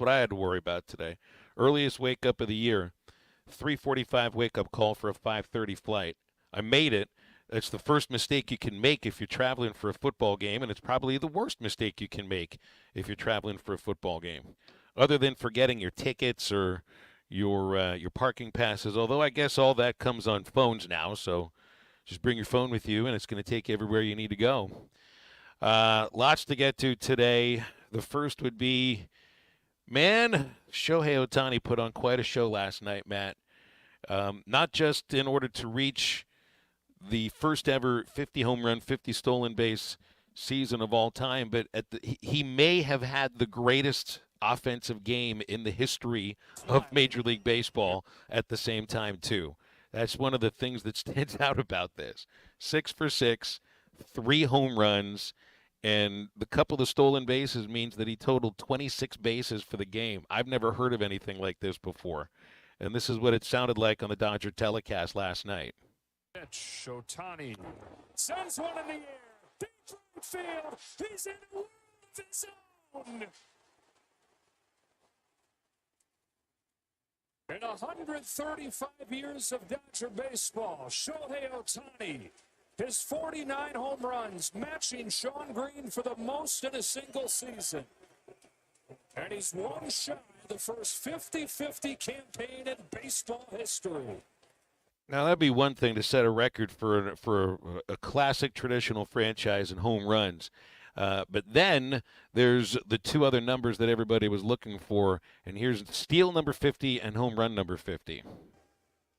what I had to worry about today. Earliest wake up of the year, 3:45 wake up call for a 5:30 flight. I made it. It's the first mistake you can make if you're traveling for a football game, and it's probably the worst mistake you can make if you're traveling for a football game. Other than forgetting your tickets or your parking passes, although I guess all that comes on phones now, so just bring your phone with you, and it's going to take you everywhere you need to go. Lots to get to today. The first would be, man, Shohei Ohtani put on quite a show last night, Matt. Not just in order to reach the first ever 50 home run, 50 stolen base season of all time, but he may have had the greatest offensive game in the history of Major League Baseball at the same time, too. That's one of the things that stands out about this. 6 for 6, 3 home runs, and the couple of stolen bases means that he totaled 26 bases for the game. I've never heard of anything like this before. And this is what it sounded like on the Dodger telecast last night. Ohtani sends one in the air. Deep right field. He's in a world of his own. In 135 years of Dodger baseball, Shohei Ohtani, his 49 home runs, matching Shawn Green for the most in a single season. And he's one shy of the first 50-50 campaign in baseball history. Now, that'd be one thing to set a record for a classic traditional franchise in home runs. But then there's the two other numbers that everybody was looking for, and here's steal number 50 and home run number 50.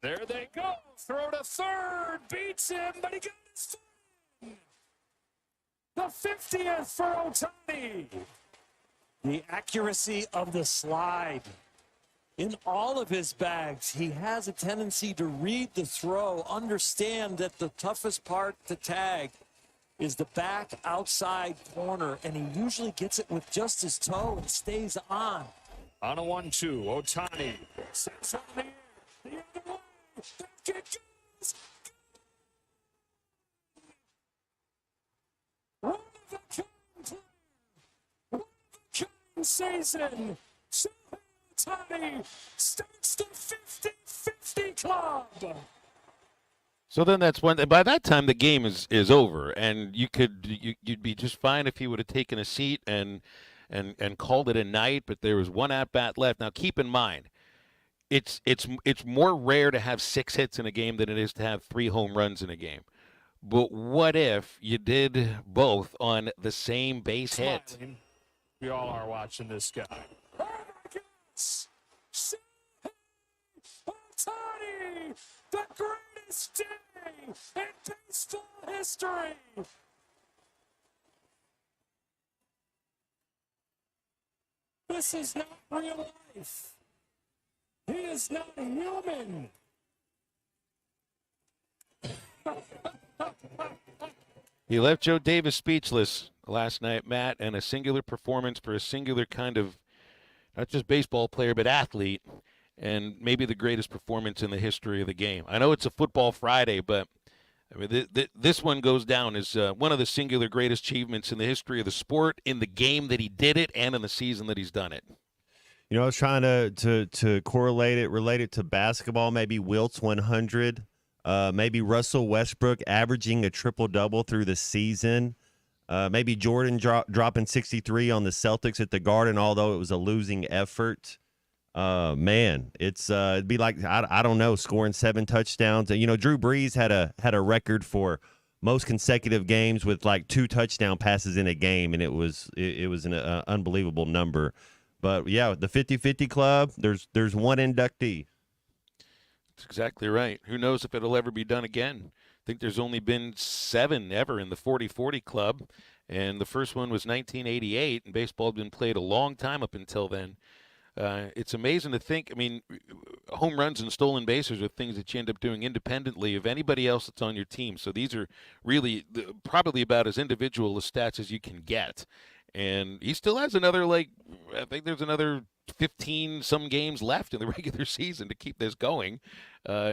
There they go. Throw to third. Beats him, but he got his fun. The 50th for Ohtani. The accuracy of the slide. In all of his bags, he has a tendency to read the throw, understand that the toughest part to tag is the back outside corner, and he usually gets it with just his toe and stays on. On a 1-2, Ohtani sends on the air, the other way, back it goes. One of a kind player, one of a kind season. Shohei Ohtani starts the 50-50 club. So then that's one. By that time, the game is over, and you'd be just fine if he would have taken a seat and called it a night. But there was one at bat left. Now keep in mind, it's more rare to have 6 hits in a game than it is to have 3 home runs in a game. But what if you did both on the same base hit? We all are watching this guy. Oh my goodness! Shohei Ohtani, the greatest day in baseball history. This is not real life. He is not human. He left Joe Davis speechless last night, Matt, and a singular performance for a singular kind of not just baseball player but athlete, and maybe the greatest performance in the history of the game. I know it's a Football Friday, but I mean, this one goes down as one of the singular greatest achievements in the history of the sport, in the game that he did it, and in the season that he's done it. You know, I was trying to correlate it, relate it to basketball, maybe Wilt's 100, maybe Russell Westbrook averaging a triple-double through the season, maybe Jordan dropping 63 on the Celtics at the Garden, although it was a losing effort. Man, it'd be like I don't know, scoring 7 touchdowns. You know, Drew Brees had a record for most consecutive games with like 2 touchdown passes in a game, and it was an unbelievable number. But yeah, the 50-50 club, there's one inductee. That's exactly right. Who knows if it'll ever be done again? I think there's only been 7 ever in the 40-40 club, and the first one was 1988, and baseball had been played a long time up until then. It's amazing to think. I mean, home runs and stolen bases are things that you end up doing independently of anybody else that's on your team. So these are really probably about as individual a stats as you can get. And he still has another, I think there's another 15 some games left in the regular season to keep this going.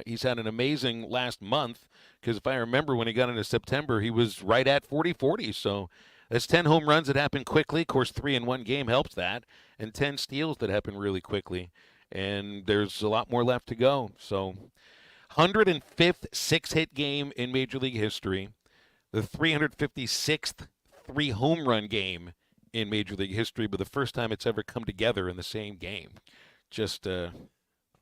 He's had an amazing last month, because if I remember when he got into September, he was right at 40-40. So That's 10 home runs that happen quickly. Of course, 3 in one game helps that, and 10 steals that happen really quickly. And there's a lot more left to go. So, 105th six-hit game in Major League history, the 356th three-home run game in Major League history, but the first time it's ever come together in the same game. Just I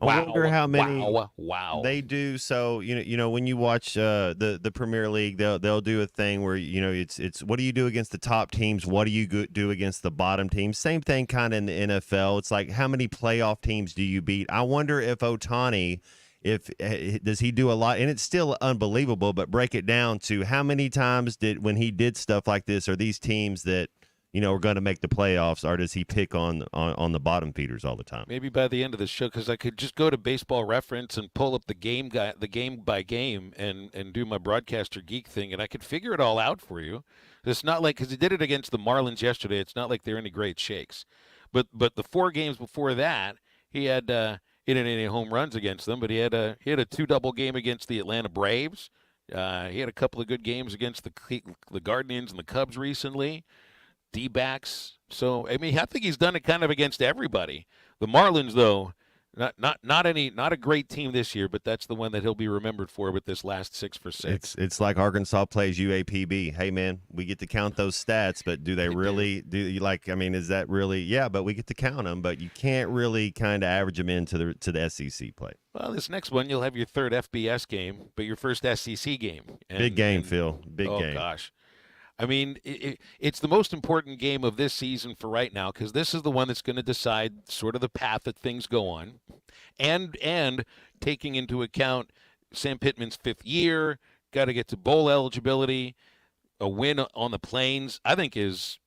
wonder how many wow. they do. So when you watch the Premier League, they'll do a thing where it's what do you do against the top teams? What do you do against the bottom teams? Same thing kind of in the NFL. It's like how many playoff teams do you beat? I wonder if Ohtani, does he do a lot? And it's still unbelievable, but break it down to how many times when he did stuff like this, are these teams that are going to make the playoffs, or does he pick on the bottom feeders all the time? Maybe by the end of the show, because I could just go to Baseball Reference and pull up the game by game, and do my broadcaster geek thing, and I could figure it all out for you. It's not like, because he did it against the Marlins yesterday. It's not like they're any great shakes, but the 4 games before that, he had he didn't hit any home runs against them, but he had a 2-double game against the Atlanta Braves. He had a couple of good games against the Guardians and the Cubs recently. D-backs. So, I mean, I think he's done it kind of against everybody. The Marlins, though, not a great team this year, but that's the one that he'll be remembered for with this last 6 for 6. It's like Arkansas plays UAPB. Hey, man, we get to count those stats, but do they really do you like? I mean, is that really? Yeah, but we get to count them, but you can't really kind of average them into the SEC play. Well, this next one, you'll have your third FBS game, but your first SEC game. Big game, Phil. Big game. Oh gosh. I mean, it's the most important game of this season for right now, because this is the one that's going to decide sort of the path that things go on, and taking into account Sam Pittman's 5th year, got to get to bowl eligibility, a win on the Plains, I think is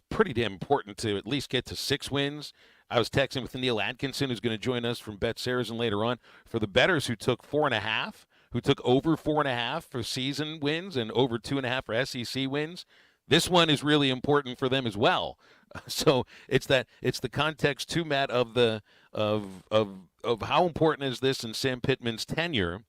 pretty damn important to at least get to 6 wins. I was texting with Neil Atkinson, who's going to join us from Bet Saracen later on, for the bettors who took 4.5. Who took over 4.5 for season wins and over 2.5 for SEC wins. This one is really important for them as well. So it's the context too, Matt, of how important is this in Sam Pittman's tenure.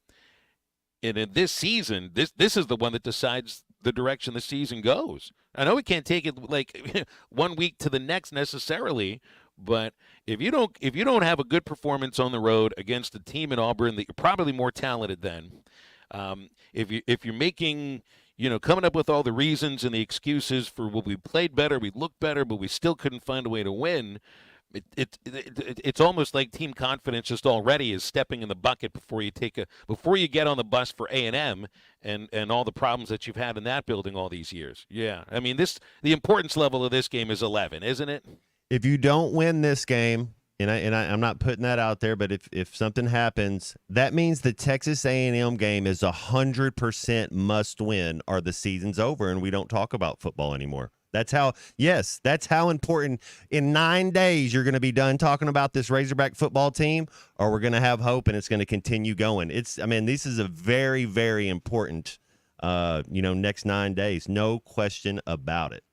And in this season, this is the one that decides the direction the season goes. I know we can't take it like 1 week to the next necessarily, but if you don't have a good performance on the road against a team in Auburn that you're probably more talented than, if you're making, coming up with all the reasons and the excuses for, well, we played better, we looked better, but we still couldn't find a way to win, it's almost like team confidence just already is stepping in the bucket before you get on the bus for A&M and all the problems that you've had in that building all these years. Yeah, I mean the importance level of this game is 11, isn't it? If you don't win this game, and I'm not putting that out there, but if something happens, that means the Texas A&M game is 100% must win, or the season's over and we don't talk about football anymore. That's how important. In 9 days, you're going to be done talking about this Razorback football team, or we're going to have hope and it's going to continue going. This is a very, very important, next 9 days. No question about it.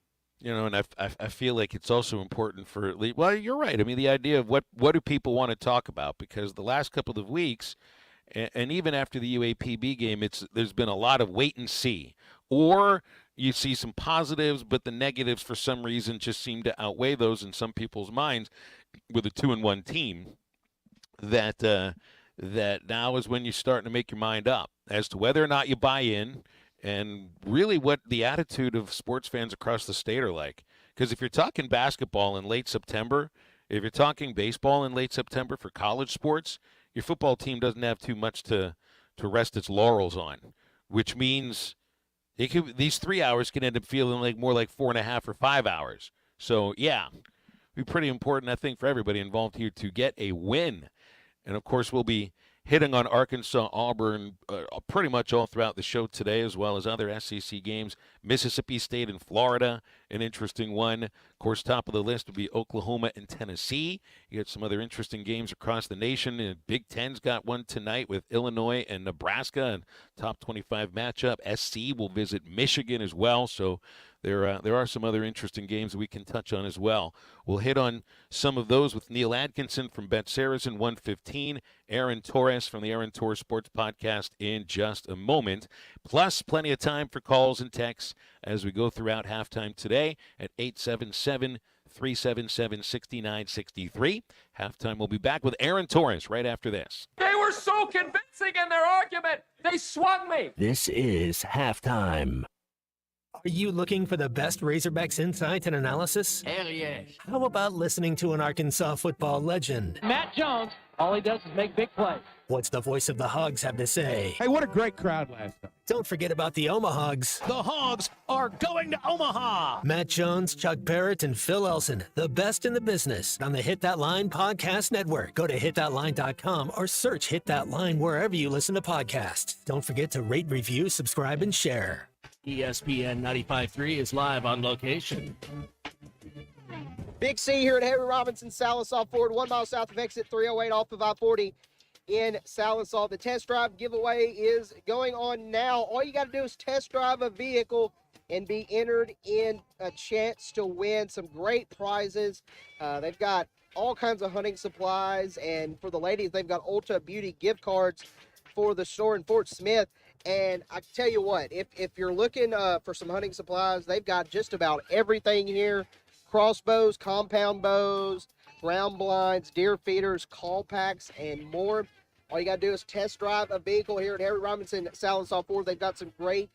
And I feel like it's also important for, well, you're right. I mean, the idea of what do people want to talk about? Because the last couple of weeks, and even after the UAPB game, there's been a lot of wait and see. Or you see some positives, but the negatives for some reason just seem to outweigh those in some people's minds with a 2-1 team. That now is when you're starting to make your mind up as to whether or not you buy in, and really what the attitude of sports fans across the state are like. Because if you're talking basketball in late September, if you're talking baseball in late September for college sports, your football team doesn't have too much to rest its laurels on, which means these 3 hours can end up feeling like more like 4.5 or 5 hours. So, yeah, it'd be pretty important, I think, for everybody involved here to get a win. And, of course, we'll be hitting on Arkansas, Auburn pretty much all throughout the show today, as well as other SEC games. Mississippi State and Florida, an interesting one. Of course, top of the list would be Oklahoma and Tennessee. You got some other interesting games across the nation. And Big Ten's got one tonight with Illinois and Nebraska, and top 25 matchup. SC will visit Michigan as well. So there are some other interesting games that we can touch on as well. We'll hit on some of those with Neil Atkinson from Bet Saracen 115, Aaron Torres from the Aaron Torres Sports Podcast in just a moment. Plus, plenty of time for calls and texts as we go throughout halftime today at 877-377-6963. Halftime will be back with Aaron Torres right after this. They were so convincing in their argument. They swung me. This is halftime. Are you looking for the best Razorbacks insights and analysis? Hell yes. How about listening to an Arkansas football legend? Matt Jones, all he does is make big plays. What's the voice of the Hogs have to say? Hey, what a great crowd last night. Don't forget about the Omahogs. The Hogs are going to Omaha. Matt Jones, Chuck Barrett, and Phil Elson, the best in the business on the Hit That Line podcast network. Go to hitthatline.com or search Hit That Line wherever you listen to podcasts. Don't forget to rate, review, subscribe, and share. ESPN 95.3 is live on location. Big C here at Harry Robinson Salisaw Ford, 1 mile south of exit 308 off of I-40 in Salisaw. The test drive giveaway is going on now. All you got to do is test drive a vehicle and be entered in a chance to win some great prizes. They've got all kinds of hunting supplies, and for the ladies, they've got Ulta Beauty gift cards for the store in Fort Smith. And I tell you what, if you're looking for some hunting supplies, they've got just about everything here. Crossbows, compound bows, ground blinds, deer feeders, call packs, and more. All you got to do is test drive a vehicle here at Harry Robinson Salisaw Ford. They've got some great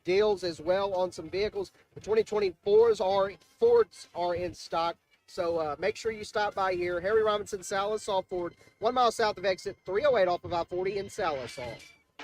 deals as well on some vehicles. The 2024s Fords are in stock. So make sure you stop by here. Harry Robinson Salisaw Ford, 1 mile south of exit 308 off of I-40 in Salisaw.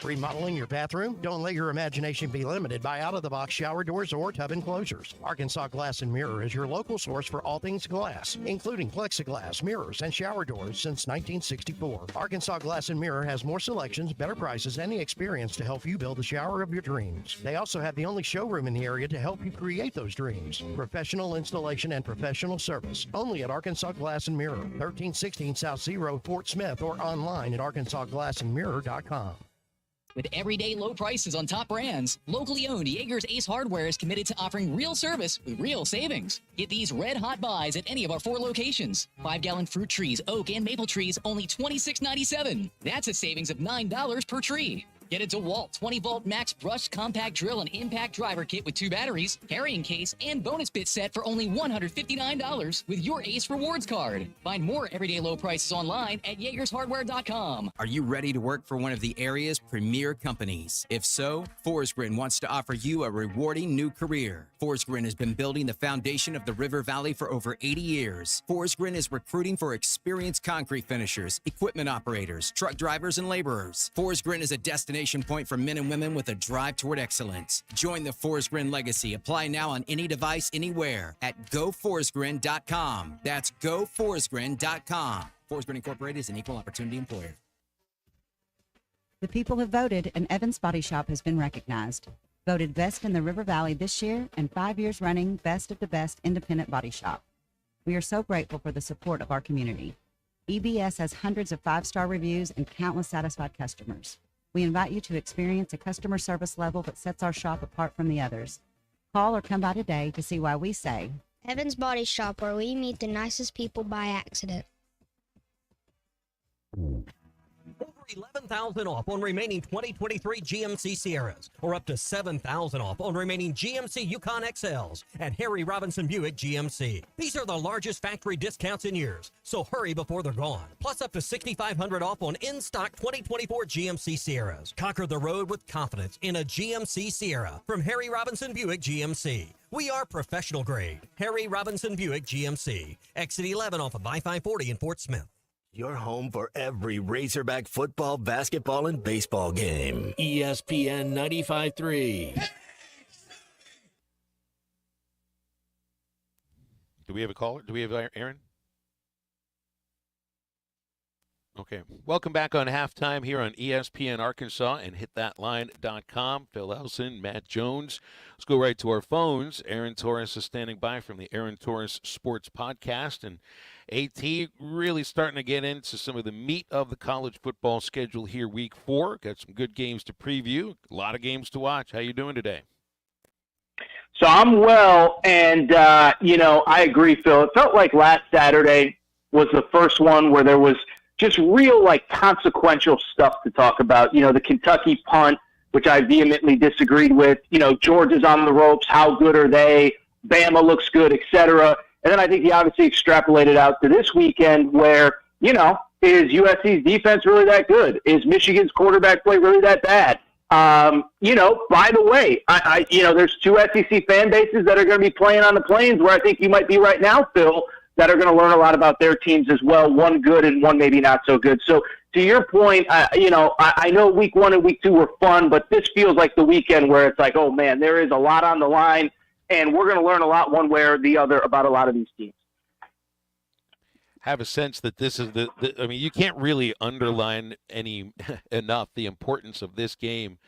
Remodeling your bathroom? Don't let your imagination be limited by out-of-the-box shower doors or tub enclosures. Arkansas Glass and Mirror is your local source for all things glass, including plexiglass, mirrors, and shower doors since 1964. Arkansas Glass and Mirror has more selections, better prices, and the experience to help you build the shower of your dreams. They also have the only showroom in the area to help you create those dreams. Professional installation and professional service. Only at Arkansas Glass and Mirror, 1316 South C Road, Fort Smith, or online at arkansasglassandmirror.com. With everyday low prices on top brands, locally owned Yeager's Ace Hardware is committed to offering real service with real savings. Get these red-hot buys at any of our 4 locations. 5-gallon fruit trees, oak, and maple trees, only $26.97. That's a savings of $9 per tree. Get a DeWalt 20-volt max brushed compact drill and impact driver kit with 2 batteries, carrying case, and bonus bit set for only $159 with your Ace Rewards card. Find more everyday low prices online at YagersHardware.com. Are you ready to work for one of the area's premier companies? If so, Forsgren wants to offer you a rewarding new career. Forsgren has been building the foundation of the River Valley for over 80 years. Forsgren is recruiting for experienced concrete finishers, equipment operators, truck drivers, and laborers. Forsgren is a destination point for men and women with a drive toward excellence. Join the Forsgren legacy. Apply now on any device, anywhere at GoForsgren.com. That's GoForsgren.com. Forsgren Incorporated is an equal opportunity employer. The people have voted, and Evans Body Shop has been recognized. Voted best in the River Valley this year and 5 years running best of the best independent body shop. We are so grateful for the support of our community. EBS has hundreds of 5-star reviews and countless satisfied customers. We invite you to experience a customer service level that sets our shop apart from the others. Call or come by today to see why we say Evans Body Shop, where we meet the nicest people by accident. Over $11,000 off on remaining 2023 GMC Sierras, or up to $7,000 off on remaining GMC Yukon XLs at Harry Robinson Buick GMC. These are the largest factory discounts in years, so hurry before they're gone. Plus up to $6,500 off on in-stock 2024 GMC Sierras. Conquer the road with confidence in a GMC Sierra from Harry Robinson Buick GMC. We are professional grade. Harry Robinson Buick GMC. Exit 11 off of I-540 in Fort Smith. Your home for every Razorback football, basketball, and baseball game. ESPN 95.3. Do we have a caller? Do we have Aaron? Okay. Welcome back on halftime here on ESPN Arkansas and hitthatline.com. Phil Elson, Matt Jones. Let's go right to our phones. Aaron Torres is standing by from the Aaron Torres Sports Podcast. And AT really starting to get into some of the meat of the college football schedule here week 4. Got some good games to preview. A lot of games to watch. How you doing today? So I'm well, and, I agree, Phil. It felt like last Saturday was the first one where there was just real, consequential stuff to talk about. The Kentucky punt, which I vehemently disagreed with. Georgia's on the ropes. How good are they? Bama looks good, etc. And then I think he obviously extrapolated out to this weekend where, is USC's defense really that good? Is Michigan's quarterback play really that bad? By the way, there's two SEC fan bases that are going to be playing on the Plains where I think you might be right now, Phil, that are going to learn a lot about their teams as well. One good and one maybe not so good. So to your point, I know week 1 and week 2 were fun, but this feels like the weekend where it's like, oh man, there is a lot on the line, and we're going to learn a lot one way or the other about a lot of these teams. Have a sense that this is you can't really underline enough the importance of this game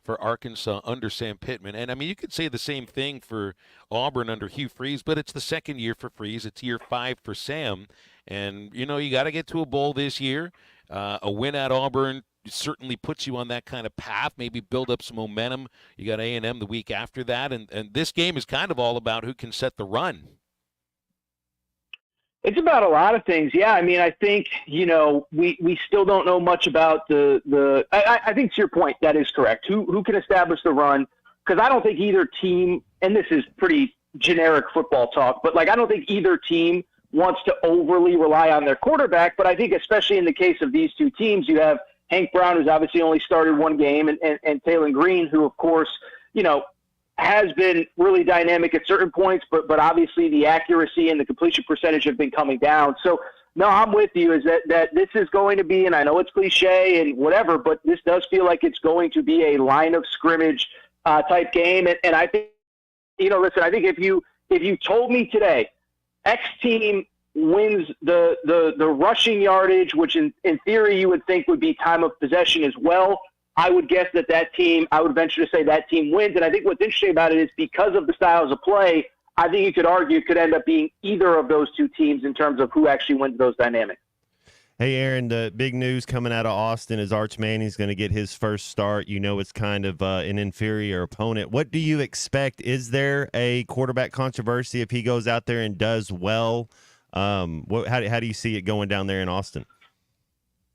for Arkansas under Sam Pittman. And you could say the same thing for Auburn under Hugh Freeze, but it's the second year for Freeze. It's year 5 for Sam. And, you got to get to a bowl this year. A win at Auburn certainly puts you on that kind of path, maybe build up some momentum. You got A&M the week after that. And this game is kind of all about who can set the run. It's about a lot of things. Yeah, I think, we still don't know much about I think to your point, that is correct. Who can establish the run? Because I don't think either team, and this is pretty generic football talk, but I don't think either team wants to overly rely on their quarterback. But I think especially in the case of these two teams, you have Hank Brown, who's obviously only started one game, and Taylor Green, who, of course, has been really dynamic at certain points, but obviously the accuracy and the completion percentage have been coming down. So, no, I'm with you, is that this is going to be, and I know it's cliche and whatever, but this does feel like it's going to be a line of scrimmage type game. And I think, listen, I think if you told me today, X team wins the rushing yardage, which in theory you would think would be time of possession as well, I would guess that team, I would venture to say that team wins. And I think what's interesting about it is because of the styles of play, I think you could argue it could end up being either of those two teams in terms of who actually wins those dynamics. Hey, Aaron, the big news coming out of Austin is Arch Manning's going to get his first start. It's kind of an inferior opponent. What do you expect? Is there a quarterback controversy if he goes out there and does well? How do you see it going down there in Austin?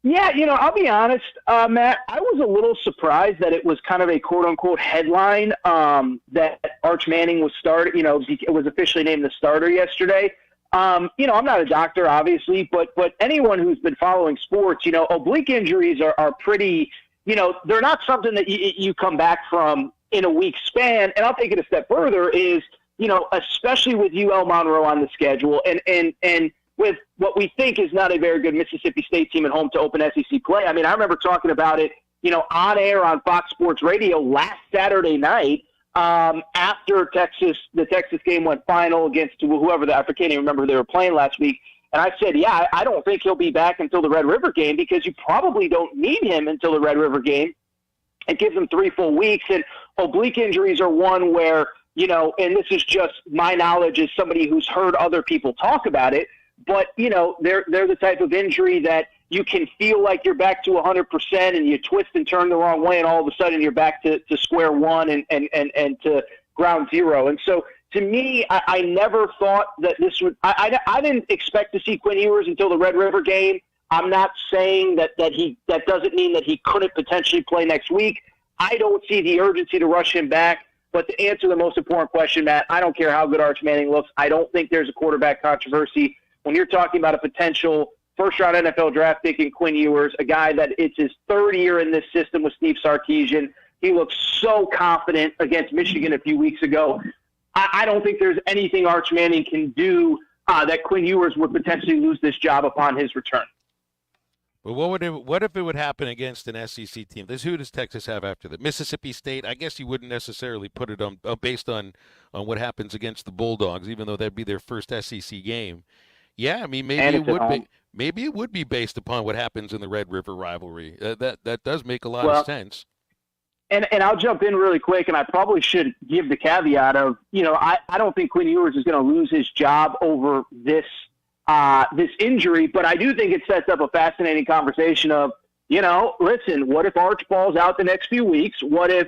Yeah, I'll be honest, Matt, I was a little surprised that it was kind of a quote-unquote headline that Arch Manning was it was officially named the starter yesterday. I'm not a doctor, obviously, but anyone who's been following sports, oblique injuries are pretty, they're not something that you come back from in a week span. And I'll take it a step further is, especially with UL Monroe on the schedule and with what we think is not a very good Mississippi State team at home to open SEC play. I remember talking about it, on air on Fox Sports Radio last Saturday night after the Texas game went final against whoever I can't even remember who they were playing last week. And I said, yeah, I don't think he'll be back until the Red River game because you probably don't need him until the Red River game. It gives him 3 full weeks. And oblique injuries are one where, and this is just my knowledge as somebody who's heard other people talk about it, but, they're the type of injury that you can feel like you're back to 100% and you twist and turn the wrong way and all of a sudden you're back to square one and to ground zero. And so to me, I never thought that this would – I didn't expect to see Quinn Ewers until the Red River game. I'm not saying that doesn't mean that he couldn't potentially play next week. I don't see the urgency to rush him back. But to answer the most important question, Matt, I don't care how good Arch Manning looks. I don't think there's a quarterback controversy. When you're talking about a potential first-round NFL draft pick in Quinn Ewers, a guy that it's his 3rd year in this system with Steve Sarkisian, he looked so confident against Michigan a few weeks ago. I don't think there's anything Arch Manning can do that Quinn Ewers would potentially lose this job upon his return. Well, what if it would happen against an SEC team? Who does Texas have after that? Mississippi State. I guess you wouldn't necessarily put it on based on what happens against the Bulldogs, even though that'd be their first SEC game. Yeah, maybe it would be based upon what happens in the Red River rivalry. That does make a lot of sense. And I'll jump in really quick, and I probably should give the caveat of, I don't think Quinn Ewers is going to lose his job over this injury, but I do think it sets up a fascinating conversation of, listen, what if Arch balls out the next few weeks? What if,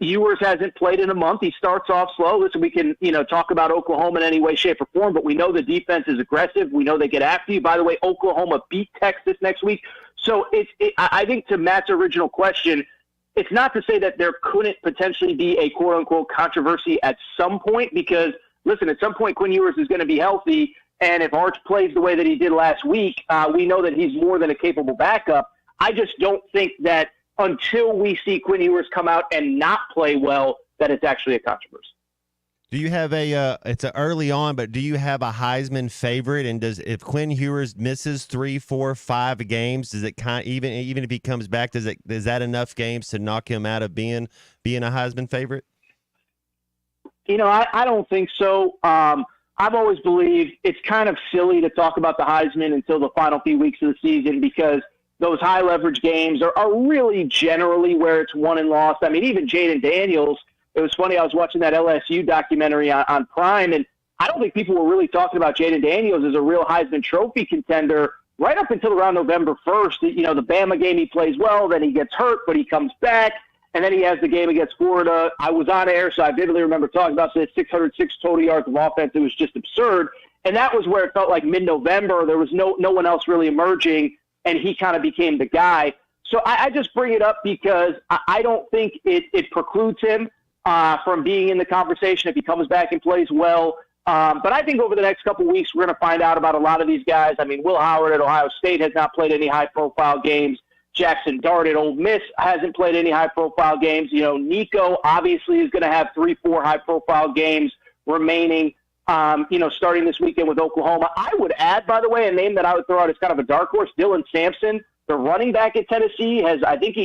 Ewers hasn't played in a month. He starts off slow. Listen, we can, talk about Oklahoma in any way, shape, or form, but we know the defense is aggressive. We know they get after you. By the way, Oklahoma beat Texas next week. So I think to Matt's original question, it's not to say that there couldn't potentially be a quote-unquote controversy at some point because, listen, at some point Quinn Ewers is going to be healthy, and if Arch plays the way that he did last week, we know that he's more than a capable backup. I just don't think that until we see Quinn Ewers come out and not play well, that it's actually a controversy. Do you have it's early on, but do you have a Heisman favorite? And if Quinn Ewers misses 3, 4, 5 games, does it even if he comes back, is that enough games to knock him out of being a Heisman favorite? I don't think so. I've always believed it's kind of silly to talk about the Heisman until the final few weeks of the season because those high leverage games are really generally where it's won and lost. I mean, even Jaden Daniels, it was funny. I was watching that LSU documentary on Prime, and I don't think people were really talking about Jaden Daniels as a real Heisman Trophy contender right up until around November 1st. The Bama game, he plays well, then he gets hurt, but he comes back, and then he has the game against Florida. I was on air, so I vividly remember talking about the 606 total yards of offense. It was just absurd, and that was where it felt like mid-November. There was no one else really emerging, and he kind of became the guy. So I just bring it up because I don't think it precludes him from being in the conversation if he comes back and plays well. But I think over the next couple of weeks, we're going to find out about a lot of these guys. I mean, Will Howard at Ohio State has not played any high-profile games. Jackson Dart at Ole Miss hasn't played any high-profile games. Nico obviously is going to have 3-4 high-profile games remaining, starting this weekend with Oklahoma. I would add, by the way, a name that I would throw out as kind of a dark horse, Dylan Sampson, the running back at Tennessee,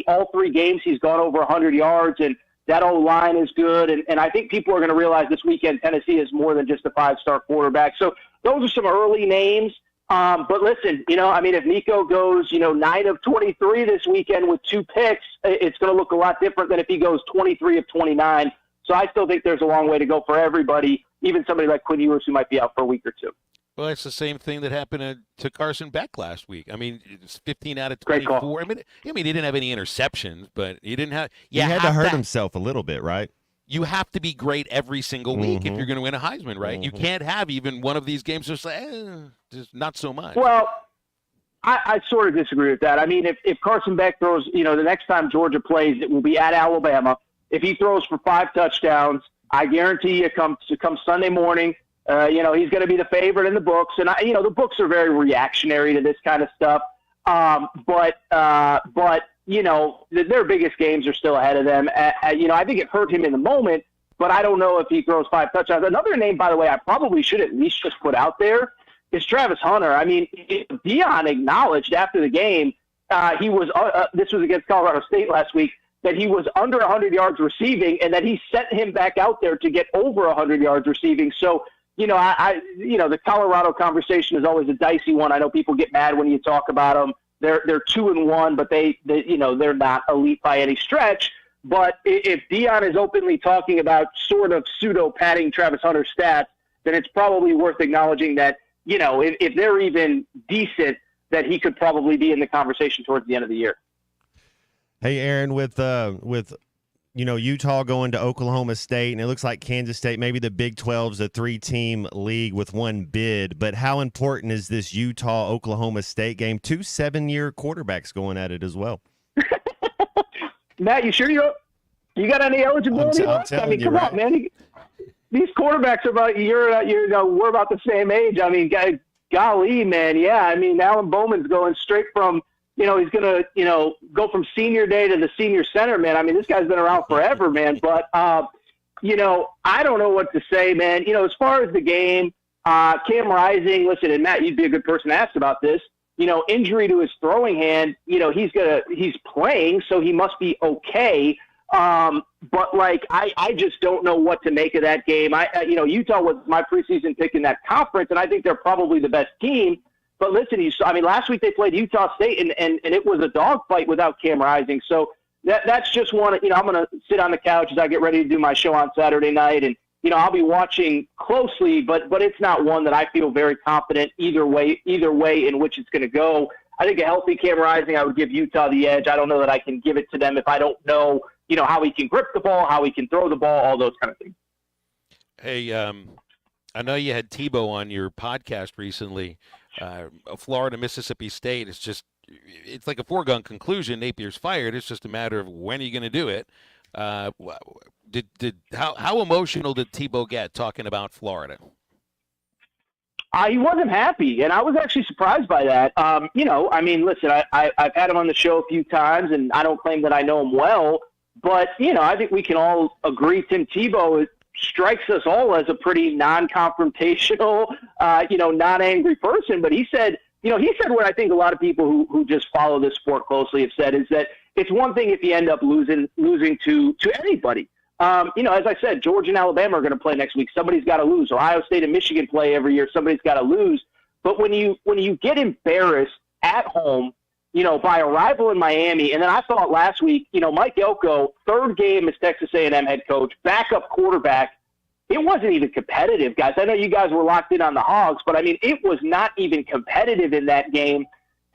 all 3 games he's gone over 100 yards, and that O-line is good, and I think people are going to realize this weekend Tennessee is more than just a 5-star quarterback. So those are some early names. But listen, if Nico goes, 9 of 23 this weekend with 2 picks, it's going to look a lot different than if he goes 23 of 29. So I still think there's a long way to go for everybody, even somebody like Quinn Ewers who might be out for a week or 2. Well, it's the same thing that happened to Carson Beck last week. I mean, it's 15 out of 24. I mean, he didn't have any interceptions, but he didn't have. He had to hurt himself a little bit, right? You have to be great every single week if you're going to win a Heisman, right? You can't have even one of these games just not so much. Well, I sort of disagree with that. I mean, if Carson Beck throws, the next time Georgia plays, it will be at Alabama. If he throws for 5 touchdowns, I guarantee you come Sunday morning, he's going to be the favorite in the books. And, the books are very reactionary to this kind of stuff. But their biggest games are still ahead of them. I think it hurt him in the moment, but I don't know if he throws 5 touchdowns. Another name, by the way, I probably should at least just put out there is Travis Hunter. I mean, Deion acknowledged after the game, he was this was against Colorado State last week, that he was under 100 yards receiving and that he sent him back out there to get over 100 yards receiving. So, the Colorado conversation is always a dicey one. I know people get mad when you talk about them. They're 2-1, but they're not elite by any stretch. But if Deion is openly talking about sort of pseudo padding Travis Hunter's stats, then it's probably worth acknowledging that if they're even decent, that he could probably be in the conversation towards the end of the year. Hey, Aaron, with Utah going to Oklahoma State, and it looks like Kansas State, maybe the Big 12's a 3-team league with 1 bid, but how important is this Utah-Oklahoma State game? 2 7-year quarterbacks going at it as well. Matt, you sure you got any eligibility? I mean, come on, man. These quarterbacks are about we're about the same age. I mean, golly, man, yeah. I mean, Alan Bowman's going straight from he's going to, go from senior day to the senior center, man. I mean, this guy's been around forever, man. But, I don't know what to say, man. As far as the game, Cam Rising, listen, and Matt, you'd be a good person to ask about this. Injury to his throwing hand, he's playing, so he must be okay. But I just don't know what to make of that game. Utah was my preseason pick in that conference, and I think they're probably the best team. But listen, last week they played Utah State, and it was a dogfight without Cam Rising. So that's just one. I'm going to sit on the couch as I get ready to do my show on Saturday night, and I'll be watching closely. But it's not one that I feel very confident either way in which it's going to go. I think a healthy Cam Rising, I would give Utah the edge. I don't know that I can give it to them if I don't know how he can grip the ball, how he can throw the ball, all those kind of things. Hey, I know you had Tebow on your podcast recently. Florida, Mississippi State, it's like a foregone conclusion. Napier's fired. It's just a matter of when are you going to do it. How emotional did Tebow get talking about Florida? He wasn't happy, and I was actually surprised by that. Listen, I've had him on the show a few times, and I don't claim that I know him well, but, I think we can all agree Tim Tebow strikes us all as a pretty non-confrontational, non-angry person. But he said what I think a lot of people who just follow this sport closely have said is that it's one thing if you end up losing to anybody. As I said, Georgia and Alabama are going to play next week. Somebody's got to lose. Ohio State and Michigan play every year. Somebody's got to lose. But when you get embarrassed at home, by a rival in Miami, and then I thought last week, Mike Elko, third game as Texas A&M head coach, backup quarterback, it wasn't even competitive, guys. I know you guys were locked in on the Hogs, but it was not even competitive in that game.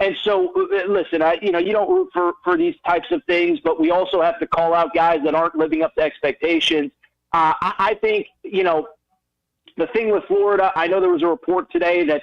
And so, listen, you don't root for these types of things, but we also have to call out guys that aren't living up to expectations. I think, the thing with Florida, I know there was a report today that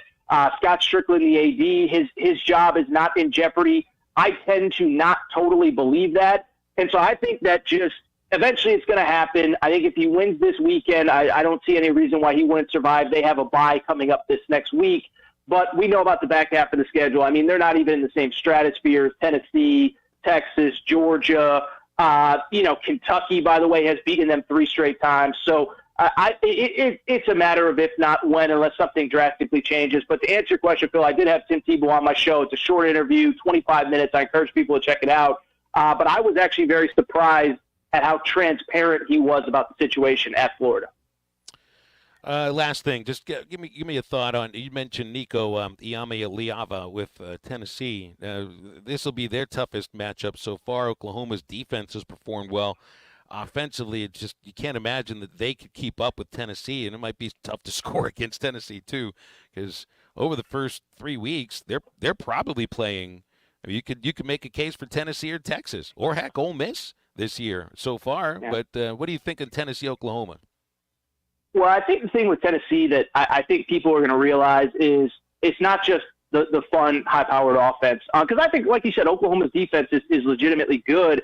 Scott Strickland, the AD, his job is not in jeopardy. I tend to not totally believe that. And so I think that just eventually it's going to happen. I think if he wins this weekend, I don't see any reason why he wouldn't survive. They have a bye coming up this next week. But we know about the back half of the schedule. They're not even in the same stratosphere as Tennessee, Texas, Georgia. Kentucky, by the way, has beaten them 3 straight times. So it's a matter of if not when, unless something drastically changes. But to answer your question, Phil, I did have Tim Tebow on my show. It's a short interview, 25 minutes. I encourage people to check it out. But I was actually very surprised at how transparent he was about the situation at Florida. Last thing, just give me a thought on. You mentioned Nico Iamaleava with Tennessee. This will be their toughest matchup so far. Oklahoma's defense has performed well. Offensively, you can't imagine that they could keep up with Tennessee, and it might be tough to score against Tennessee too, because over the first 3 weeks, they're probably playing. You could make a case for Tennessee or Texas, or heck, Ole Miss this year so far. Yeah. But what do you think of Tennessee, Oklahoma? Well, I think the thing with Tennessee that I think people are going to realize is it's not just the fun, high-powered offense. Because I think, like you said, Oklahoma's defense is legitimately good.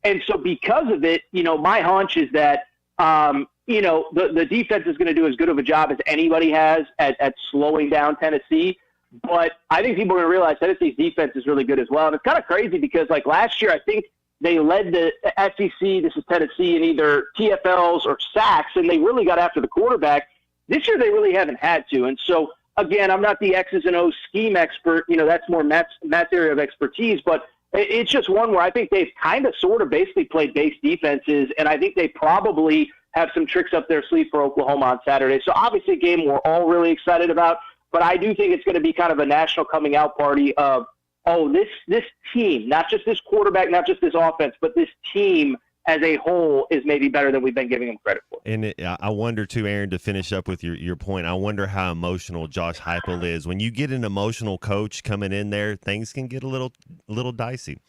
And so because of it, my hunch is that, the defense is going to do as good of a job as anybody has at slowing down Tennessee. But I think people are going to realize Tennessee's defense is really good as well. And it's kind of crazy because, last year, I think they led the SEC, this is Tennessee, in either TFLs or sacks, and they really got after the quarterback. This year they really haven't had to. And so, again, I'm not the X's and O's scheme expert. That's more Matt's area of expertise. But it's just one where I think they've kind of sort of basically played base defenses, and I think they probably have some tricks up their sleeve for Oklahoma on Saturday. So obviously a game we're all really excited about, but I do think it's going to be kind of a national coming out party of, this team, not just this quarterback, not just this offense, but this team as a whole is maybe better than we've been giving them credit for. And I wonder, too, Aaron, to finish up with your point, I wonder how emotional Josh Heupel is. When you get an emotional coach coming in there, things can get a little dicey.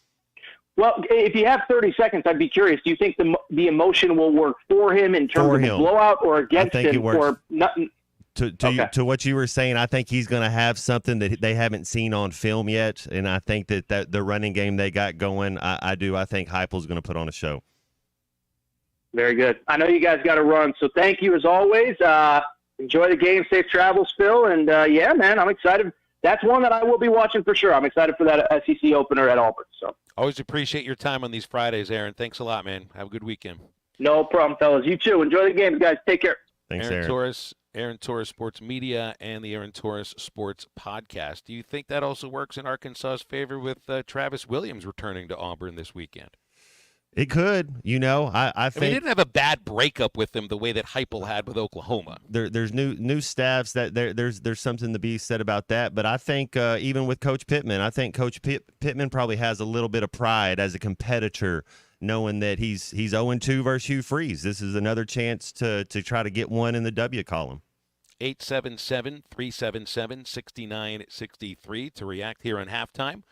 Well, if you have 30 seconds, I'd be curious. Do you think the emotion will work for him in terms of a blowout or against him? Or nothing? To what you were saying, I think he's going to have something that they haven't seen on film yet, and I think that the running game they got going, I think Heupel's going to put on a show. Very good. I know you guys got to run, so thank you as always. Enjoy the game. Safe travels, Phil. And, yeah, man, I'm excited. That's one that I will be watching for sure. I'm excited for that SEC opener at Auburn. So always appreciate your time on these Fridays, Aaron. Thanks a lot, man. Have a good weekend. No problem, fellas. You too. Enjoy the games, guys. Take care. Thanks, Aaron Torres Sports Media and the Aaron Torres Sports Podcast. Do you think that also works in Arkansas's favor with Travis Williams returning to Auburn this weekend? It could, I think he didn't have a bad breakup with him the way that Heupel had with Oklahoma. There's new staffs that there's something to be said about that. But I think even with Coach Pittman, I think Coach Pittman probably has a little bit of pride as a competitor, knowing that he's 0-2 versus Hugh Freeze. This is another chance to try to get one in the W column. 877-377-6963 to react here on halftime.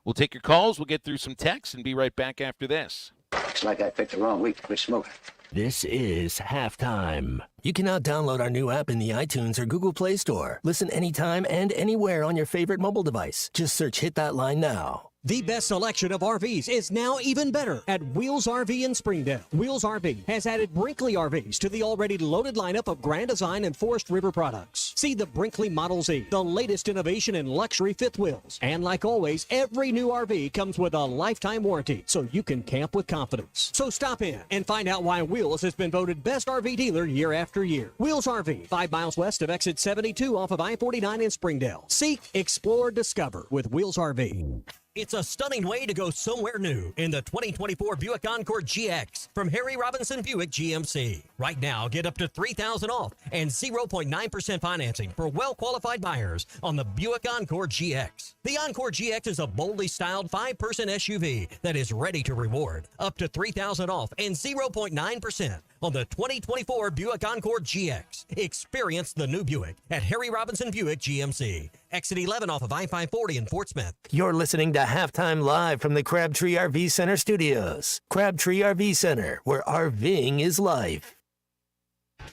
We'll take your calls. We'll get through some texts and be right back after this. Looks like I picked the wrong week to quit smoking. This is halftime. You can now download our new app in the iTunes or Google Play Store. Listen anytime and anywhere on your favorite mobile device. Just search Hit That Line now. The best selection of RVs is now even better at Wheels RV in Springdale. Wheels RV has added Brinkley RVs to the already loaded lineup of Grand Design and Forest River products. See the Brinkley Model Z, the latest innovation in luxury fifth wheels. And like always, every new RV comes with a lifetime warranty, so you can camp with confidence. So stop in and find out why Wheels has been voted best RV dealer year after year. Wheels RV, 5 miles west of exit 72 off of I-49 in Springdale. Seek, explore, discover with Wheels RV. It's a stunning way to go somewhere new in the 2024 Buick Encore GX from Harry Robinson Buick GMC. Right now, get up to $3,000 off and 0.9% financing for well-qualified buyers on the Buick Encore GX. The Encore GX is a boldly styled 5-person SUV that is ready to reward. Up to $3,000 off and 0.9% on the 2024 Buick Encore GX. Experience the new Buick at Harry Robinson Buick GMC. Exit 11 off of I-540 in Fort Smith. You're listening to Halftime Live from the Crabtree RV Center studios. Crabtree RV Center, where RVing is life.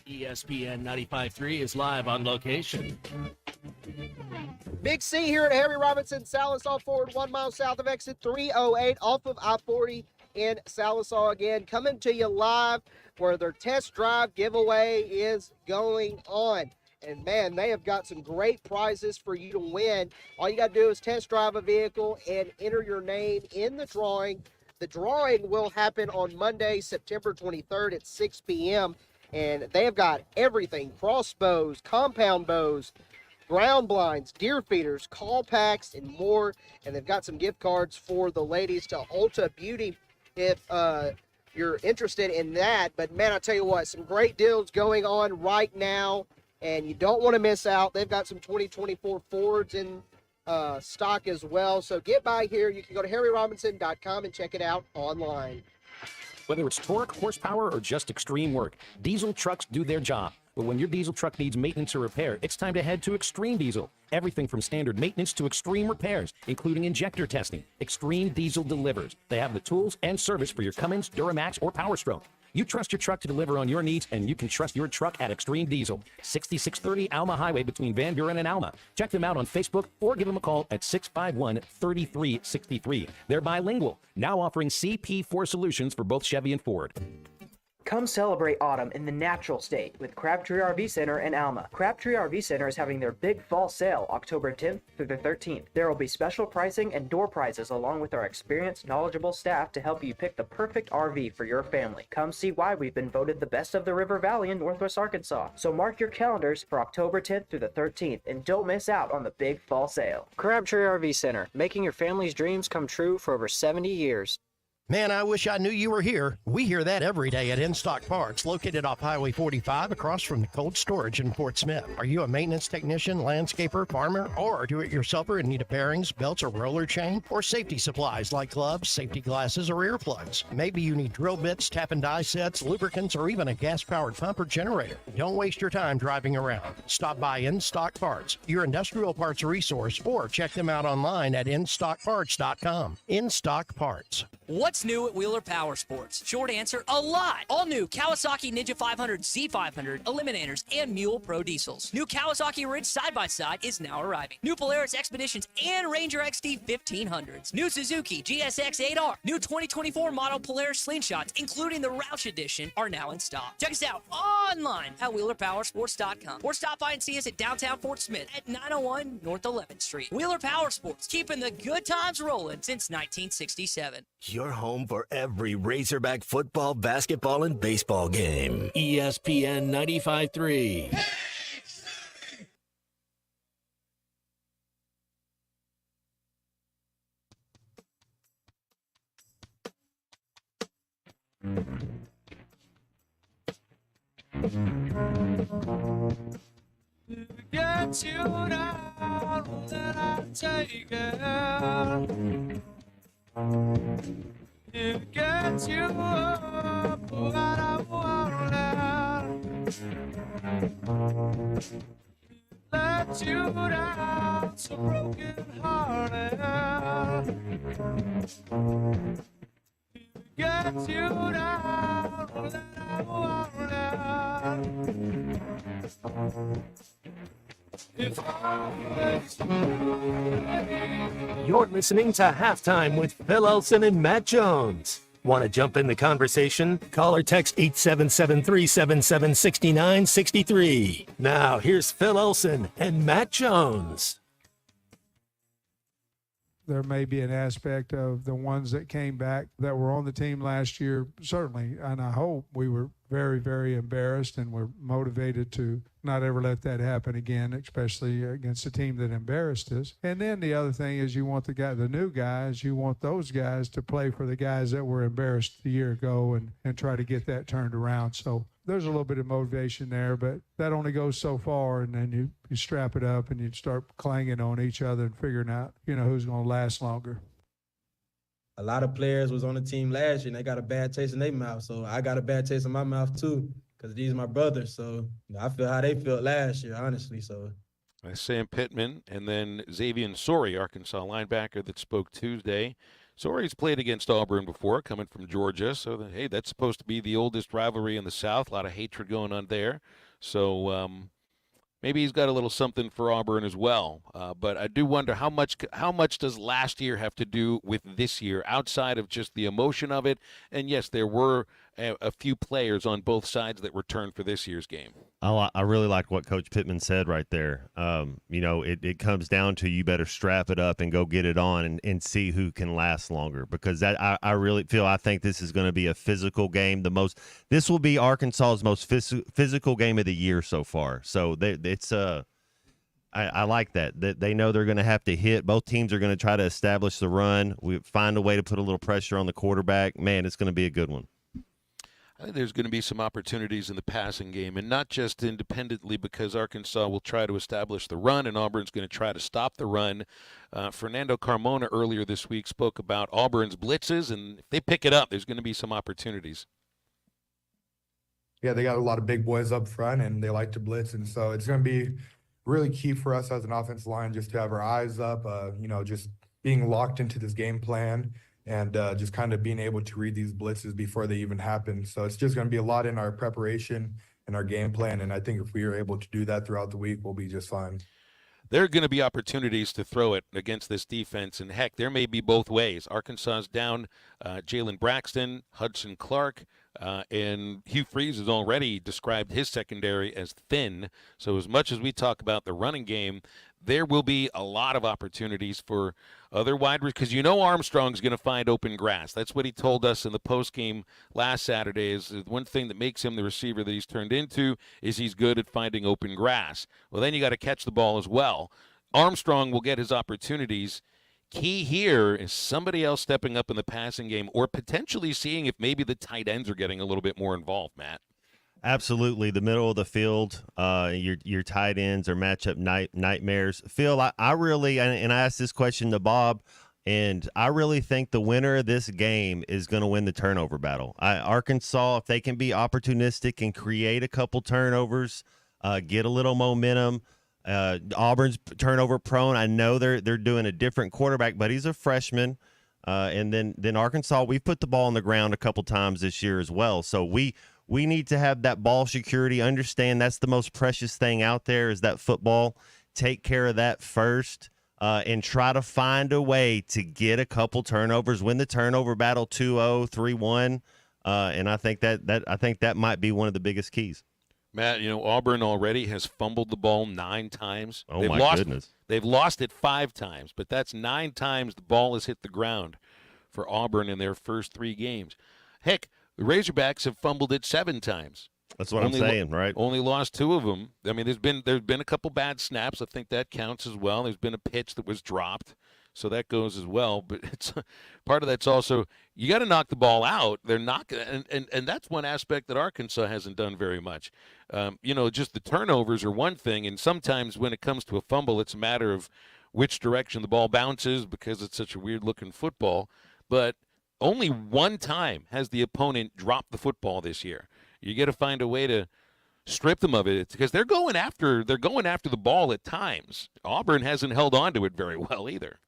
ESPN 95.3 is live on location. Big C here at Harry Robinson, Sallisaw Ford, 1 mile south of exit 308 off of I-40 in Sallisaw again. Coming to you live where their test drive giveaway is going on. And man, they have got some great prizes for you to win. All you got to do is test drive a vehicle and enter your name in the drawing. The drawing will happen on Monday, September 23rd at 6 p.m. And they have got everything: crossbows, compound bows, ground blinds, deer feeders, call packs, and more. And they've got some gift cards for the ladies to Ulta Beauty if you're interested in that. But man, I tell you what, some great deals going on right now, and you don't want to miss out. They've got some 2024 Fords in stock as well. So get by here. You can go to harryrobinson.com and check it out online. Whether it's torque, horsepower, or just extreme work, diesel trucks do their job. But when your diesel truck needs maintenance or repair, it's time to head to Extreme Diesel. Everything from standard maintenance to extreme repairs, including injector testing. Extreme Diesel delivers. They have the tools and service for your Cummins, Duramax, or Power Stroke. You trust your truck to deliver on your needs, and you can trust your truck at Extreme Diesel, 6630 Alma Highway between Van Buren and Alma. Check them out on Facebook or give them a call at 651-3363. They're bilingual, now offering CP4 solutions for both Chevy and Ford. Come celebrate autumn in the natural state with Crabtree RV Center in Alma. Crabtree RV Center is having their big fall sale October 10th through the 13th. There will be special pricing and door prizes along with our experienced, knowledgeable staff to help you pick the perfect RV for your family. Come see why we've been voted the best of the River Valley in Northwest Arkansas. So mark your calendars for October 10th through the 13th and don't miss out on the big fall sale. Crabtree RV Center, making your family's dreams come true for over 70 years. Man, I wish I knew you were here. We hear that every day at In Stock Parts, located off Highway 45 across from the cold storage in Fort Smith. Are you a maintenance technician, landscaper, farmer, or do-it-yourselfer in need of bearings, belts, or roller chain? Or safety supplies like gloves, safety glasses, or earplugs? Maybe you need drill bits, tap and die sets, lubricants, or even a gas-powered pump or generator. Don't waste your time driving around. Stop by In Stock Parts, your industrial parts resource, or check them out online at InStockParts.com. In Stock Parts. What's new at Wheeler Power Sports? Short answer, a lot. All new Kawasaki Ninja 500, Z500, Eliminators, and Mule Pro diesels. New Kawasaki Ridge side-by-side is now arriving. New Polaris Expeditions and Ranger XD 1500s. New Suzuki GSX 8R. New 2024 model Polaris Slingshots, including the Roush Edition, are now in stock. Check us out online at WheelerPowersports.com or stop by and see us at downtown Fort Smith at 901 North 11th Street. Wheeler Power Sports, keeping the good times rolling since 1967. Your home for every Razorback football, basketball, and baseball game. ESPN 95.3. Get you down, then I take it. It gets you up, but I won't let you down, so broken hearted. gets you down. If You're listening to Halftime with Phil Elson and Matt Jones. Want to jump in the conversation? Call or text 877-377-6963. Now, here's Phil Elson and Matt Jones. There may be an aspect of the ones that came back that were on the team last year, certainly, and I hope we were very, very embarrassed and we're motivated to not ever let that happen again, especially against a team that embarrassed us. And then the other thing is you want the new guys, you want those guys to play for the guys that were embarrassed a year ago and try to get that turned around. So there's a little bit of motivation there, but that only goes so far, and then you strap it up and you start clanging on each other and figuring out, who's going to last longer. A lot of players was on the team last year and they got a bad taste in their mouth. So I got a bad taste in my mouth too, because these are my brothers. So I feel how they felt last year, honestly. So Sam Pittman and then Xavier Sori, Arkansas linebacker that spoke Tuesday. Sori's played against Auburn before, coming from Georgia. So, that's supposed to be the oldest rivalry in the South. A lot of hatred going on there. So maybe he's got a little something for Auburn as well. But I do wonder how much does last year have to do with this year, outside of just the emotion of it? And, yes, there were a few players on both sides that returned for this year's game. I really like what Coach Pittman said right there. It comes down to you better strap it up and go get it on and see who can last longer, because I really feel I think this is going to be a physical game. This will be Arkansas's most physical game of the year so far. So I like that they know they're going to have to hit. Both teams are going to try to establish the run. We find a way to put a little pressure on the quarterback. Man, it's going to be a good one. I think there's going to be some opportunities in the passing game, and not just independently because Arkansas will try to establish the run and Auburn's going to try to stop the run. Fernando Carmona earlier this week spoke about Auburn's blitzes, and if they pick it up, there's going to be some opportunities. Yeah, they got a lot of big boys up front, and they like to blitz, and so it's going to be really key for us as an offensive line just to have our eyes up, just being locked into this game plan. And just kind of being able to read these blitzes before they even happen. So it's just going to be a lot in our preparation and our game plan. And I think if we are able to do that throughout the week, we'll be just fine. There are going to be opportunities to throw it against this defense. And, heck, there may be both ways. Arkansas's down Jalen Braxton, Hudson Clark, and Hugh Freeze has already described his secondary as thin. So as much as we talk about the running game, there will be a lot of opportunities for other wide receivers, because Armstrong's going to find open grass. That's what he told us in the postgame last Saturday. Is one thing that makes him the receiver that he's turned into is he's good at finding open grass. Well, then you got to catch the ball as well. Armstrong will get his opportunities. Key here is somebody else stepping up in the passing game, or potentially seeing if maybe the tight ends are getting a little bit more involved, Matt. Absolutely. The middle of the field, your tight ends are matchup nightmares. Phil, I really, and I asked this question to Bob, and I really think the winner of this game is going to win the turnover battle. Arkansas, if they can be opportunistic and create a couple turnovers, get a little momentum. Auburn's turnover prone. I know they're doing a different quarterback, but he's a freshman. And then Arkansas, we've put the ball on the ground a couple times this year as well. So we need to have that ball security, understand that's the most precious thing out there is that football. Take care of that first, and try to find a way to get a couple turnovers, win the turnover battle 2-0, 3-1. And I think that might be one of the biggest keys. Matt, Auburn already has fumbled the ball 9 times. Oh, my goodness. They've lost it 5 times, but that's 9 times the ball has hit the ground for Auburn in their first 3 games. Heck, the Razorbacks have fumbled it 7 times. That's what I'm saying, right? Only lost 2 of them. I mean, there's been a couple bad snaps. I think that counts as well. There's been a pitch that was dropped, so that goes as well. But it's part of that's also you got to knock the ball out. They're not gonna, and that's one aspect that Arkansas hasn't done very much. Just the turnovers are one thing, and sometimes when it comes to a fumble, it's a matter of which direction the ball bounces because it's such a weird-looking football. But only 1 time has the opponent dropped the football this year. You got to find a way to strip them of it because they're going after the ball at times. Auburn hasn't held on to it very well either.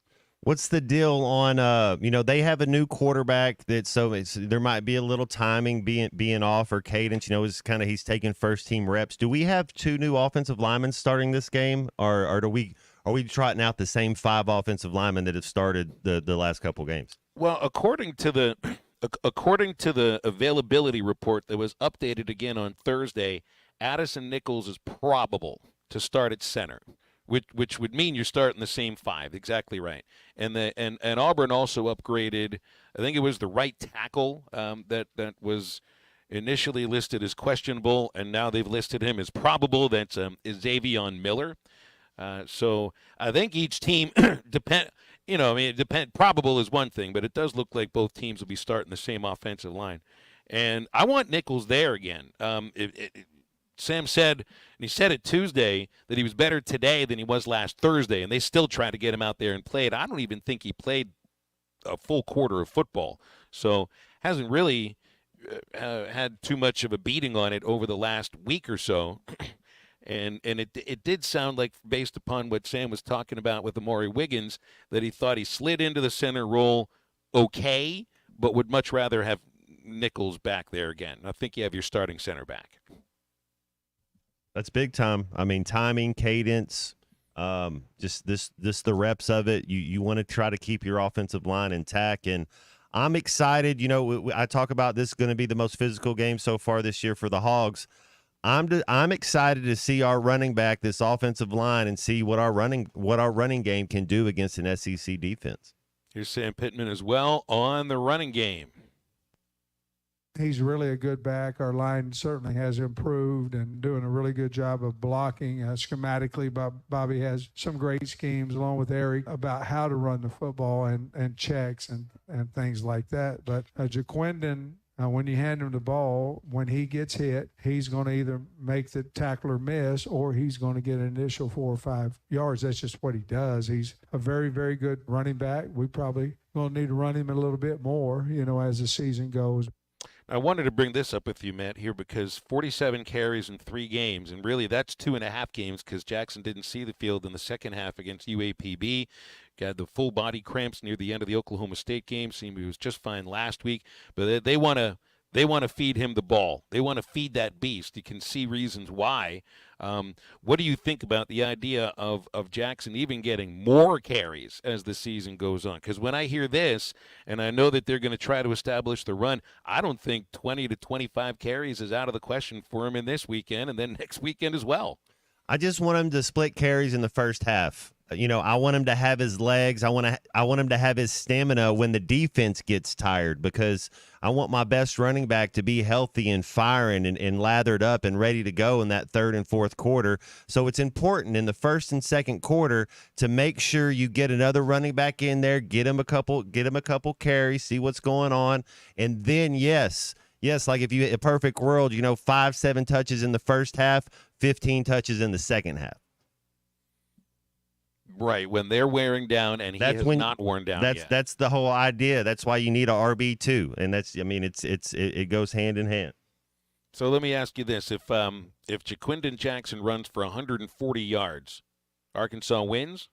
What's the deal on they have a new quarterback there might be a little timing being off, or cadence, is kind of he's taking first team reps. Do we have 2 new offensive linemen starting this game, or are we trotting out the same 5 offensive linemen that have started the last couple games? Well, according to the availability report that was updated again on Thursday, Addison Nichols is probable to start at center, which would mean you're starting the same 5. Exactly right. And Auburn also upgraded, I think it was the right tackle that was initially listed as questionable, and now they've listed him as probable. That's Xavion Miller. So I think each team probable is one thing, but it does look like both teams will be starting the same offensive line. And I want Nichols there again. Sam said, and he said it Tuesday, that he was better today than he was last Thursday, and they still try to get him out there and play it. I don't even think he played a full quarter of football, so hasn't really had too much of a beating on it over the last week or so. And it did sound like, based upon what Sam was talking about with Amari Wiggins, that he thought he slid into the center role okay, but would much rather have Nichols back there again. I think you have your starting center back. That's big time. I mean, timing, cadence, just the reps of it. You want to try to keep your offensive line intact, and I'm excited. I talk about this going to be the most physical game so far this year for the Hogs. I'm excited to see our running back, this offensive line, and see what our running game can do against an SEC defense. Here's Sam Pittman as well on the running game. He's really a good back. Our line certainly has improved and doing a really good job of blocking schematically. Bobby has some great schemes along with Eric about how to run the football and checks and things like that. But Jaquindon, when you hand him the ball, when he gets hit, he's going to either make the tackler miss or he's going to get an initial 4 or 5 yards. That's just what he does. He's a very, very good running back. We probably going to need to run him a little bit more, as the season goes. I wanted to bring this up with you, Matt, here because 47 carries in 3 games, and really that's 2.5 games because Jackson didn't see the field in the second half against UAPB. Got the full body cramps near the end of the Oklahoma State game. Seemed he was just fine last week, but they want to feed him the ball. They want to feed that beast. You can see reasons why. What do you think about the idea of Jackson even getting more carries as the season goes on? Because when I hear this, and I know that they're going to try to establish the run, I don't think 20 to 25 carries is out of the question for him in this weekend and then next weekend as well. I just want him to split carries in the first half. I want him to have his legs. I want him to have his stamina when the defense gets tired, because I want my best running back to be healthy and firing and lathered up and ready to go in that third and fourth quarter. So it's important in the first and second quarter to make sure you get another running back in there, get him a couple carries, see what's going on, and then yes, like if you a perfect world, 5-7 touches in the first half, 15 touches in the second half. Right, when they're wearing down and he has not worn down yet. That's the whole idea. That's why you need a RB2, and it goes hand in hand. So let me ask you this: if Jaquindon Jackson runs for 140 yards, Arkansas wins?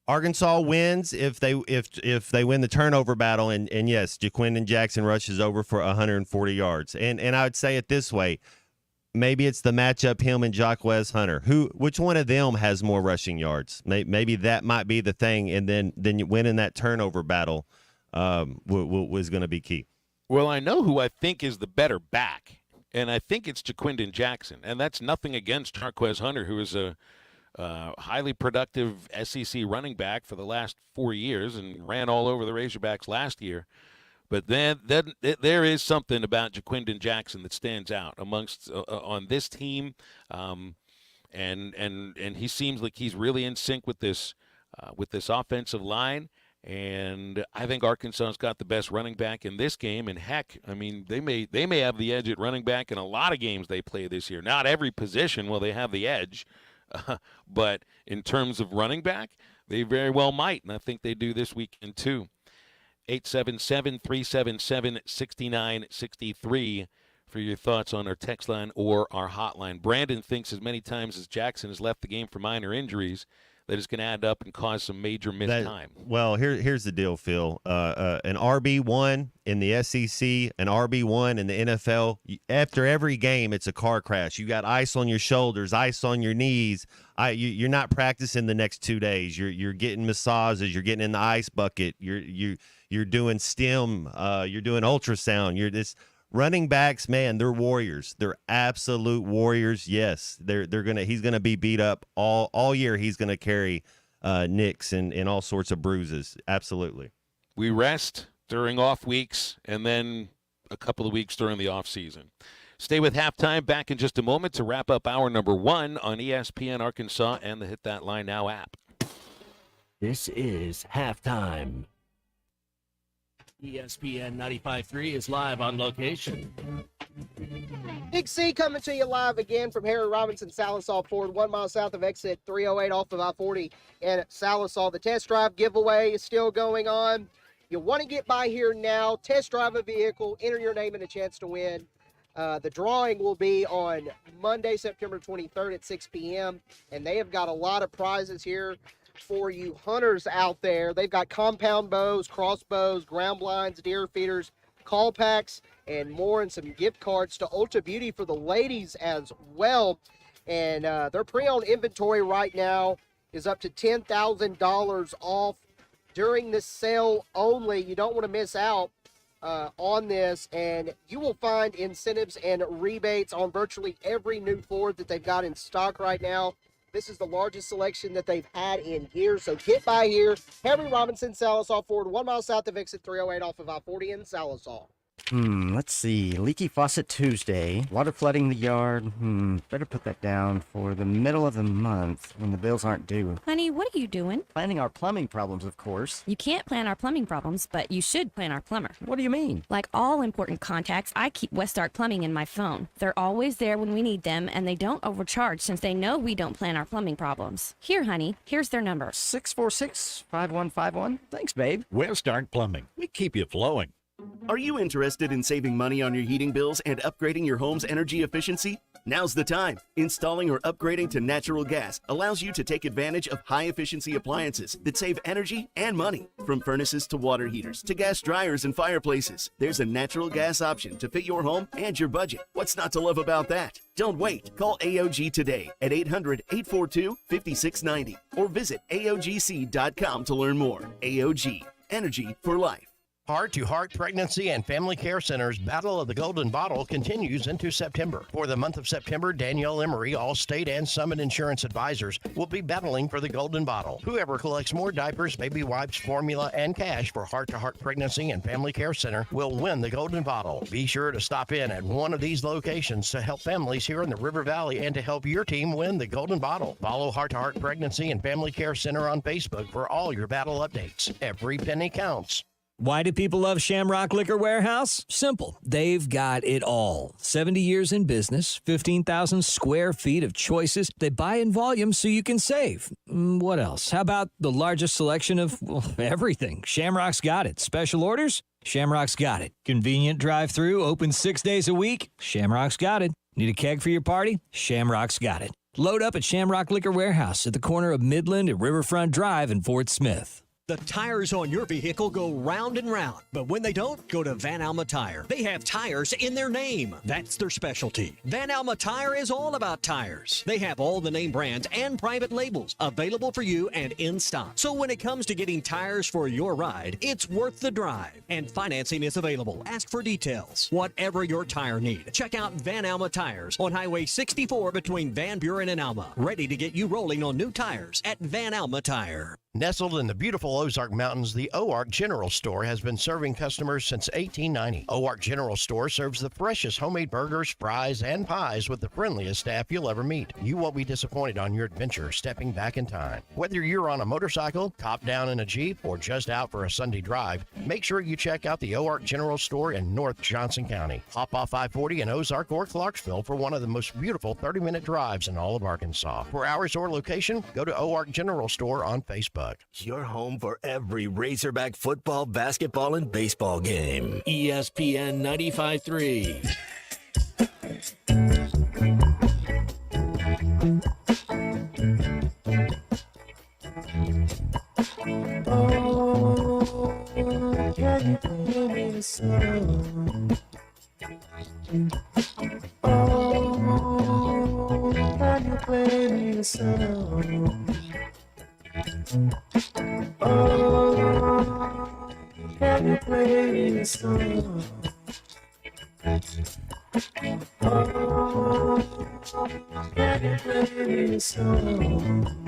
Arkansas wins if they win the turnover battle, and yes, Jaquindon Jackson rushes over for 140 yards. And I would say it this way. Maybe it's the matchup, him and Jacquez Hunter. Which one of them has more rushing yards? Maybe that might be the thing, and then winning that turnover battle was going to be key. Well, I know who I think is the better back, and I think it's Jaquindon Jackson, and that's nothing against Jacquez Hunter, who is a highly productive SEC running back for the last 4 years and ran all over the Razorbacks last year. But then there is something about Jaquindon Jackson that stands out amongst on this team, and he seems like he's really in sync with this offensive line. And I think Arkansas's got the best running back in this game. And heck, I mean, they may have the edge at running back in a lot of games they play this year. Not every position will they have the edge, but in terms of running back, they very well might, and I think they do this weekend too. 877-377-6963 for your thoughts on our text line or our hotline. Brandon thinks as many times as Jackson has left the game for minor injuries that is going to add up and cause some major missed time. Well, here's the deal, Phil. An RB1 in the SEC, an RB1 in the NFL, after every game, it's a car crash. You got ice on your shoulders, ice on your knees. You're not practicing the next 2 days. You're getting massages. You're getting in the ice bucket. You're doing stim. You're doing ultrasound. You're this. Running backs, man, they're warriors. They're absolute warriors. Yes, he's gonna be beat up all year. He's gonna carry nicks and all sorts of bruises. Absolutely. We rest during off weeks and then a couple of weeks during the off season. Stay with Halftime. Back in just a moment to wrap up hour number 1 on ESPN Arkansas and the Hit That Line Now app. This is Halftime. ESPN 95.3 is live on location. Big C coming to you live again from Harry Robinson Salisaw Ford, 1 mile south of exit 308 off of I-40 in Salisaw. The test drive giveaway is still going on. You want to get by here now, test drive a vehicle, enter your name and a chance to win. The drawing will be on Monday, September 23rd at 6 p.m., and they have got a lot of prizes here for you hunters out there. They've got compound bows, crossbows, ground blinds, deer feeders, call packs, and more, and some gift cards to Ultra Beauty for the ladies as well. And their pre-owned inventory right now is up to $10,000 off during this sale only. You don't want to miss out on this, and you will find incentives and rebates on virtually every new Ford that they've got in stock right now. This is the largest selection that they've had in years, so get by here. Harry Robinson, Salisaw Ford, 1 mile south of exit 308 off of I-40 in Salisaw. Let's see. Leaky faucet Tuesday. Water flooding the yard. Better put that down for the middle of the month when the bills aren't due. Honey, what are you doing? Planning our plumbing problems, of course. You can't plan our plumbing problems, but you should plan our plumber. What do you mean? Like all important contacts, I keep Westark Plumbing in my phone. They're always there when we need them, and they don't overcharge since they know we don't plan our plumbing problems. Here, honey, here's their number. 646-5151. Thanks, babe. Westark Plumbing. We keep you flowing. Are you interested in saving money on your heating bills and upgrading your home's energy efficiency? Now's the time. Installing or upgrading to natural gas allows you to take advantage of high-efficiency appliances that save energy and money. From furnaces to water heaters to gas dryers and fireplaces, there's a natural gas option to fit your home and your budget. What's not to love about that? Don't wait. Call AOG today at 800-842-5690 or visit AOGC.com to learn more. AOG, energy for life. Heart to Heart Pregnancy and Family Care Center's Battle of the Golden Bottle continues into September. For the month of September, Danielle Emery, all state and Summit Insurance advisors, will be battling for the Golden Bottle. Whoever collects more diapers, baby wipes, formula, and cash for Heart to Heart Pregnancy and Family Care Center will win the Golden Bottle. Be sure to stop in at one of these locations to help families here in the River Valley and to help your team win the Golden Bottle. Follow Heart to Heart Pregnancy and Family Care Center on Facebook for all your battle updates. Every penny counts. Why do people love Shamrock Liquor Warehouse? Simple. They've got it all. 70 years in business, 15,000 square feet of choices. They buy in volume so you can save. What else? How about the largest selection of everything? Shamrock's got it. Special orders? Shamrock's got it. Convenient drive-through, open 6 days a week? Shamrock's got it. Need a keg for your party? Shamrock's got it. Load up at Shamrock Liquor Warehouse at the corner of Midland and Riverfront Drive in Fort Smith. The tires on your vehicle go round and round, but when they don't, go to Van Alma Tire. They have tires in their name. That's their specialty. Van Alma Tire is all about tires. They have all the name brands and private labels available for you and in stock. So when it comes to getting tires for your ride, it's worth the drive. And financing is available. Ask for details. Whatever your tire need, check out Van Alma Tires on Highway 64 between Van Buren and Alma. Ready to get you rolling on new tires at Van Alma Tire. Nestled in the beautiful Ozark Mountains, the OARC General Store has been serving customers since 1890. OARC General Store serves the freshest homemade burgers, fries, and pies with the friendliest staff you'll ever meet. You won't be disappointed on your adventure stepping back in time. Whether you're on a motorcycle, top down in a Jeep, or just out for a Sunday drive, make sure you check out the OARC General Store in North Johnson County. Hop off I-40 in Ozark or Clarksville for one of the most beautiful 30-minute drives in all of Arkansas. For hours or location, go to OARC General Store on Facebook. Your home for every Razorback football, basketball, and baseball game. ESPN 95.3. Can you play me a song? Oh, can you play me a song? Oh, can you play me a song? Oh, can you play me a song?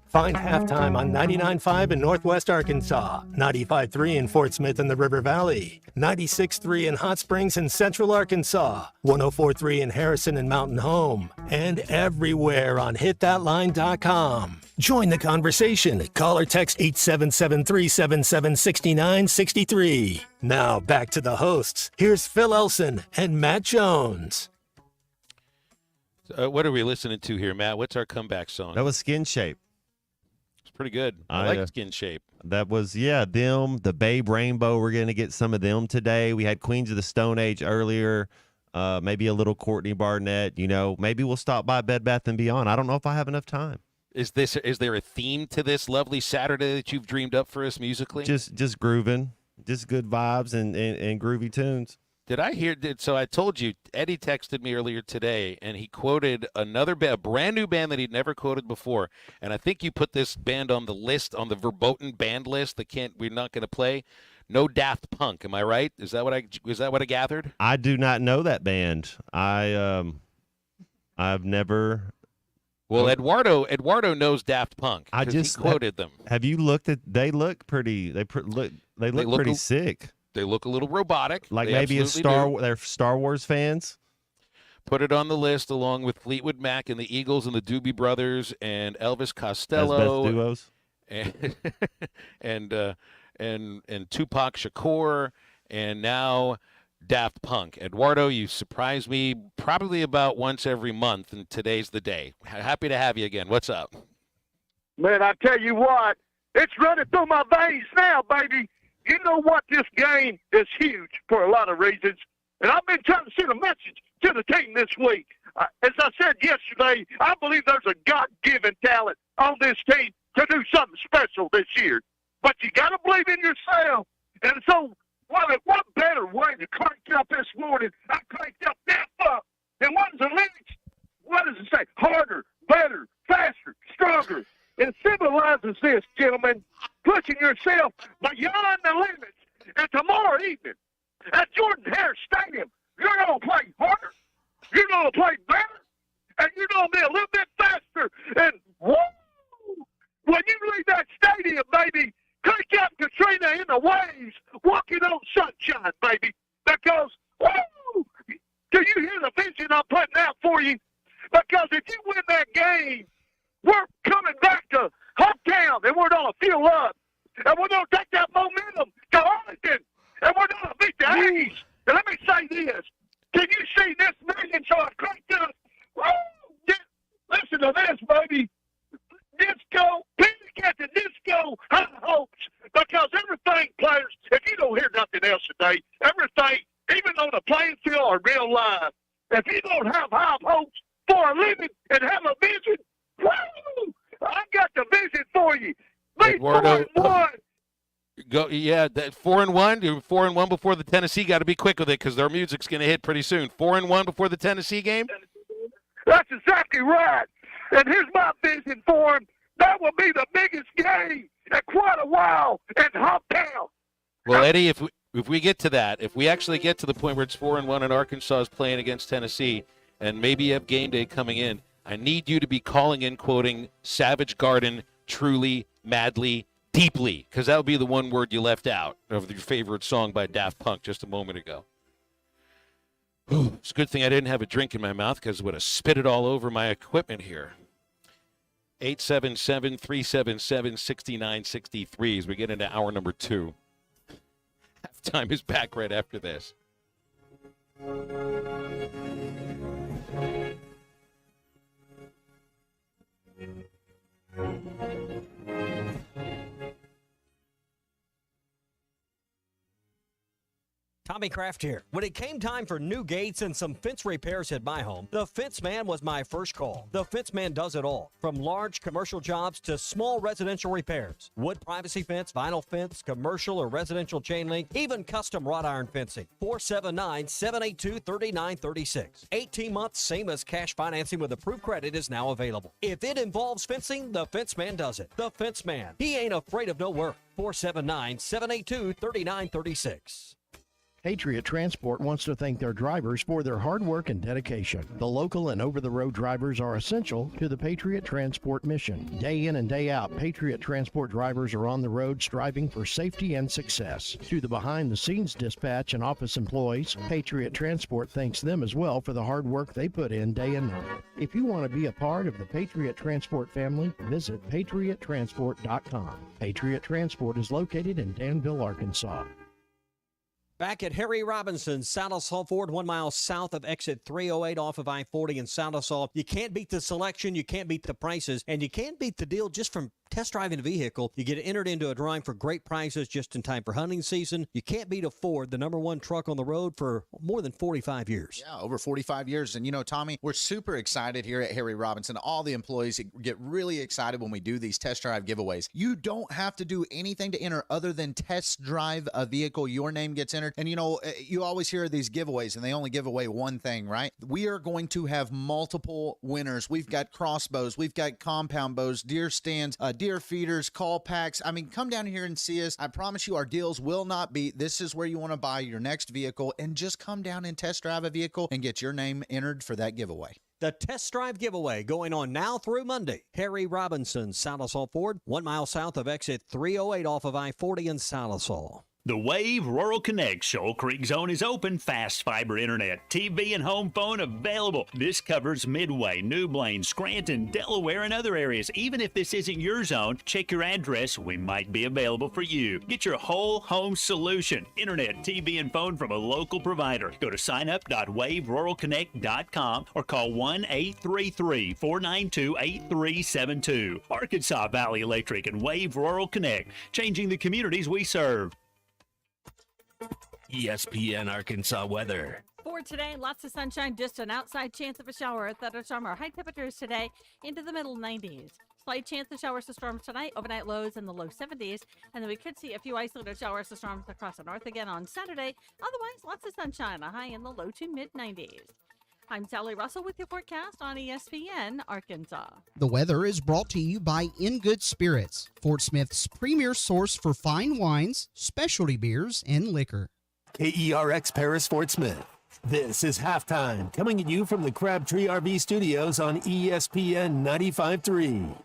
Find Halftime on 99.5 in Northwest Arkansas, 95.3 in Fort Smith and the River Valley, 96.3 in Hot Springs and Central Arkansas, 104.3 in Harrison and Mountain Home, and everywhere on hitthatline.com. Join the conversation. Call or text 877-377-6963. Now back to the hosts. Here's Phil Elson and Matt Jones. What are we listening to here, Matt? What's our comeback song? That was Skin Shape. It's pretty good. I like Skin Shape. That was, them, the Babe Rainbow. We're going to get some of them today. We had Queens of the Stone Age earlier, maybe a little Courtney Barnett. Maybe we'll stop by Bed Bath & Beyond. I don't know if I have enough time. Is there a theme to this lovely Saturday that you've dreamed up for us musically? Just grooving, just good vibes and groovy tunes. Did I hear? So I told you, Eddie texted me earlier today, and he quoted another band, a brand new band that he'd never quoted before. And I think you put this band on the list, on the verboten band list that we're not going to play. No Daft Punk. Am I right? Is that what I gathered? I do not know that band. I've never. Well, Eduardo knows Daft Punk. He quoted them. Have you looked at? They look pretty. They look pretty sick. They look a little robotic. Like they maybe they're Star Wars fans. Put it on the list along with Fleetwood Mac and the Eagles and the Doobie Brothers and Elvis Costello. As best duos. And Tupac Shakur and now Daft Punk. Eduardo, you surprise me probably about once every month, and today's the day. Happy to have you again. What's up? Man, I tell you what, it's running through my veins now, baby. You know what? This game is huge for a lot of reasons. And I've been trying to send a message to the team this week. As I said yesterday, I believe there's a God-given talent on this team to do something special this year. But you got to believe in yourself. And so, what better way to crank up this morning? I cranked up that up. And what is the lyrics? What does it say? Harder, better, faster, stronger. It symbolizes this, gentlemen, pushing yourself beyond the limits. And tomorrow evening at Jordan-Hare Stadium, you're going to play harder, you're going to play better, and you're going to be a little bit faster. And woo! When you leave that stadium, baby, crank up Katrina in the waves, walking on sunshine, baby. Because, woo! Do you hear the vision I'm putting out for you? Because if you win that game, we're coming back to hometown, and we're going to fuel up. And we're going to take that momentum to Arlington, and we're going to beat the Aggies. And let me say this. Can you see this million so I cranked up? Woo! Listen to this, baby. Disco, panic at the disco, high hopes. Because everything, players, if you don't hear nothing else today, everything, even on the playing field or real life, if you don't have high hopes for a living and have a vision, woo! I got the vision for you. Be Eduardo, 4-1. Go, yeah, that 4-1. You're 4-1 before the Tennessee. Got to be quick with it because their music's going to hit pretty soon. 4-1 before the Tennessee game. That's exactly right. And here's my vision for him. That will be the biggest game in quite a while in hometown. Well, Eddie, if we get to that, if we actually get to the point where it's 4-1 and Arkansas is playing against Tennessee, and maybe you have game day coming in, I need you to be calling in, quoting Savage Garden, truly, madly, deeply, because that would be the one word you left out of your favorite song by Daft Punk just a moment ago. It's a good thing I didn't have a drink in my mouth because it would have spit it all over my equipment here. 877-377-6963 as we get into hour number 2. Halftime is back right after this. Tommy Kraft here. When it came time for new gates and some fence repairs at my home, the Fence Man was my first call. The Fence Man does it all, from large commercial jobs to small residential repairs. Wood privacy fence, vinyl fence, commercial or residential chain link, even custom wrought iron fencing. 479-782-3936. 18 months, same as cash financing with approved credit is now available. If it involves fencing, the Fence Man does it. The Fence Man. He ain't afraid of no work. 479-782-3936. Patriot Transport wants to thank their drivers for their hard work and dedication. The local and over-the-road drivers are essential to the Patriot Transport mission. Day in and day out, Patriot Transport drivers are on the road striving for safety and success. To the behind-the-scenes dispatch and office employees, Patriot Transport thanks them as well for the hard work they put in day and night. If you want to be a part of the Patriot Transport family, visit patriottransport.com. Patriot Transport is located in Danville, Arkansas. Back at Harry Robinson's Salisaw Ford, 1 mile south of exit 308 off of I-40 in Salisaw. You can't beat the selection, you can't beat the prices, and you can't beat the deal just from test driving a vehicle. You get entered into a drawing for great prizes just in time for hunting season. You can't beat a Ford, the #1 truck on the road for more than 45 years. Yeah, over 45 years. And, you know, Tommy, we're super excited here at Harry Robinson. All the employees get really excited when we do these test drive giveaways. You don't have to do anything to enter other than test drive a vehicle. Your name gets entered. And, you know, you always hear these giveaways, and they only give away one thing, right? We are going to have multiple winners. We've got crossbows. We've got compound bows, deer stands, deer feeders, call packs. I mean, come down here and see us. I promise you our deals will not beat. This is where you want to buy your next vehicle, and just come down and test drive a vehicle and get your name entered for that giveaway. The test drive giveaway going on now through Monday. Harry Robinson, Salisaw Ford, 1 mile south of exit 308 off of I-40 in Salisaw. The Wave Rural Connect Shoal Creek Zone is open. Fast fiber internet, TV, and home phone available. This covers Midway, New Blaine, Scranton, Delaware, and other areas. Even if this isn't your zone, check your address. We might be available for you. Get your whole home solution. Internet, TV, and phone from a local provider. Go to signup.waveruralconnect.com or call 1-833-492-8372. Arkansas Valley Electric and Wave Rural Connect, changing the communities we serve. ESPN Arkansas weather. For today, lots of sunshine, just an outside chance of a shower. Thunderstorm or high temperatures today into the middle 90s. Slight chance of showers to storms tonight, overnight lows in the low 70s. And then we could see a few isolated showers to storms across the north again on Saturday. Otherwise, lots of sunshine, a high in the low to mid 90s. I'm Sally Russell with your forecast on ESPN Arkansas. The weather is brought to you by In Good Spirits, Fort Smith's premier source for fine wines, specialty beers, and liquor. KERX Paris Fort Smith. This is Halftime, coming at you from the Crabtree RV Studios on ESPN 95.3.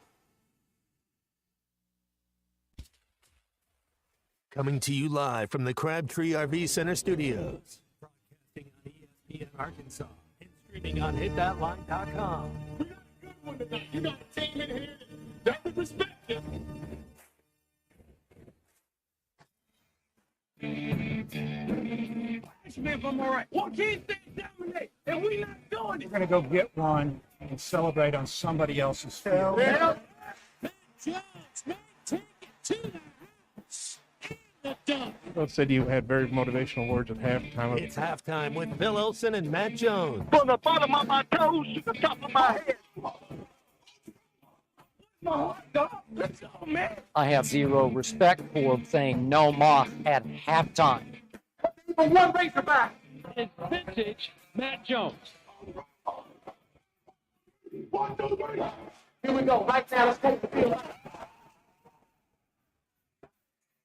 Coming to you live from the Crabtree RV Center Studios. Broadcasting on ESPN Arkansas and streaming on hitthatline.com. We got a good one tonight. You got a team in here that was respected. If I'm all right. What can't they dominate? And we not doing it. We're gonna go get one and celebrate on somebody else's field. Yeah. Take it to the house. Both said you had very motivational words at halftime. It's halftime with Phil Olson and Matt Jones. From the bottom of my toes to the top of my head. I have zero respect for saying no moss at halftime. One Razorback is vintage Matt Jones. 1, 2, 3. Here we go. Right now, let's take the field.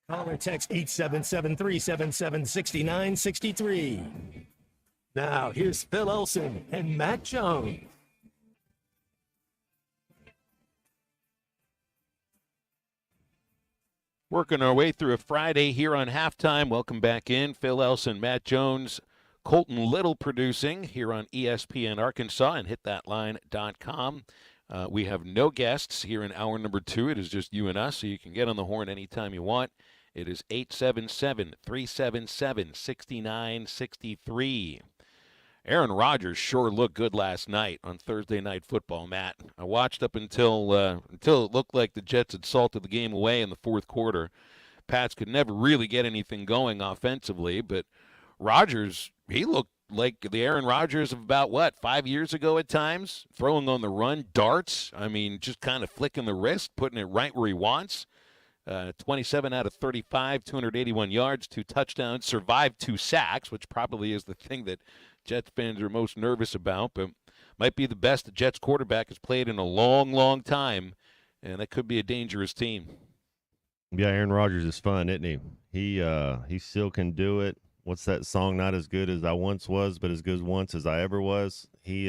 Call or text 877-377-6963. Now, here's Phil Olson and Matt Jones. Working our way through a Friday here on Halftime. Welcome back in. Phil Elson, Matt Jones, Colton Little producing here on ESPN Arkansas and hitthatline.com. We have no guests here in hour number 2. It is just you and us, so you can get on the horn anytime you want. It is 877-377-6963. Aaron Rodgers sure looked good last night on Thursday Night Football, Matt. I watched up until it looked like the Jets had salted the game away in the fourth quarter. Pats could never really get anything going offensively, but Rodgers, he looked like the Aaron Rodgers of about 5 years ago at times, throwing on the run, darts. I mean, just kind of flicking the wrist, putting it right where he wants. 27 out of 35, 281 yards, 2 touchdowns, survived 2 sacks, which probably is the thing that Jets fans are most nervous about, but might be the best the Jets quarterback has played in a long, long time, and that could be a dangerous team. Yeah, Aaron Rodgers is fun, isn't he? He still can do it. What's that song? Not as good as I once was, but as good once as I ever was. He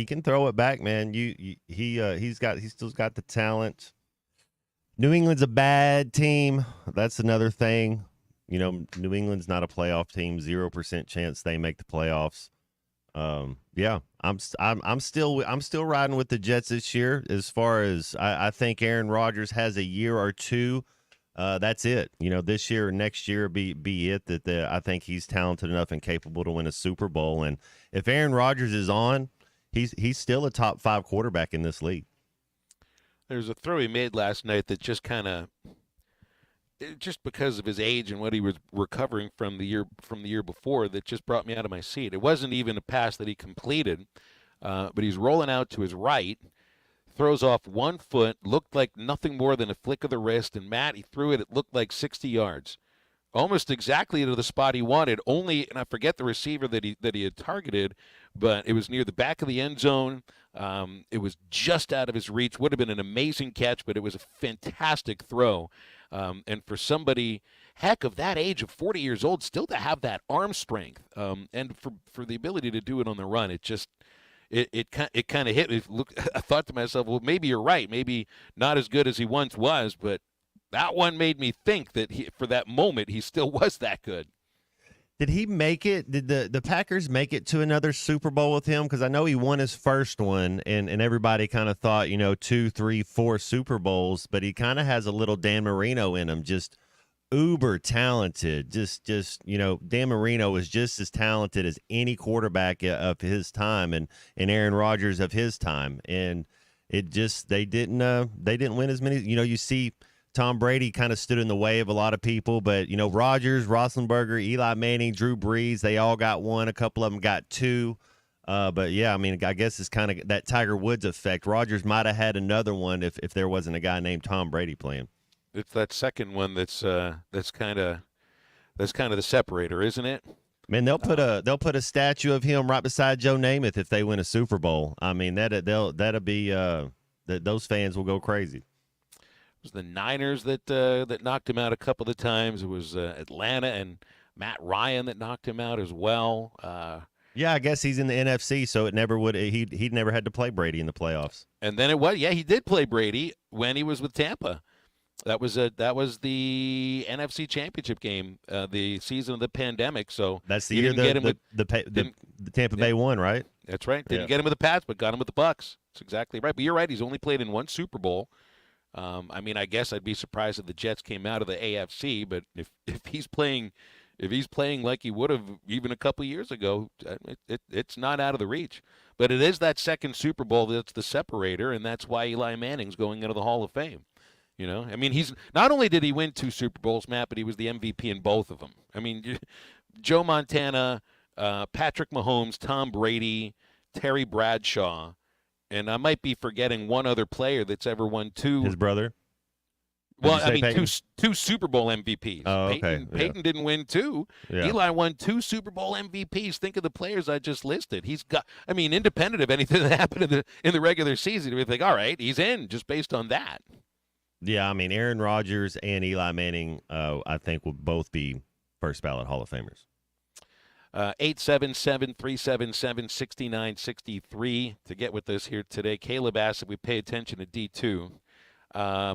can throw it back, man. He's still got the talent. New England's a bad team. That's another thing. You know, New England's not a playoff team. 0% chance they make the playoffs. Yeah, I'm still riding with the Jets this year. As far as I think Aaron Rodgers has a year or two. That's it. You know, this year or next year be it. I think he's talented enough and capable to win a Super Bowl. And if Aaron Rodgers is on, he's still a top 5 quarterback in this league. There's a throw he made last night that just kind of, just because of his age and what he was recovering from the year before, that just brought me out of my seat. It wasn't even a pass that he completed, but he's rolling out to his right, throws off 1 foot, looked like nothing more than a flick of the wrist, and Matt, he threw it looked like 60 yards. Almost exactly to the spot he wanted, only, and I forget the receiver that he had targeted, but it was near the back of the end zone. It was just out of his reach. Would have been an amazing catch, but it was a fantastic throw. And for somebody, heck, of that age, of 40 years old, still to have that arm strength, and for the ability to do it on the run, it just it kind of hit me. Look, I thought to myself, well, maybe you're right. Maybe not as good as he once was, but that one made me think that for that moment he still was that good. Did he make it? Did the Packers make it to another Super Bowl with him? Because I know he won his first one, and everybody kind of thought, 2, 3, 4 Super Bowls, but he kind of has a little Dan Marino in him, just uber talented. Just Dan Marino is just as talented as any quarterback of his time, and Aaron Rodgers of his time, and it just they didn't win as many. You see. Tom Brady kind of stood in the way of a lot of people, but, Rodgers, Roethlisberger, Eli Manning, Drew Brees, they all got 1. A couple of them got 2. But, yeah, I mean, I guess it's kind of that Tiger Woods effect. Rodgers might have had another one if there wasn't a guy named Tom Brady playing. It's that second one that's kind of the separator, isn't it? Man, they'll put a statue of him right beside Joe Namath if they win a Super Bowl. I mean, that'll be those fans will go crazy. It was the Niners that knocked him out a couple of times. It was Atlanta and Matt Ryan that knocked him out as well. Yeah, I guess he's in the NFC, so it never would. He'd never had to play Brady in the playoffs. And then he did play Brady when he was with Tampa. That was the NFC Championship game, the season of the pandemic. So that's the year the Tampa Bay won, right? That's right. Didn't get him with the Pats, but got him with the Bucks. That's exactly right. But you're right. He's only played in 1 Super Bowl. I mean, I guess I'd be surprised if the Jets came out of the AFC, but if he's playing like he would have even a couple years ago, it's not out of the reach. But it is that second Super Bowl that's the separator, and that's why Eli Manning's going into the Hall of Fame. I mean, he's not only did he win 2 Super Bowls, Matt, but he was the MVP in both of them. I mean, Joe Montana, Patrick Mahomes, Tom Brady, Terry Bradshaw. And I might be forgetting one other player that's ever won 2. His brother? Well, I mean, two Super Bowl MVPs. Oh, okay. Peyton didn't win 2. Yeah. Eli won 2 Super Bowl MVPs. Think of the players I just listed. He's got, I mean, independent of anything that happened in the regular season, we think, all right, he's in just based on that. Yeah, I mean, Aaron Rodgers and Eli Manning, I think, will both be first ballot Hall of Famers. 877-377-6963 to get with us here today. Caleb asked if we pay attention to D2. I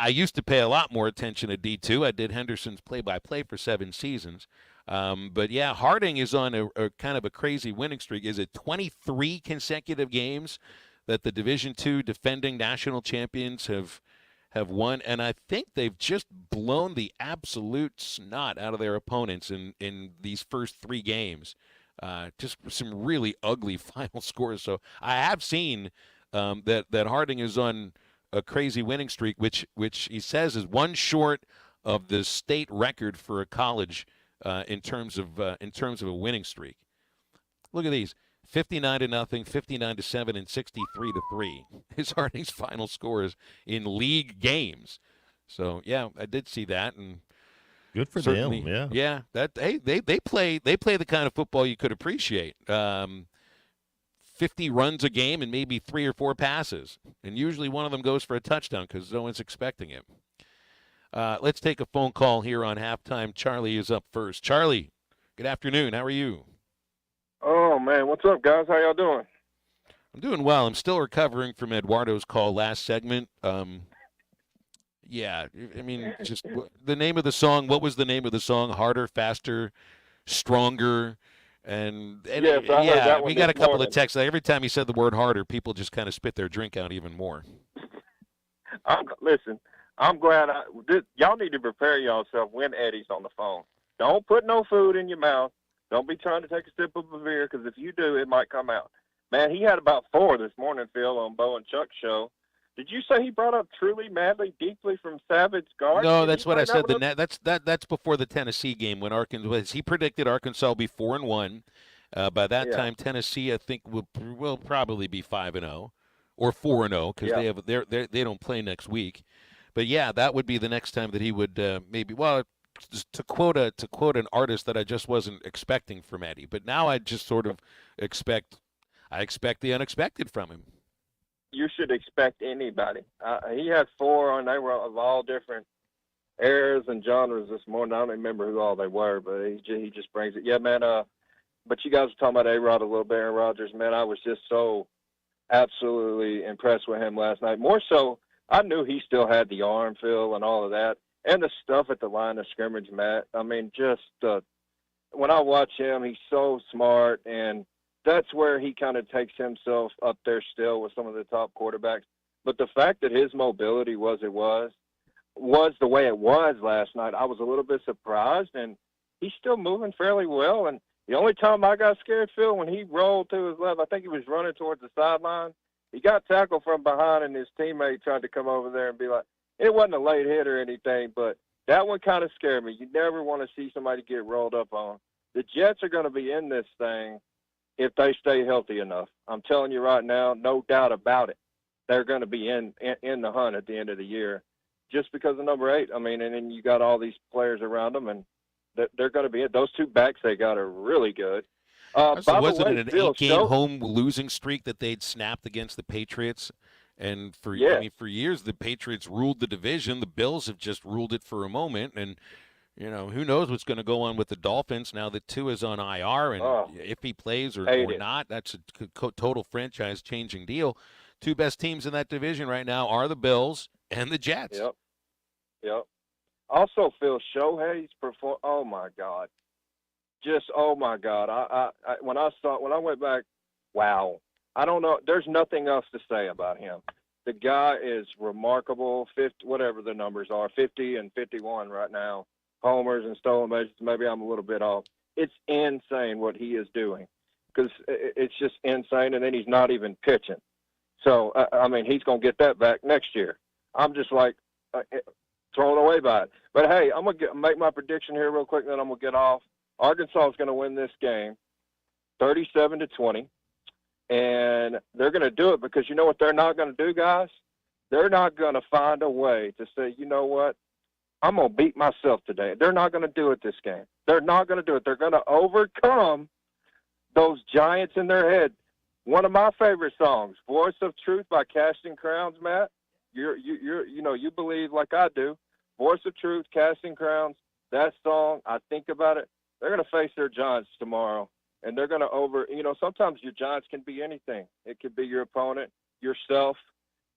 used to pay a lot more attention to D2. I did Henderson's play-by-play for 7 seasons. But, yeah, Harding is on a kind of a crazy winning streak. Is it 23 consecutive games that the Division II defending national champions have won? And I think they've just blown the absolute snot out of their opponents in these first 3 games. Just some really ugly final scores. So I have seen that Harding is on a crazy winning streak, which he says is 1 short of the state record for a college in terms of a winning streak. Look at these: 59-0, 59-7, and 63-3. His Harding's final scores in league games. So yeah, I did see that, and good for certainly, them. Yeah, That they play the kind of football you could appreciate. 50 runs a game and maybe 3 or 4 passes, and usually one of them goes for a touchdown because no one's expecting it. Let's take a phone call here on halftime. Charlie is up first. Charlie, good afternoon. How are you? Oh, man. What's up, guys? How y'all doing? I'm doing well. I'm still recovering from Eduardo's call last segment. Yeah, I mean, just the name of the song. What was the name of the song? Harder, Faster, Stronger. And yes, I heard that one we got a this couple morning. of texts. Every time he said the word harder, people just kind of spit their drink out even more. Listen, I'm glad. Y'all need to prepare yourself when Eddie's on the phone. Don't put no food in your mouth. Don't be trying to take a sip of a beer, because if you do, it might come out. Man, he had about 4 this morning, Phil, on Bo and Chuck's show. Did you say he brought up Truly, Madly, Deeply from Savage Garden? No, Did that's he what I bring said. that one up? That's before the Tennessee game when Arkansas. He predicted Arkansas will be 4-1. By that time, Tennessee, I think, will probably be 5-0 or 4-0 because they don't play next week. But yeah, that would be the next time that he would maybe. Well, to quote an artist that I just wasn't expecting from Eddie, but now I just sort of expect the unexpected from him. You should expect anybody. He had 4 and they were of all different eras and genres this morning. I don't remember who all they were, but he just brings it. Yeah, man. But you guys were talking about A-Rod a little bit, Aaron Rodgers. Man, I was just so absolutely impressed with him last night. More so, I knew he still had the arm, Phil, and all of that, and the stuff at the line of scrimmage, Matt. I mean, just when I watch him, he's so smart, and that's where he kind of takes himself up there still with some of the top quarterbacks. But the fact that his mobility was the way it was last night, I was a little bit surprised, and he's still moving fairly well. And the only time I got scared, Phil, when he rolled to his left, I think he was running towards the sideline. He got tackled from behind, and his teammate tried to come over there and be like, it wasn't a late hit or anything, but that one kind of scared me. You never want to see somebody get rolled up on. The Jets are going to be in this thing if they stay healthy enough. I'm telling you right now, no doubt about it. They're going to be in the hunt at the end of the year just because of number 8. I mean, and then you got all these players around them, and they're going to be it. Those 2 backs they got are really good. Wasn't it an 8-game home losing streak that they'd snapped against the Patriots? And for years, the Patriots ruled the division. The Bills have just ruled it for a moment. And, who knows what's going to go on with the Dolphins now that Tua is on IR. And if he plays or not, that's a total franchise-changing deal. 2 best teams in that division right now are the Bills and the Jets. Yep. Also, Phil, Shohei's perform. Oh my God, oh my God! I when I went back, wow. I don't know. There's nothing else to say about him. The guy is remarkable. 50, whatever the numbers are, 50 and 51 right now. Homers and stolen bases. Maybe I'm a little bit off. It's insane what he is doing, because it's just insane. And then he's not even pitching. So I mean, he's gonna get that back next year. I'm just like. Thrown away by it. But hey, I'm gonna make my prediction here real quick, and then I'm gonna get off. Arkansas is gonna win this game, 37-20, and they're gonna do it because you know what they're not gonna do, guys? They're not gonna find a way to say, you know what? I'm gonna beat myself today. They're not gonna do it this game. They're not gonna do it. They're gonna overcome those giants in their head. One of my favorite songs, "Voice of Truth" by Casting Crowns, Matt. You believe like I do. Voice of Truth, Casting Crowns, that song, I think about it. They're going to face their giants tomorrow, and they're going to sometimes your giants can be anything. It could be your opponent, yourself,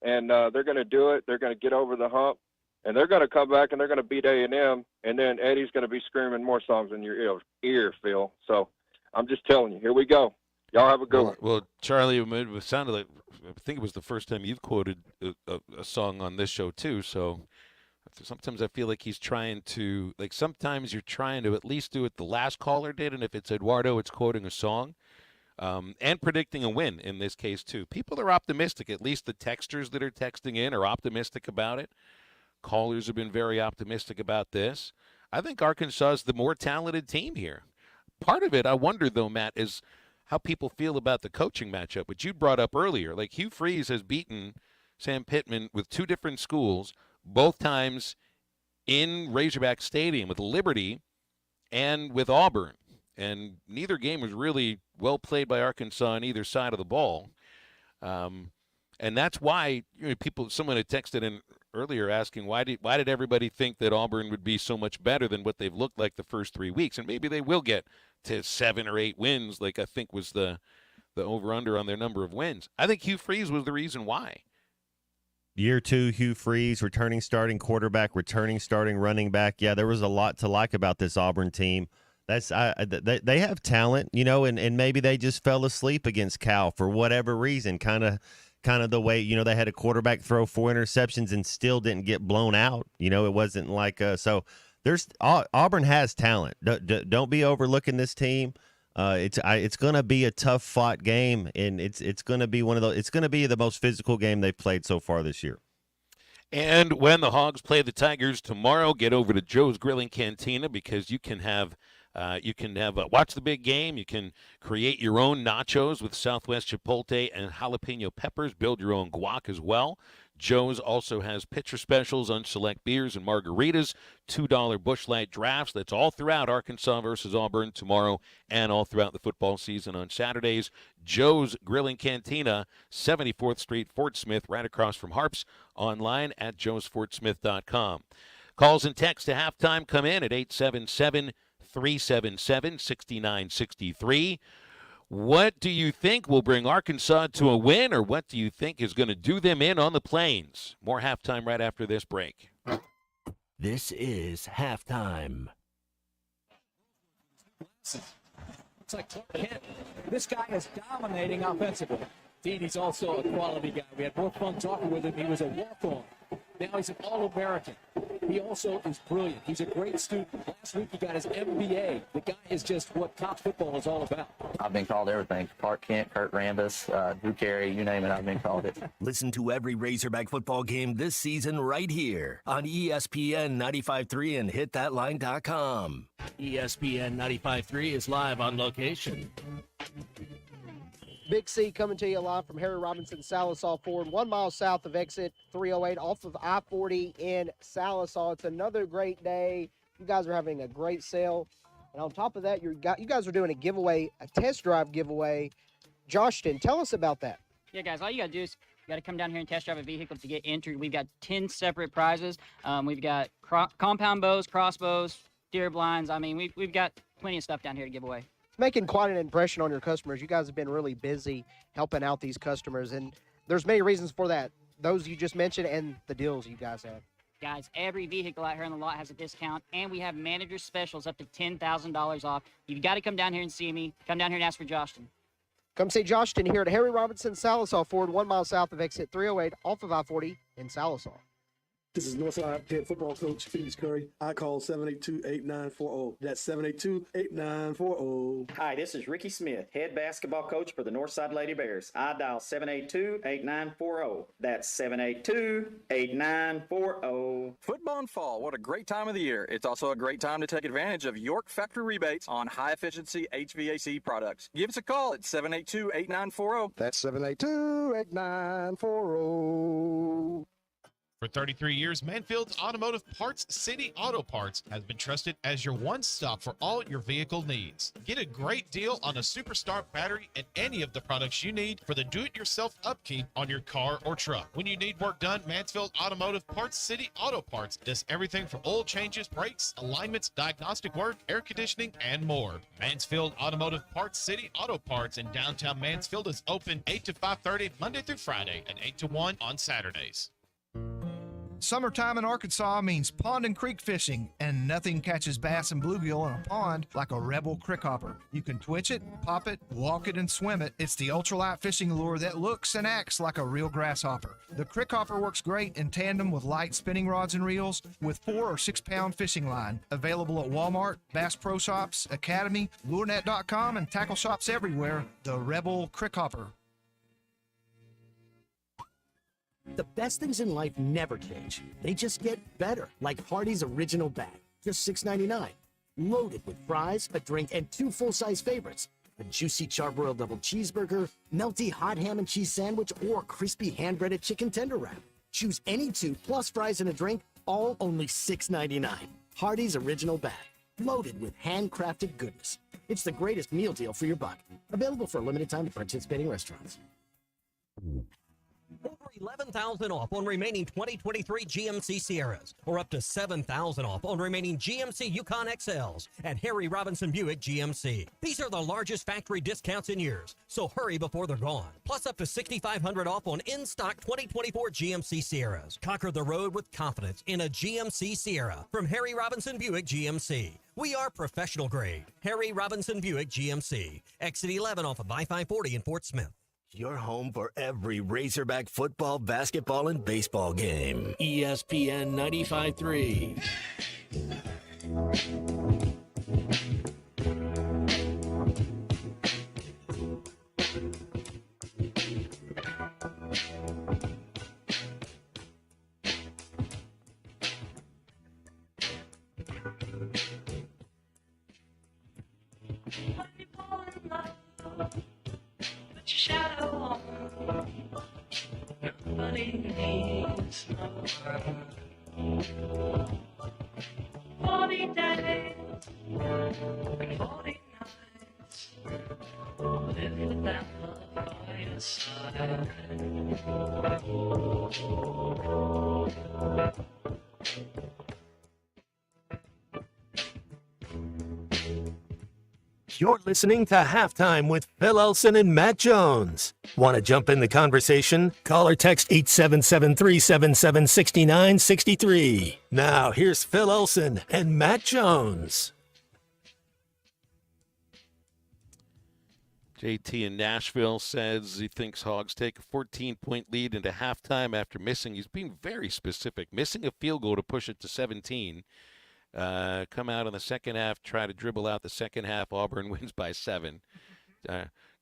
and they're going to do it. They're going to get over the hump, and they're going to come back, and they're going to beat A&M, and then Eddie's going to be screaming more songs in your ear, Phil. So I'm just telling you, here we go. Y'all have a good one. Well, Charlie, it sounded like, I think it was the first time you've quoted a song on this show, too. So sometimes I feel like he's trying to, sometimes you're trying to at least do what the last caller did. And if it's Eduardo, it's quoting a song and predicting a win in this case, too. People are optimistic. At least the texters that are texting in are optimistic about it. Callers have been very optimistic about this. I think Arkansas is the more talented team here. Part of it, I wonder, though, Matt, is how people feel about the coaching matchup, which you brought up earlier. Like, Hugh Freeze has beaten Sam Pittman with two different schools, both times in Razorback Stadium, with Liberty and with Auburn. And neither game was really well played by Arkansas on either side of the ball. And that's why someone had texted in earlier asking why did everybody think that Auburn would be so much better than what they've looked like the first 3 weeks, and maybe they will get to 7 or 8 wins, like I think was the over-under on their number of wins. I think Hugh Freeze was the reason why. Year 2, Hugh Freeze, returning starting quarterback, returning starting running back. Yeah, there was a lot to like about this Auburn team. They have talent, and maybe they just fell asleep against Cal for whatever reason. Kind of the way, they had a quarterback throw 4 interceptions and still didn't get blown out. It wasn't like so. Auburn has talent. Don't be overlooking this team. It's going to be a tough fought game, and it's going to be one of those. It's going to be the most physical game they've played so far this year. And when the Hogs play the Tigers tomorrow, get over to Joe's Grilling Cantina, because you can have watch the big game. You can create your own nachos with Southwest Chipotle and jalapeno peppers. Build your own guac as well. Joe's also has pitcher specials on select beers and margaritas, $2 Busch Light drafts. That's all throughout Arkansas versus Auburn tomorrow and all throughout the football season on Saturdays. Joe's Grilling Cantina, 74th Street, Fort Smith, right across from Harps, online at joesfortsmith.com. Calls and texts to halftime come in at 877-377-6963. What do you think will bring Arkansas to a win, or what do you think is going to do them in on the Plains? More halftime right after this break. This is halftime. It's like Clark Kent. This guy is dominating offensively. Indeed, he's also a quality guy. We had more fun talking with him. He was a walk-on. Now he's an All-American. He also is brilliant. He's a great student. Last week he got his MBA. The guy is just what top football is all about. I've been called everything. Clark Kent, Kurt Rambis, Drew Carey, you name it, I've been called it. Listen to every Razorback football game this season right here on ESPN 95.3 and hitthatline.com. ESPN 95.3 is live on location. Big C coming to you live from Harry Robinson Sallisaw Ford, 1 mile south of exit 308 off of I-40 in Sallisaw. It's another great day. You guys are having a great sale. And on top of that, you guys are doing a giveaway, a test drive giveaway. Joshton, tell us about that. Yeah, guys, all you got to do is you got to come down here and test drive a vehicle to get entered. We've got 10 separate prizes. We've got compound bows, crossbows, deer blinds. I mean, we've got plenty of stuff down here to give away. Making quite an impression on your customers. You guys have been really busy helping out these customers, and there's many reasons for that. Those you just mentioned and the deals you guys have. Guys, every vehicle out here on the lot has a discount, and we have manager specials up to $10,000 off. You've got to come down here and see me. Come down here and ask for Joshton. Come see Joshton here at Harry Robinson Sallisaw Ford, 1 mile south of exit 308 off of I-40 in Sallisaw. This is Northside head football coach Felix Curry. I call 782-8940. That's 782-8940. Hi, this is Ricky Smith, head basketball coach for the Northside Lady Bears. I dial 782-8940. That's 782-8940. Football and fall, what a great time of the year. It's also a great time to take advantage of York factory rebates on high-efficiency HVAC products. Give us a call at 782-8940. That's 782-8940. For 33 years, Manfield's Automotive Parts City Auto Parts has been trusted as your one-stop for all your vehicle needs. Get a great deal on a Superstar battery and any of the products you need for the do-it-yourself upkeep on your car or truck. When you need work done, Mansfield Automotive Parts City Auto Parts does everything from oil changes, brakes, alignments, diagnostic work, air conditioning, and more. Mansfield Automotive Parts City Auto Parts in downtown Mansfield is open 8 to 5:30 Monday through Friday and 8 to 1 on Saturdays. Summertime in Arkansas means pond and creek fishing, and nothing catches bass and bluegill in a pond like a Rebel Crick Hopper. You can twitch it, pop it, walk it, and swim it. It's the ultralight fishing lure that looks and acts like a real grasshopper. The Crick Hopper works great in tandem with light spinning rods and reels with 4 or 6 pound fishing line. Available at Walmart, Bass Pro Shops, Academy, LureNet.com, and tackle shops everywhere. The Rebel Crick Hopper. The best things in life never change. They just get better, like Hardee's Original Bag. just $6.99. Loaded with fries, a drink, and 2 full-size favorites. A juicy charbroiled double cheeseburger, melty hot ham and cheese sandwich, or crispy hand-breaded chicken tender wrap. Choose any 2 plus fries and a drink, all only $6.99. Hardee's Original Bag, loaded with handcrafted goodness. It's the greatest meal deal for your buck. Available for a limited time at participating restaurants. Over 11,000 off on remaining 2023 GMC Sierras, or up to 7,000 off on remaining GMC Yukon XLs at Harry Robinson Buick GMC. These are the largest factory discounts in years, so hurry before they're gone. Plus up to 6,500 off on in-stock 2024 GMC Sierras. Conquer the road with confidence in a GMC Sierra from Harry Robinson Buick GMC. We are professional grade. Harry Robinson Buick GMC. Exit 11 off of I-540 in Fort Smith. Your home for every Razorback football, basketball, and baseball game. ESPN 95.3. Shadow nobody needs no 40 days and 40 nights live without love by your side. You're listening to Halftime with Phil Elson and Matt Jones. Want to jump in the conversation? Call or text 877-377-6963. Now, here's Phil Elson and Matt Jones. JT in Nashville says he thinks Hogs take a 14-point lead into halftime after missing. He's being very specific. Missing a field goal to push it to 17. Come out in the second half, try to dribble out the second half. Auburn wins by 7.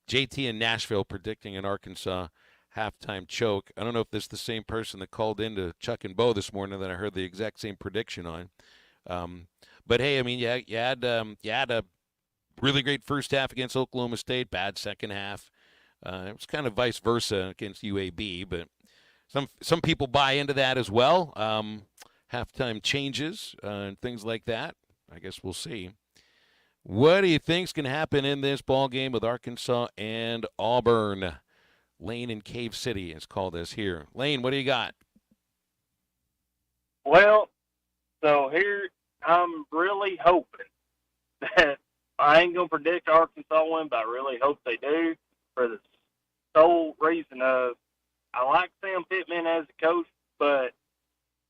JT in Nashville predicting an Arkansas halftime choke. I don't know if this is the same person that called in to Chuck and Bo this morning that I heard the exact same prediction on. But hey, I mean, you had a really great first half against Oklahoma State, bad second half. It was kind of vice versa against UAB, but some people buy into that as well. Halftime changes and things like that. I guess we'll see. What do you think's going to happen in this ball game with Arkansas and Auburn? Lane in Cave City has called us here. Lane, what do you got? Well, so here I'm really hoping that I ain't going to predict Arkansas win, but I really hope they do for the sole reason of I like Sam Pittman as a coach, but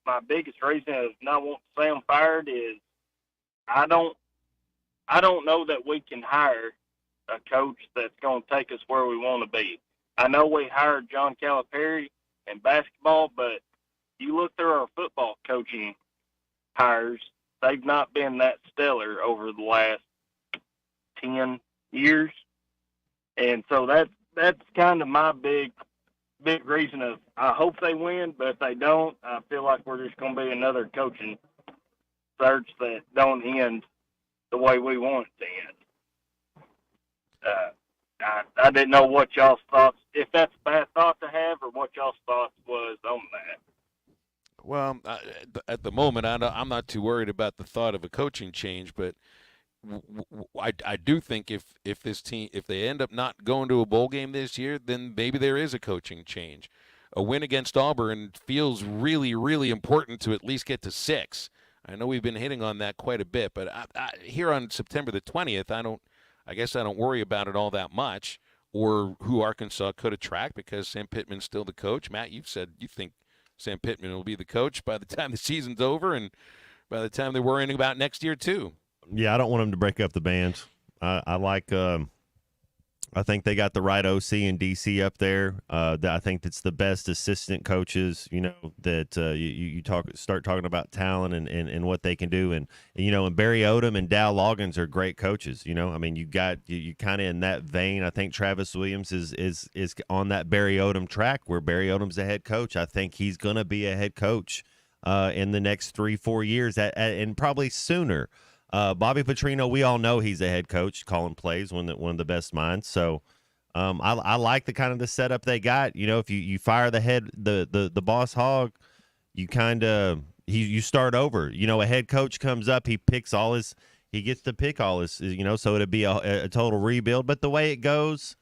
my biggest reason of not wanting Sam fired is I don't know that we can hire a coach that's going to take us where we want to be. I know we hired John Calipari in basketball, but you look through our football coaching hires, they've not been that stellar over the last 10 years. And so that's kind of my big reason of I hope they win, but if they don't, I feel like we're just going to be another coaching search that don't end the way we want it to end. I didn't know what y'all's thoughts, if that's a bad thought to have, or what y'all's thoughts was on that. Well, at the moment, I'm not too worried about the thought of a coaching change, but I do think if this team, if they end up not going to a bowl game this year, then maybe there is a coaching change. A win against Auburn feels really, really important to at least get to 6. I know we've been hitting on that quite a bit, but here on September the 20th, I guess I don't worry about it all that much, or who Arkansas could attract, because Sam Pittman's still the coach. Matt, you've said you think Sam Pittman will be the coach by the time the season's over, and by the time they're worrying about next year too. Yeah, I don't want them to break up the band. I like. I think they got the right OC and DC up there. I think that's the best assistant coaches. You know that you start talking about talent and what they can do, and Barry Odom and Dow Loggins are great coaches. I mean, you kind of in that vein. I think Travis Williams is on that Barry Odom track where Barry Odom's the head coach. I think he's gonna be a head coach. in the next 3-4 years, and probably sooner. Bobby Petrino, we all know he's a head coach calling plays, one of the best minds. So I like the kind of the setup they got. You know, if you fire the boss hog, you kind of you start over. You know, a head coach comes up, he gets to pick all his, you know, so it'd be a total rebuild. But the way it goes,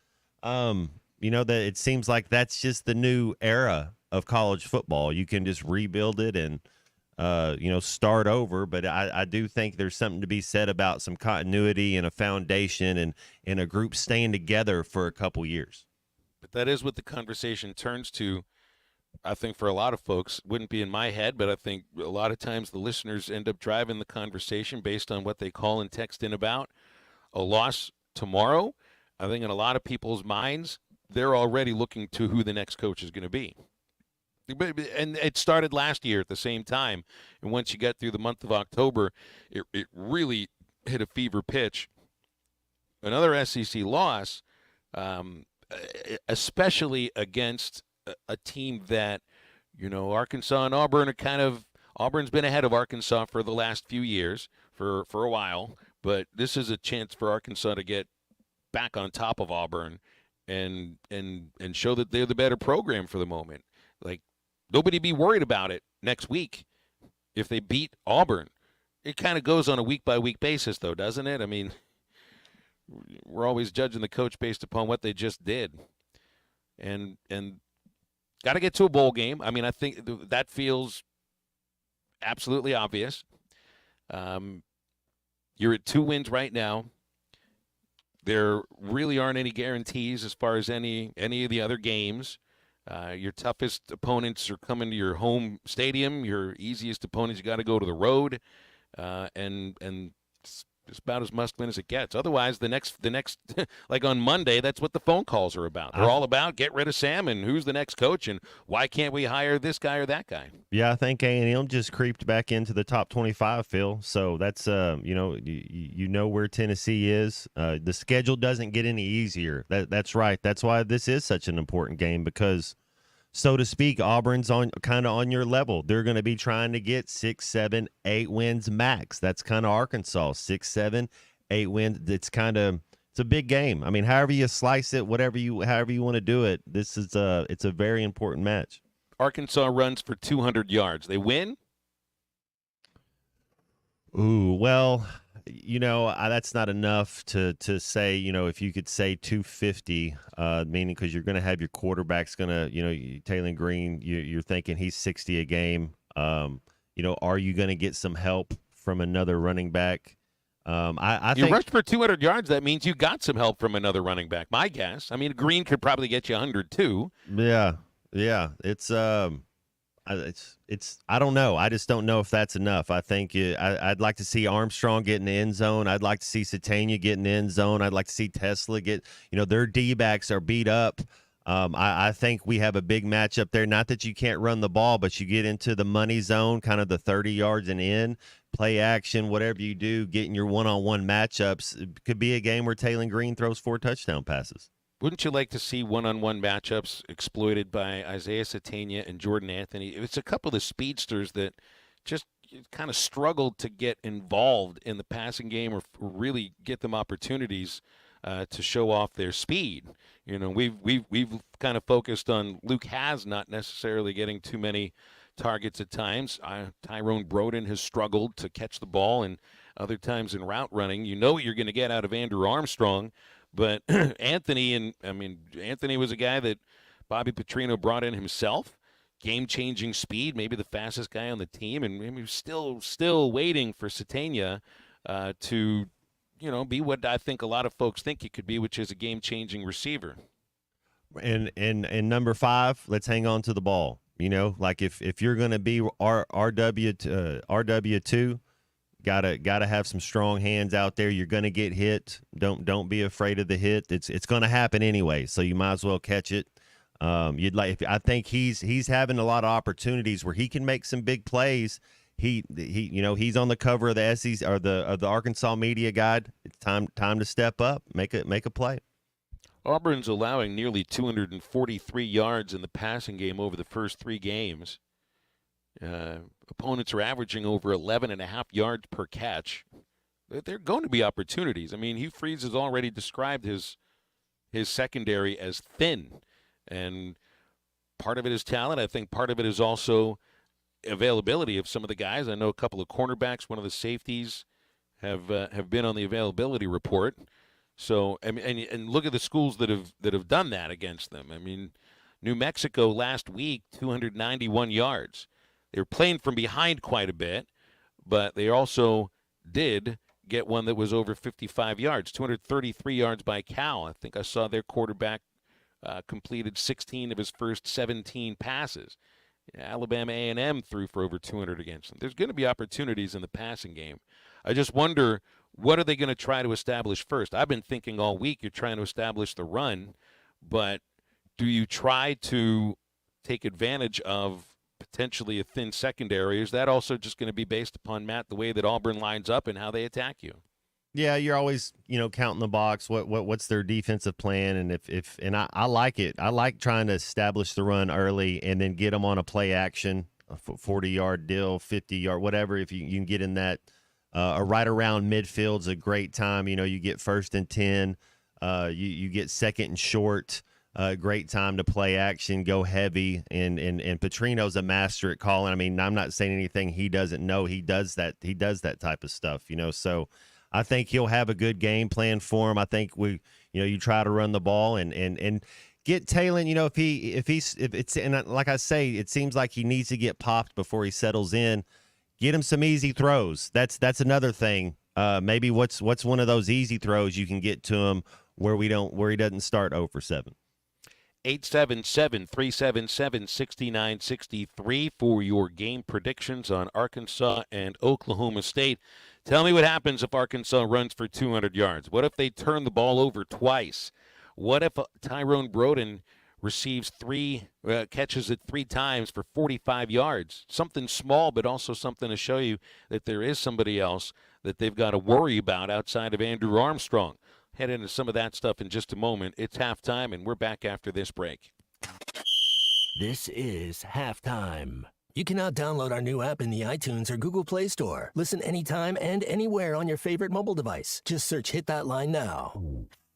you know, that it seems like that's just the new era of college football. You can just rebuild it and, you know, start over. But I do think there's something to be said about some continuity and a foundation and a group staying together for a couple years. But that is what the conversation turns to. I think for a lot of folks, wouldn't be in my head, but I think a lot of times the listeners end up driving the conversation based on what they call and text in about a loss tomorrow. I think in a lot of people's minds, they're already looking to who the next coach is going to be. And it started last year at the same time. And once you got through the month of October, it really hit a fever pitch. Another SEC loss, especially against a team that, you know, Arkansas and Auburn are Auburn's been ahead of Arkansas for the last few years, for a while. But this is a chance for Arkansas to get back on top of Auburn and show that they're the better program for the moment. Like, nobody be worried about it next week if they beat Auburn. It kind of goes on a week-by-week basis, though, doesn't it? I mean, we're always judging the coach based upon what they just did. And got to get to a bowl game. I mean, I think that feels absolutely obvious. You're at 2 wins right now. There really aren't any guarantees as far as any of the other games. Your toughest opponents are coming to your home stadium. Your easiest opponents, you got to go to the road, and it's about as must win as it gets. Otherwise, the next like on Monday, that's what the phone calls are about. They're all about get rid of Sam and who's the next coach and why can't we hire this guy or that guy. Yeah, I think A&M just creeped back into the top 25, Phil. So that's you know where Tennessee is. The schedule doesn't get any easier. That's right. That's why this is such an important game because, so to speak, Auburn's kind of on your level. They're going to be trying to get 6, 7, 8 wins max. That's kind of Arkansas, 6, 7, 8 wins. It's a big game. I mean, however you slice it, however you want to do it, it's a very important match. Arkansas runs for 200 yards. They win? Ooh, well, you know, that's not enough to say, you know, if you could say 250, meaning because you're going to have your quarterback's going to, you know, Taylor Green, you're thinking he's 60 a game. You know, are you going to get some help from another running back? I think you rushed for 200 yards. That means you got some help from another running back. My guess. I mean, Green could probably get you 100 too. Yeah. It's I don't know. I just don't know if that's enough. I think I'd like to see Armstrong get in the end zone. I'd like to see Satania get in the end zone. I'd like to see Tesla get, you know, their D-backs are beat up. I think we have a big matchup there. Not that you can't run the ball, but you get into the money zone, kind of the 30 yards and in, play action, whatever you do, getting your one-on-one matchups. It could be a game where Taylor Green throws 4 touchdown passes. Wouldn't you like to see one-on-one matchups exploited by Isaiah Satania and Jordan Anthony? It's a couple of the speedsters that just kind of struggled to get involved in the passing game or really get them opportunities to show off their speed. You know, we've kind of focused on Luke Hasz not necessarily getting too many targets at times. Tyrone Broden has struggled to catch the ball, and other times in route running, you know what you're going to get out of Andrew Armstrong. But Anthony was a guy that Bobby Petrino brought in himself, game-changing speed, maybe the fastest guy on the team, and maybe still waiting for Satania to, you know, be what I think a lot of folks think he could be, which is a game-changing receiver. And number 5, let's hang on to the ball. You know, like if you're going to be RW2. Gotta have some strong hands out there. You're gonna get hit. Don't be afraid of the hit. It's gonna happen anyway. So you might as well catch it. I think he's having a lot of opportunities where he can make some big plays. He you know, he's on the cover of the SEC or the Arkansas Media Guide. It's time to step up, make a play. Auburn's allowing nearly 243 yards in the passing game over the first 3 games. opponents are averaging over 11.5 yards per catch, there are going to be opportunities. I mean, Hugh Freeze has already described his secondary as thin, and part of it is talent. I think part of it is also availability of some of the guys. I know a couple of cornerbacks, one of the safeties have been on the availability report. So and look at the schools that have done that against them. I mean, New Mexico last week, 291 yards. They were playing from behind quite a bit, but they also did get one that was over 55 yards, 233 yards by Cal. I think I saw their quarterback completed 16 of his first 17 passes. Alabama A&M threw for over 200 against them. There's going to be opportunities in the passing game. I just wonder, what are they going to try to establish first? I've been thinking all week you're trying to establish the run, but do you try to take advantage of potentially a thin secondary? Is that also just going to be based upon, Matt, the way that Auburn lines up and how they attack you? Yeah, you're always, counting the box. What's their defensive plan? And and I like it. I like trying to establish the run early and then get them on a play action, a 40-yard deal, 50-yard, whatever. If you can get in that, right around midfield's a great time. You get 1st and 10. You get 2nd and short. Great time to play action, go heavy, and Petrino's a master at calling. I mean, I'm not saying anything he doesn't know. He does that. He does that type of stuff, So I think he'll have a good game plan for him. I think you try to run the ball and get Talon. If it's and like I say, it seems like he needs to get popped before he settles in. Get him some easy throws. That's another thing. Maybe what's one of those easy throws you can get to him where he doesn't start 0 for 7. 877-377-6963 for your game predictions on Arkansas and Oklahoma State. Tell me what happens if Arkansas runs for 200 yards. What if they turn the ball over twice? What if Tyrone Broden receives catches it 3 times for 45 yards? Something small, but also something to show you that there is somebody else that they've got to worry about outside of Andrew Armstrong. Head into some of that stuff in just a moment. It's halftime, and we're back after this break. This is Halftime. You can now download our new app in the iTunes or Google Play Store. Listen anytime and anywhere on your favorite mobile device. Just search Hit That Line now.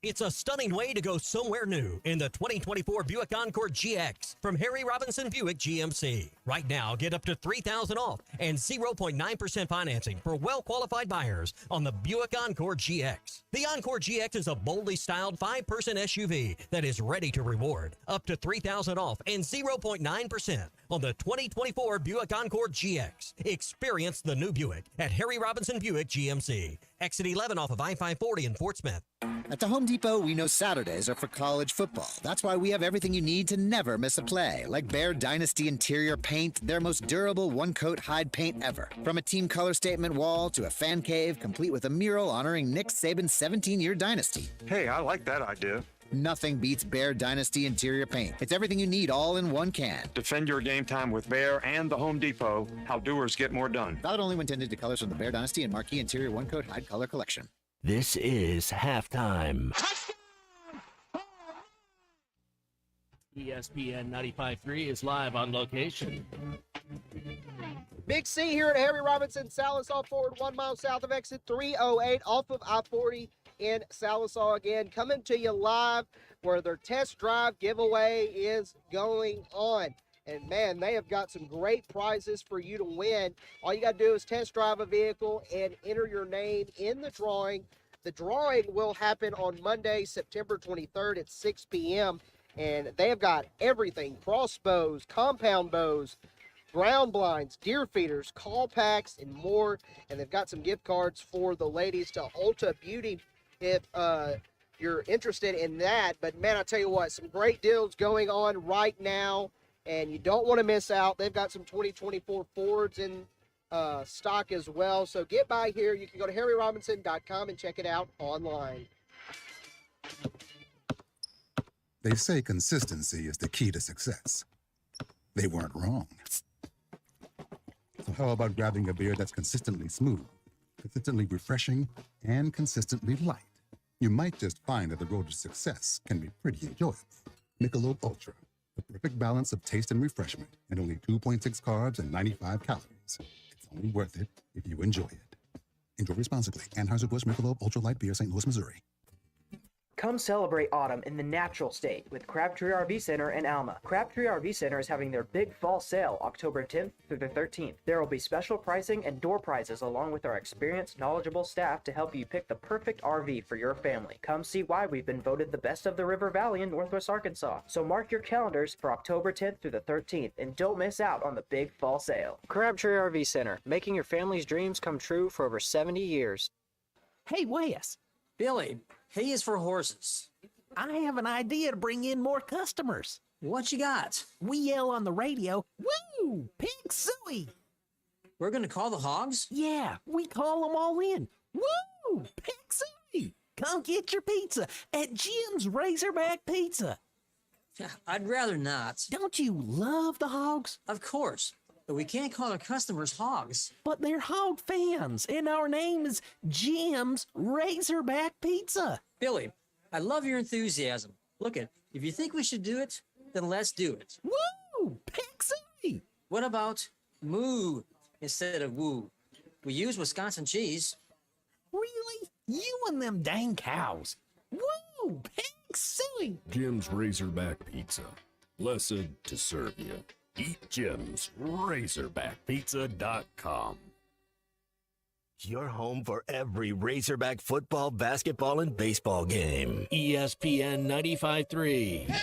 It's a stunning way to go somewhere new in the 2024 Buick Encore GX from Harry Robinson Buick GMC. Right now, get up to $3,000 off and 0.9% financing for well-qualified buyers on the Buick Encore GX. The Encore GX is a boldly styled 5-person SUV that is ready to reward. Up to $3,000 off and 0.9% on the 2024 Buick Encore GX. Experience the new Buick at Harry Robinson Buick GMC. Exit 11 off of I-540 in Fort Smith. At the Home Depot, we know Saturdays are for college football. That's why we have everything you need to never miss a play, like Bear Dynasty interior paint, their most durable one-coat hide paint ever. From a team color statement wall to a fan cave, complete with a mural honoring Nick Saban's 17-year dynasty. Hey, I like that idea. Nothing beats Bear Dynasty interior paint. It's everything you need all in one can. Defend your game time with Bear and the Home Depot. How doers get more done. Valid only when intended to colors from the Bear Dynasty and Marquee Interior One-Coat Hide Color Collection. This is Halftime. ESPN 95.3 is live on location. Big C here at Harry Robinson Sallisaw Ford, 1 mile south of exit 308 off of I-40 in Sallisaw. Again, coming to you live where their test drive giveaway is going on. And man, they have got some great prizes for you to win. All you got to do is test drive a vehicle and enter your name in the drawing. The drawing will happen on Monday, September 23rd at 6 p.m. And they have got everything: crossbows, compound bows, ground blinds, deer feeders, call packs, and more. And they've got some gift cards for the ladies to Ulta Beauty if you're interested in that. But man, I tell you what, some great deals going on right now, and you don't want to miss out. They've got some 2024 Fords in stock as well. So get by here. You can go to harryrobinson.com and check it out online. They say consistency is the key to success. They weren't wrong. So how about grabbing a beer that's consistently smooth, consistently refreshing, and consistently light? You might just find that the road to success can be pretty enjoyable. Michelob Ultra, the perfect balance of taste and refreshment, and only 2.6 carbs and 95 calories. It's only worth it if you enjoy it. Enjoy responsibly. Anheuser-Busch Michelob Ultra Light Beer, St. Louis, Missouri. Come celebrate autumn in the natural state with Crabtree RV Center in Alma. Crabtree RV Center is having their big fall sale October 10th through the 13th. There will be special pricing and door prizes along with our experienced, knowledgeable staff to help you pick the perfect RV for your family. Come see why we've been voted the best of the River Valley in Northwest Arkansas. So mark your calendars for October 10th through the 13th and don't miss out on the big fall sale. Crabtree RV Center, making your family's dreams come true for over 70 years. Hey, Wes. Billy, he is for horses. I have an idea to bring in more customers. What you got? We yell on the radio, woo, pig suey. We're going to call the hogs? Yeah, we call them all in. Woo, pig suey. Come get your pizza at Jim's Razorback Pizza. I'd rather not. Don't you love the hogs? Of course. But we can't call our customers hogs. But they're hog fans, and our name is Jim's Razorback Pizza. Billy, I love your enthusiasm. Look it, if you think we should do it, then let's do it. Woo! Pixie! What about moo instead of woo? We use Wisconsin cheese. Really? You and them dang cows. Woo! Pixie! Jim's Razorback Pizza. Blessed to serve you. Eat Jim's RazorbackPizza.com. Your home for every Razorback football, basketball, and baseball game. ESPN 95.3.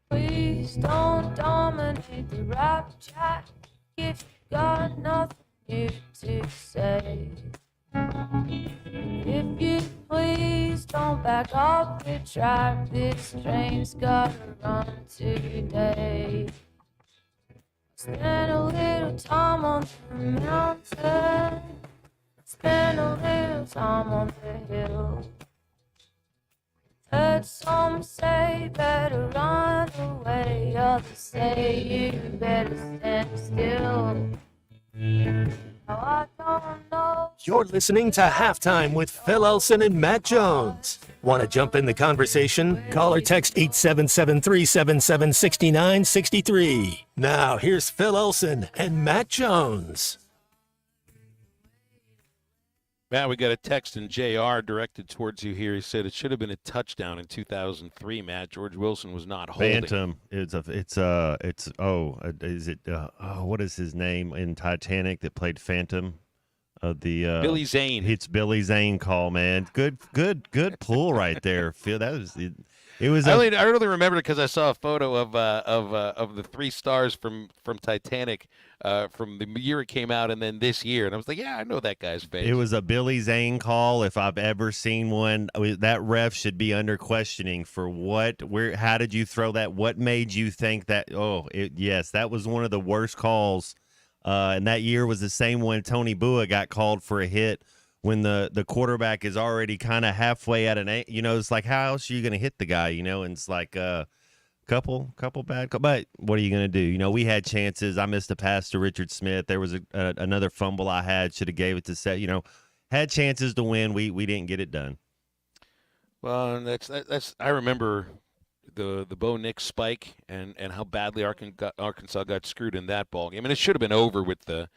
Please don't dominate the rap chat if you got nothing new to say. If you please don't back up the track, this train's gotta run today. Spend a little time on the mountain, spend a little time on the hill. Heard some say better run away, others say you better stand still. Now I don't know. You're listening to Halftime with Phil Elson and Matt Jones. Want to jump in the conversation? Call or text 877-377-6963. Now, here's Phil Elson and Matt Jones. Matt, we got a text in JR directed towards you here. He said it should have been a touchdown in 2003, Matt. George Wilson was not holding. Phantom. Is it what is his name in Titanic that played Phantom? The Billy Zane. It's Billy Zane call, man. Good pull right there, Phil. That was it. It was. I only remembered it because I saw a photo of the three stars from Titanic from the year it came out and then this year, and I was like, yeah, I know that guy's face. It was a Billy Zane call if I've ever seen one. That ref should be under questioning for what? Where? How did you throw that? What made you think that? Yes, that was one of the worst calls. And that year was the same when Tony Bua got called for a hit. When the quarterback is already kind of halfway at it's like, how else are you going to hit the guy, and it's like couple bad, but what are you going to do? We had chances. I missed a pass to Richard Smith. There was another fumble I had, should have gave it to Seth, had chances to win. We didn't get it done. Well, that's I remember the Bo Nix spike and how badly Arkansas got screwed in that ball game. And it should have been over with the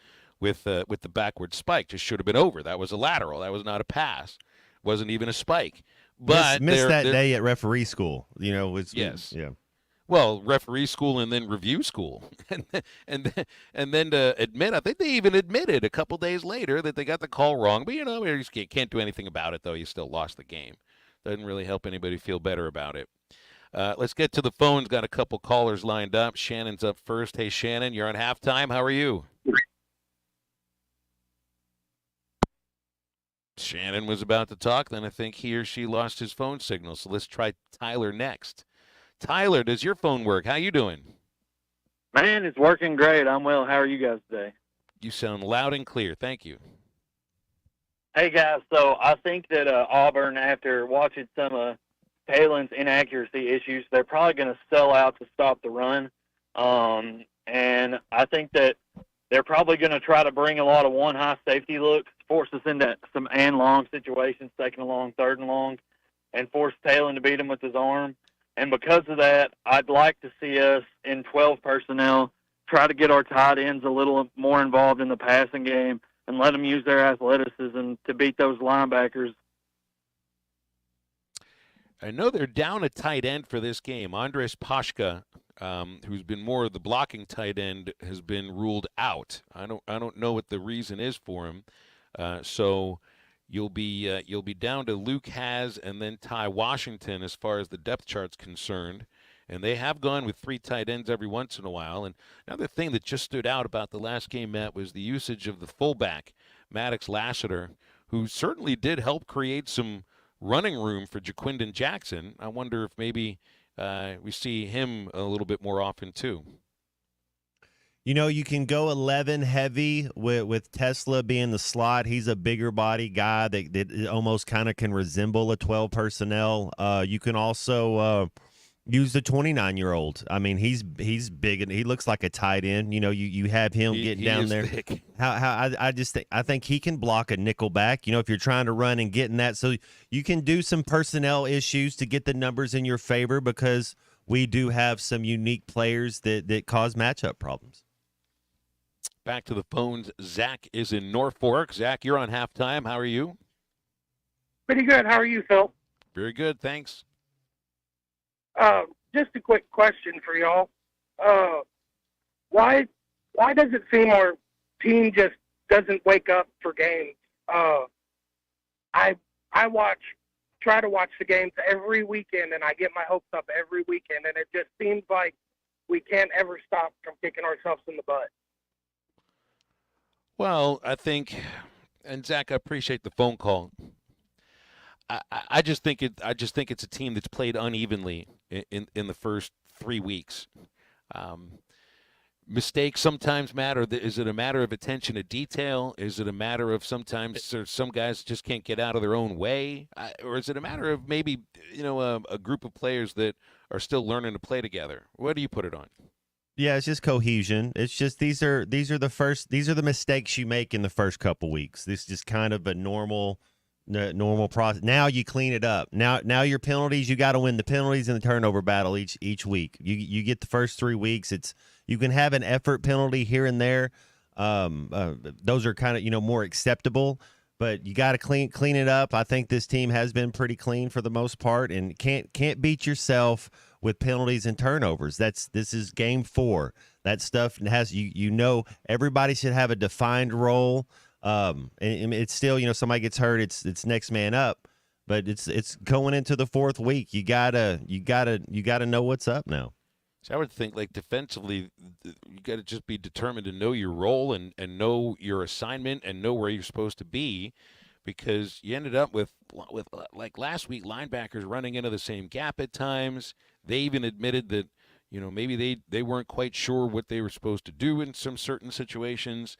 backward spike. Just should have been over. That was a lateral. That was not a pass. Wasn't even a spike. But missed that day at referee school. Yes. Yeah. Well, referee school and then review school, and then to admit, I think they even admitted a couple days later that they got the call wrong. But you just can't do anything about it, though. You still lost the game. Doesn't really help anybody feel better about it. Let's get to the phones. Got a couple callers lined up. Shannon's up first. Hey, Shannon, you're on halftime. How are you? Shannon was about to talk, then I think he or she lost his phone signal. So let's try Tyler next. Tyler, does your phone work? How you doing? Man, it's working great. I'm well. How are you guys today? You sound loud and clear. Thank you. Hey, guys. So I think that Auburn, after watching some of Palin's inaccuracy issues, they're probably going to sell out to stop the run. And I think that they're probably going to try to bring a lot of one high safety looks, force us into some and long situations, second and long, third and long, and force Talon to beat him with his arm. And because of that, I'd like to see us in 12 personnel try to get our tight ends a little more involved in the passing game and let them use their athleticism to beat those linebackers. I know they're down a tight end for this game. Andres Pashka, who's been more of the blocking tight end, has been ruled out. I don't know what the reason is for him. So you'll be down to Luke Haas and then Ty Washington as far as the depth chart's concerned. And they have gone with 3 tight ends every once in a while. And another thing that just stood out about the last game, Matt, was the usage of the fullback, Maddox Lassiter, who certainly did help create some running room for Jaquindon Jackson. I wonder if maybe we see him a little bit more often too. You know, you can go 11 heavy with Tesla being the slot. He's a bigger body guy that almost kind of can resemble a 12 personnel. You can also use the 29-year-old. I mean, he's big and he looks like a tight end. You know, you have him getting down there. Thick. I think he can block a nickel back. You know, if you're trying to run and get in that, so you can do some personnel issues to get the numbers in your favor because we do have some unique players that cause matchup problems. Back to the phones. Zach is in Norfolk. Zach, you're on halftime. How are you? Pretty good. How are you, Phil? Very good, thanks. Just a quick question for y'all. Why does it seem our team just doesn't wake up for games? I try to watch the games every weekend, and I get my hopes up every weekend, and it just seems like we can't ever stop from kicking ourselves in the butt. Well, I think, and Zach, I appreciate the phone call. I just think it's a team that's played unevenly in the first 3 weeks. Mistakes sometimes matter. Is it a matter of attention to detail? Is it a matter of sometimes some guys just can't get out of their own way? Or is it a matter of maybe a group of players that are still learning to play together? What do you put it on? Yeah, it's just cohesion. It's just these are the mistakes you make in the first couple weeks. This is just kind of a normal process. Now you clean it up. Now your penalties, you got to win the penalties and the turnover battle each week. You get the first 3 weeks. You can have an effort penalty here and there. Those are kind of more acceptable, but you got to clean it up. I think this team has been pretty clean for the most part, and can't beat yourself with penalties and turnovers. This is game 4. That stuff has everybody should have a defined role. And it's still, somebody gets hurt, it's next man up, but it's going into the 4th week. You gotta know what's up now. So I would think, like, defensively, you got to just be determined to know your role and know your assignment and know where you're supposed to be, because you ended up with like last week, linebackers running into the same gap at times. They even admitted that maybe they weren't quite sure what they were supposed to do in some certain situations.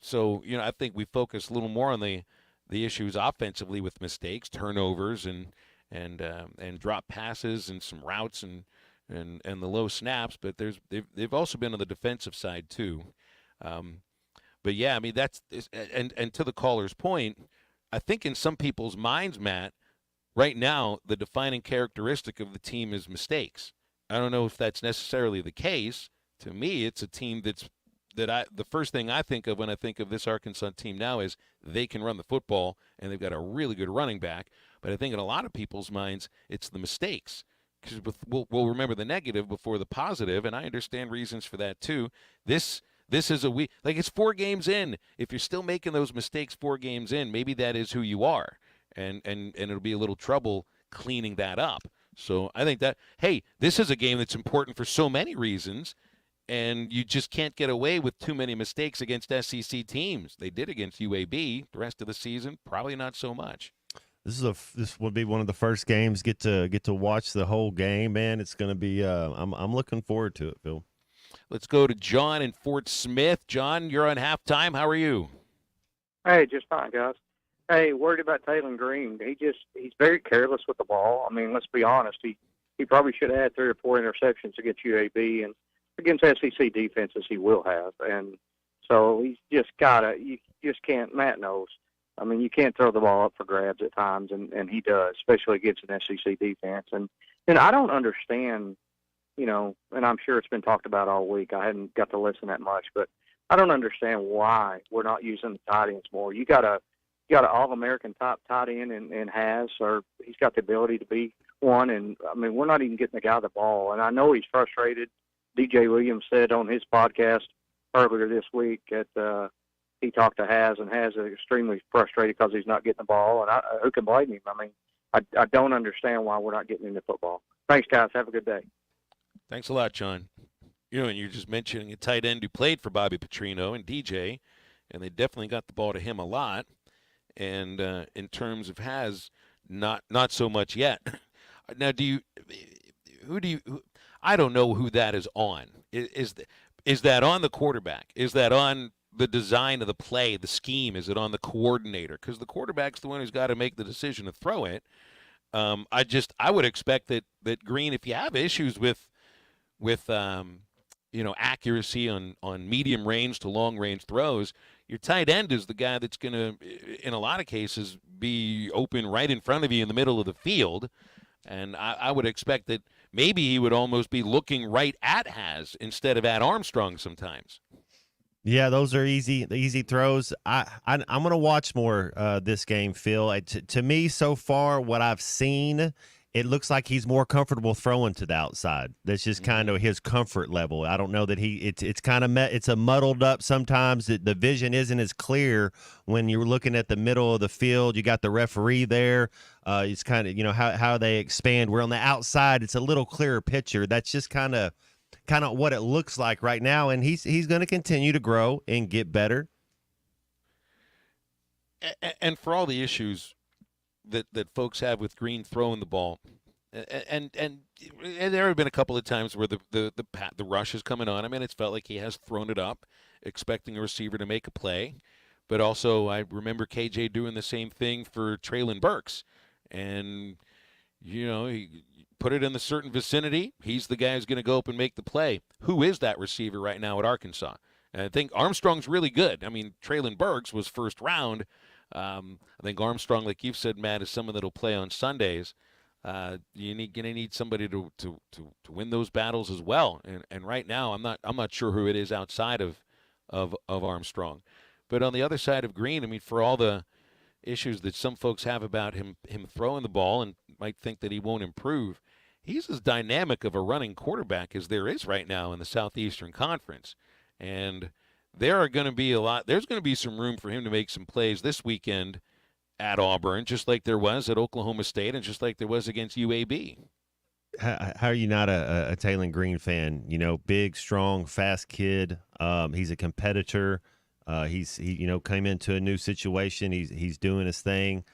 So, I think we focus a little more on the issues offensively with mistakes, turnovers, and drop passes and some routes and the low snaps. But they've also been on the defensive side too. But yeah, I mean and to the caller's point, I think in some people's minds, Matt, right now the defining characteristic of the team is mistakes. I don't know if that's necessarily the case. To me, it's a team the first thing I think of when I think of this Arkansas team now is they can run the football and they've got a really good running back. But I think in a lot of people's minds, it's the mistakes, because we'll remember the negative before the positive, and I understand reasons for that too. This is a week, like, it's 4 games in. If you're still making those mistakes 4 games in, maybe that is who you are, and it'll be a little trouble cleaning that up. So I think that, hey, this is a game that's important for so many reasons. And you just can't get away with too many mistakes against SEC teams. They did against UAB. The rest of the season, probably not so much. This will be one of the first games get to watch the whole game, man. It's going to be. I'm looking forward to it, Phil. Let's go to John in Fort Smith. John, you're on halftime. How are you? Hey, just fine, guys. Hey, worried about Taylor Green. He's very careless with the ball. I mean, let's be honest. He probably should have had 3 or 4 interceptions against UAB, and against SEC defenses he will have. And So he's just you just can't, Matt knows. I mean, you can't throw the ball up for grabs at times, and he does, especially against an SEC defense. And I don't understand, and I'm sure it's been talked about all week. I hadn't got to listen that much, but I don't understand why we're not using the tight ends more. You got an All-American top tight end and he's got the ability to be one. And, I mean, we're not even getting the guy the ball. And I know he's frustrated. DJ Williams said on his podcast earlier this week that he talked to Haz, and Haz is extremely frustrated because he's not getting the ball. And who can blame him? I mean, I don't understand why we're not getting into football. Thanks, guys. Have a good day. Thanks a lot, John. And you're just mentioning a tight end who played for Bobby Petrino and DJ, and they definitely got the ball to him a lot. And in terms of Haz, not so much yet. Now, I don't know who that is on. Is that on the quarterback? Is that on the design of the play, the scheme? Is it on the coordinator? Because the quarterback's the one who's got to make the decision to throw it. I would expect that Green, if you have issues with accuracy on medium range to long range throws, your tight end is the guy that's going to, in a lot of cases, be open right in front of you in the middle of the field. And I would expect that maybe he would almost be looking right at Haz instead of at Armstrong sometimes. Yeah, those are easy throws. I'm going to watch more this game, Phil. To me, so far, what I've seen, it looks like he's more comfortable throwing to the outside. That's just kind of his comfort level. I don't know that it's kind of it's a muddled up sometimes. The vision isn't as clear when you're looking at the middle of the field. You got the referee there. It's kind of how they expand. We're on the outside. It's a little clearer picture. That's just kind of what it looks like right now, and he's going to continue to grow and get better. And for all the issues that folks have with Green throwing the ball, and there have been a couple of times where the rush is coming on him, and it's felt like he has thrown it up, expecting a receiver to make a play. But also, I remember KJ doing the same thing for Treylon Burks, and he put it in the certain vicinity. He's the guy who's going to go up and make the play. Who is that receiver right now at Arkansas? And I think Armstrong's really good. I mean, Treylon Burks was first round. I think Armstrong, like you've said, Matt, is someone that'll play on Sundays. You're going to need somebody to win those battles as well. And right now, I'm not sure who it is outside of Armstrong. But on the other side of Green, I mean, for all the issues that some folks have about him throwing the ball and might think that he won't improve, he's as dynamic of a running quarterback as there is right now in the Southeastern Conference. And there's going to be some room for him to make some plays this weekend at Auburn, just like there was at Oklahoma State and just like there was against UAB. How are you not a Taylon Green fan? Big, strong, fast kid. He's a competitor. He came into a new situation. He's doing his thing.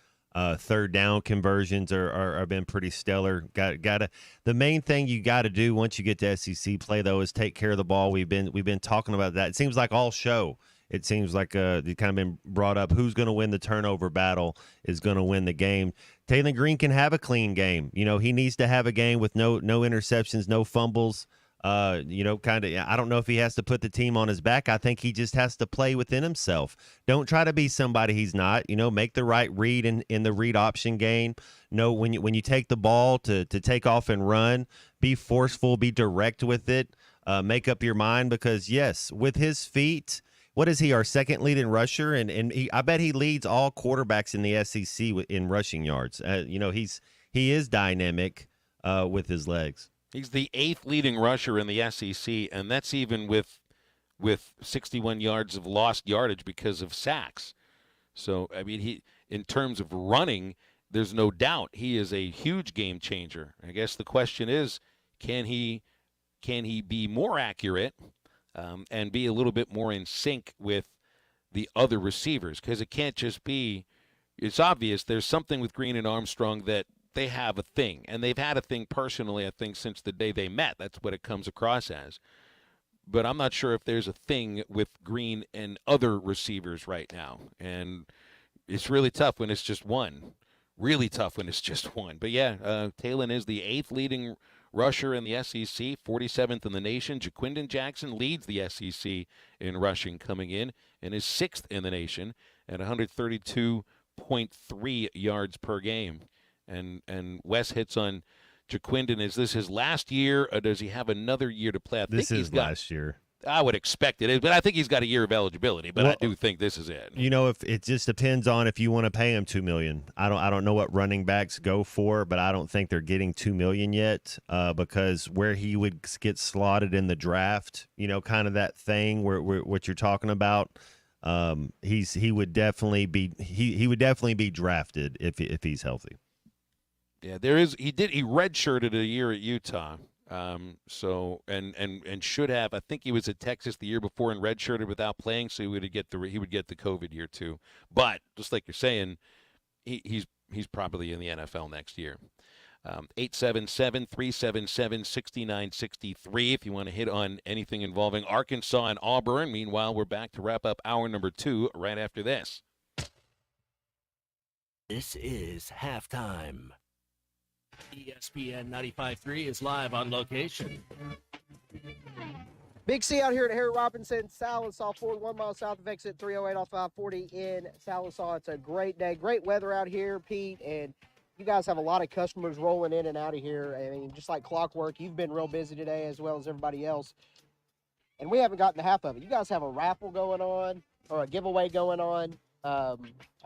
Third down conversions are been pretty stellar. The main thing you got to do once you get to SEC play though is take care of the ball. We've been talking about that. It seems like all show. It seems like it kind of been brought up. Who's going to win the turnover battle is going to win the game. Taylon Green can have a clean game. He needs to have a game with no interceptions, no fumbles. I don't know if he has to put the team on his back. I think he just has to play within himself. Don't try to be somebody he's not. Make the right read in the read option game. Know when you take the ball to take off and run, be forceful, be direct with it. Make up your mind because, yes, with his feet, what is he, our second leading rusher? And I bet he leads all quarterbacks in the SEC in rushing yards. He is dynamic with his legs. He's the 8th leading rusher in the SEC, and that's even with 61 yards of lost yardage because of sacks. So, I mean, in terms of running, there's no doubt he is a huge game changer. I guess the question is, can he be more accurate and be a little bit more in sync with the other receivers? Because it can't just be – it's obvious there's something with Green and Armstrong that they have a thing, and they've had a thing personally, I think, since the day they met. That's what it comes across as. But I'm not sure if there's a thing with Green and other receivers right now. And it's really tough when it's just one. Really tough when it's just one. But, yeah, Taylon is the 8th leading rusher in the SEC, 47th in the nation. Jaquindon Jackson leads the SEC in rushing coming in and is 6th in the nation at 132.3 yards per game. And Wes hits on Jaquindon. Is this his last year, or does he have another year to play? This is last year. I would expect it is, but I think he's got a year of eligibility. But I do think this is it. You know, if it just depends on if you want to pay him $2 million. I don't know what running backs go for, but I don't think they're getting $2 million yet, because where he would get slotted in the draft, you know, kind of that thing where what you're talking about. He would definitely be drafted if he's healthy. Yeah, he redshirted a year at Utah. So should have. I think he was at Texas the year before and redshirted without playing, so he would get the COVID year too. But just like you're saying, he's probably in the NFL next year. 877-377-6963 if you want to hit on anything involving Arkansas and Auburn. Meanwhile, we're back to wrap up hour number 2 right after this. This is halftime. ESPN 95.3 is live on location. Big C out here at Harry Robinson, Sallisaw Ford, 1 mile south of exit 308 off 540 in Sallisaw. It's a great day, great weather out here, Pete, and you guys have a lot of customers rolling in and out of here. I mean, just like clockwork, you've been real busy today as well as everybody else, and we haven't gotten to half of it. You guys have a raffle going on or a giveaway going on. All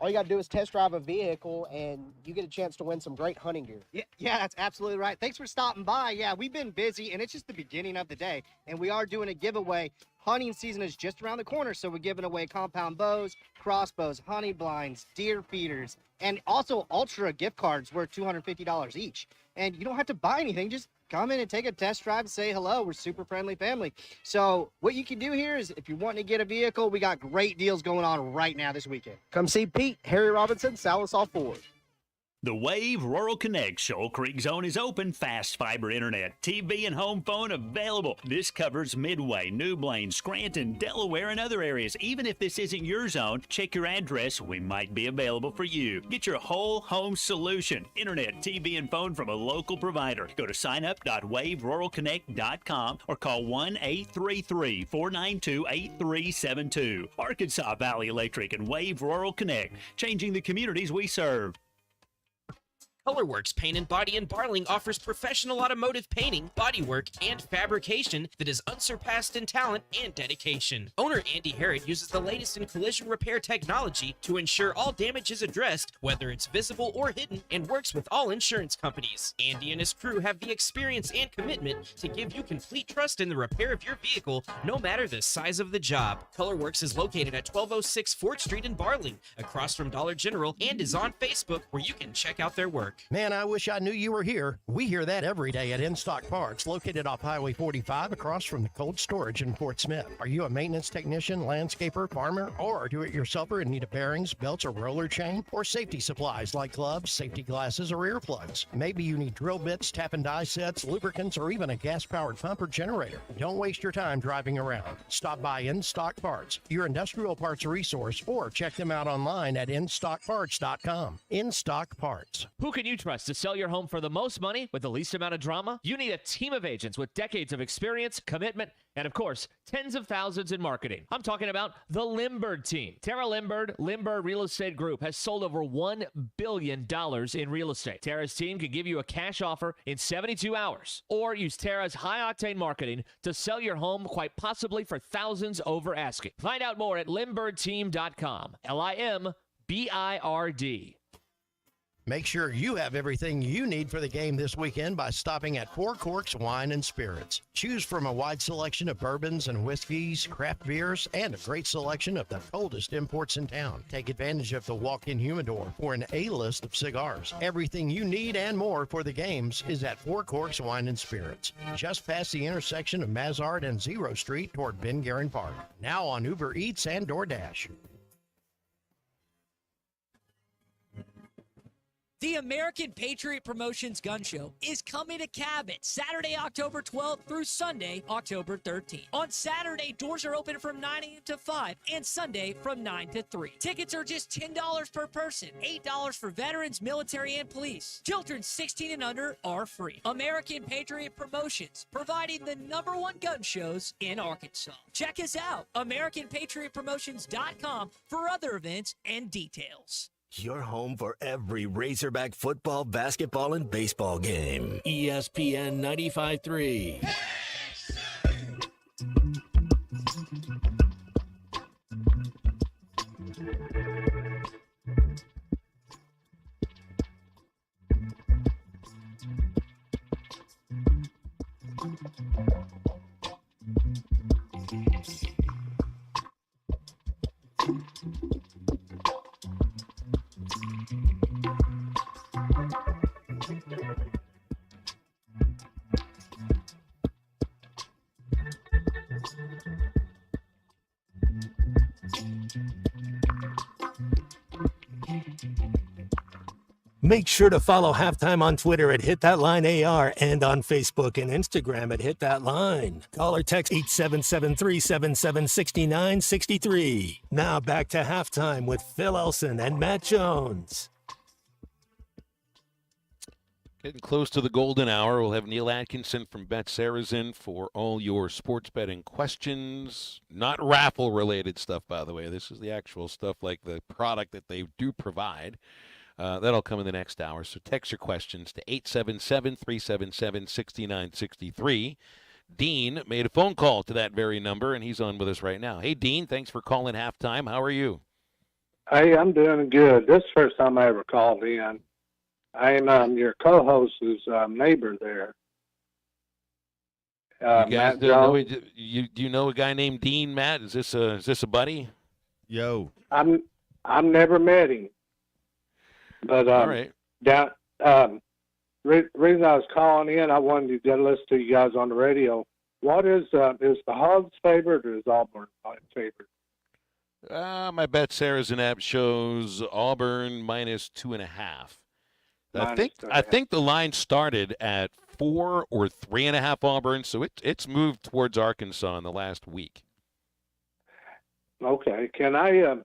you got to do is test drive a vehicle, and you get a chance to win some great hunting gear. Yeah, that's absolutely right. Thanks for stopping by. Yeah, we've been busy, and it's just the beginning of the day, and we are doing a giveaway. Hunting season is just around the corner, so we're giving away compound bows, crossbows, hunting blinds, deer feeders, and also Ultra gift cards worth $250 each. And you don't have to buy anything, just come in and take a test drive and say hello. We're super friendly family. So what you can do here is if you're wanting to get a vehicle, we got great deals going on right now this weekend. Come see Pete, Harry Robinson, Sallisaw Ford. The Wave Rural Connect Shoal Creek Zone is open. Fast fiber internet, TV, and home phone available. This covers Midway, New Blaine, Scranton, Delaware, and other areas. Even if this isn't your zone, check your address. We might be available for you. Get your whole home solution. Internet, TV, and phone from a local provider. Go to signup.waveruralconnect.com or call 1-833-492-8372. Arkansas Valley Electric and Wave Rural Connect, changing the communities we serve. Colorworks Paint and Body in Barling offers professional automotive painting, bodywork, and fabrication that is unsurpassed in talent and dedication. Owner Andy Harrod uses the latest in collision repair technology to ensure all damage is addressed, whether it's visible or hidden, and works with all insurance companies. Andy and his crew have the experience and commitment to give you complete trust in the repair of your vehicle, no matter the size of the job. Colorworks is located at 1206 4th Street in Barling, across from Dollar General, and is on Facebook, where you can check out their work. Man, I wish I knew you were here. We hear that every day at In Stock Parts, located off Highway 45 across from the cold storage in Fort Smith. Are you a maintenance technician, landscaper, farmer, or do-it-yourselfer in need of bearings, belts, or roller chain? Or safety supplies like gloves, safety glasses, or earplugs? Maybe you need drill bits, tap and die sets, lubricants, or even a gas-powered pump or generator. Don't waste your time driving around. Stop by In Stock Parts, your industrial parts resource, or check them out online at InStockParts.com. In Stock Parts. Who can you trust to sell your home for the most money with the least amount of drama? You need a team of agents with decades of experience, commitment, and of course, tens of thousands in marketing. I'm talking about the Limbird team. Tara Limbird, Limbird Real Estate Group, has sold over $1 billion in real estate. Tara's team can give you a cash offer in 72 hours, or use Tara's high-octane marketing to sell your home, quite possibly for thousands over asking. Find out more at LimbirdTeam.com. LIMBIRD. Make sure you have everything you need for the game this weekend by stopping at Four Corks Wine and Spirits. Choose from a wide selection of bourbons and whiskeys, craft beers, and a great selection of the coldest imports in town. Take advantage of the walk-in humidor for an A-list of cigars. Everything you need and more for the games is at Four Corks Wine and Spirits, just past the intersection of Mazard and Zero Street toward Ben Guerin Park. Now on Uber Eats and DoorDash. The American Patriot Promotions Gun Show is coming to Cabot Saturday, October 12th through Sunday, October 13th. On Saturday, doors are open from 9 a.m. to 5 and Sunday from 9 to 3. Tickets are just $10 per person, $8 for veterans, military, and police. Children 16 and under are free. American Patriot Promotions, providing the #1 gun shows in Arkansas. Check us out, AmericanPatriotPromotions.com, for other events and details. Your home for every Razorback football, basketball, and baseball game. ESPN 95.3. Make sure to follow Halftime on Twitter at HitThatLineAR and on Facebook and Instagram at HitThatLine. Call or text 877-377-6963. Now back to Halftime with Phil Elson and Matt Jones. Getting close to the golden hour. We'll have Neil Atkinson from Bet Sarazen for all your sports betting questions. Not raffle-related stuff, by the way. This is the actual stuff like the product that they do provide. That'll come in the next hour. So text your questions to 877-377-6963. Dean made a phone call to that very number, and he's on with us right now. Hey, Dean, thanks for calling Halftime. How are you? Hey, I'm doing good. This is the first time I ever called in. I'm your co-host's neighbor there. You guys Matt do know, Jones. do you know a guy named Dean, Matt? Is this a buddy? Yo. I'm never met him. But All right. reason I was calling in, I wanted to listen to you guys on the radio. What is the Hogs favored or is Auburn favored? My Bet Sarazen app shows Auburn minus 2.5. I think the line started at 4 or 3.5 Auburn, so it's moved towards Arkansas in the last week. Okay, can I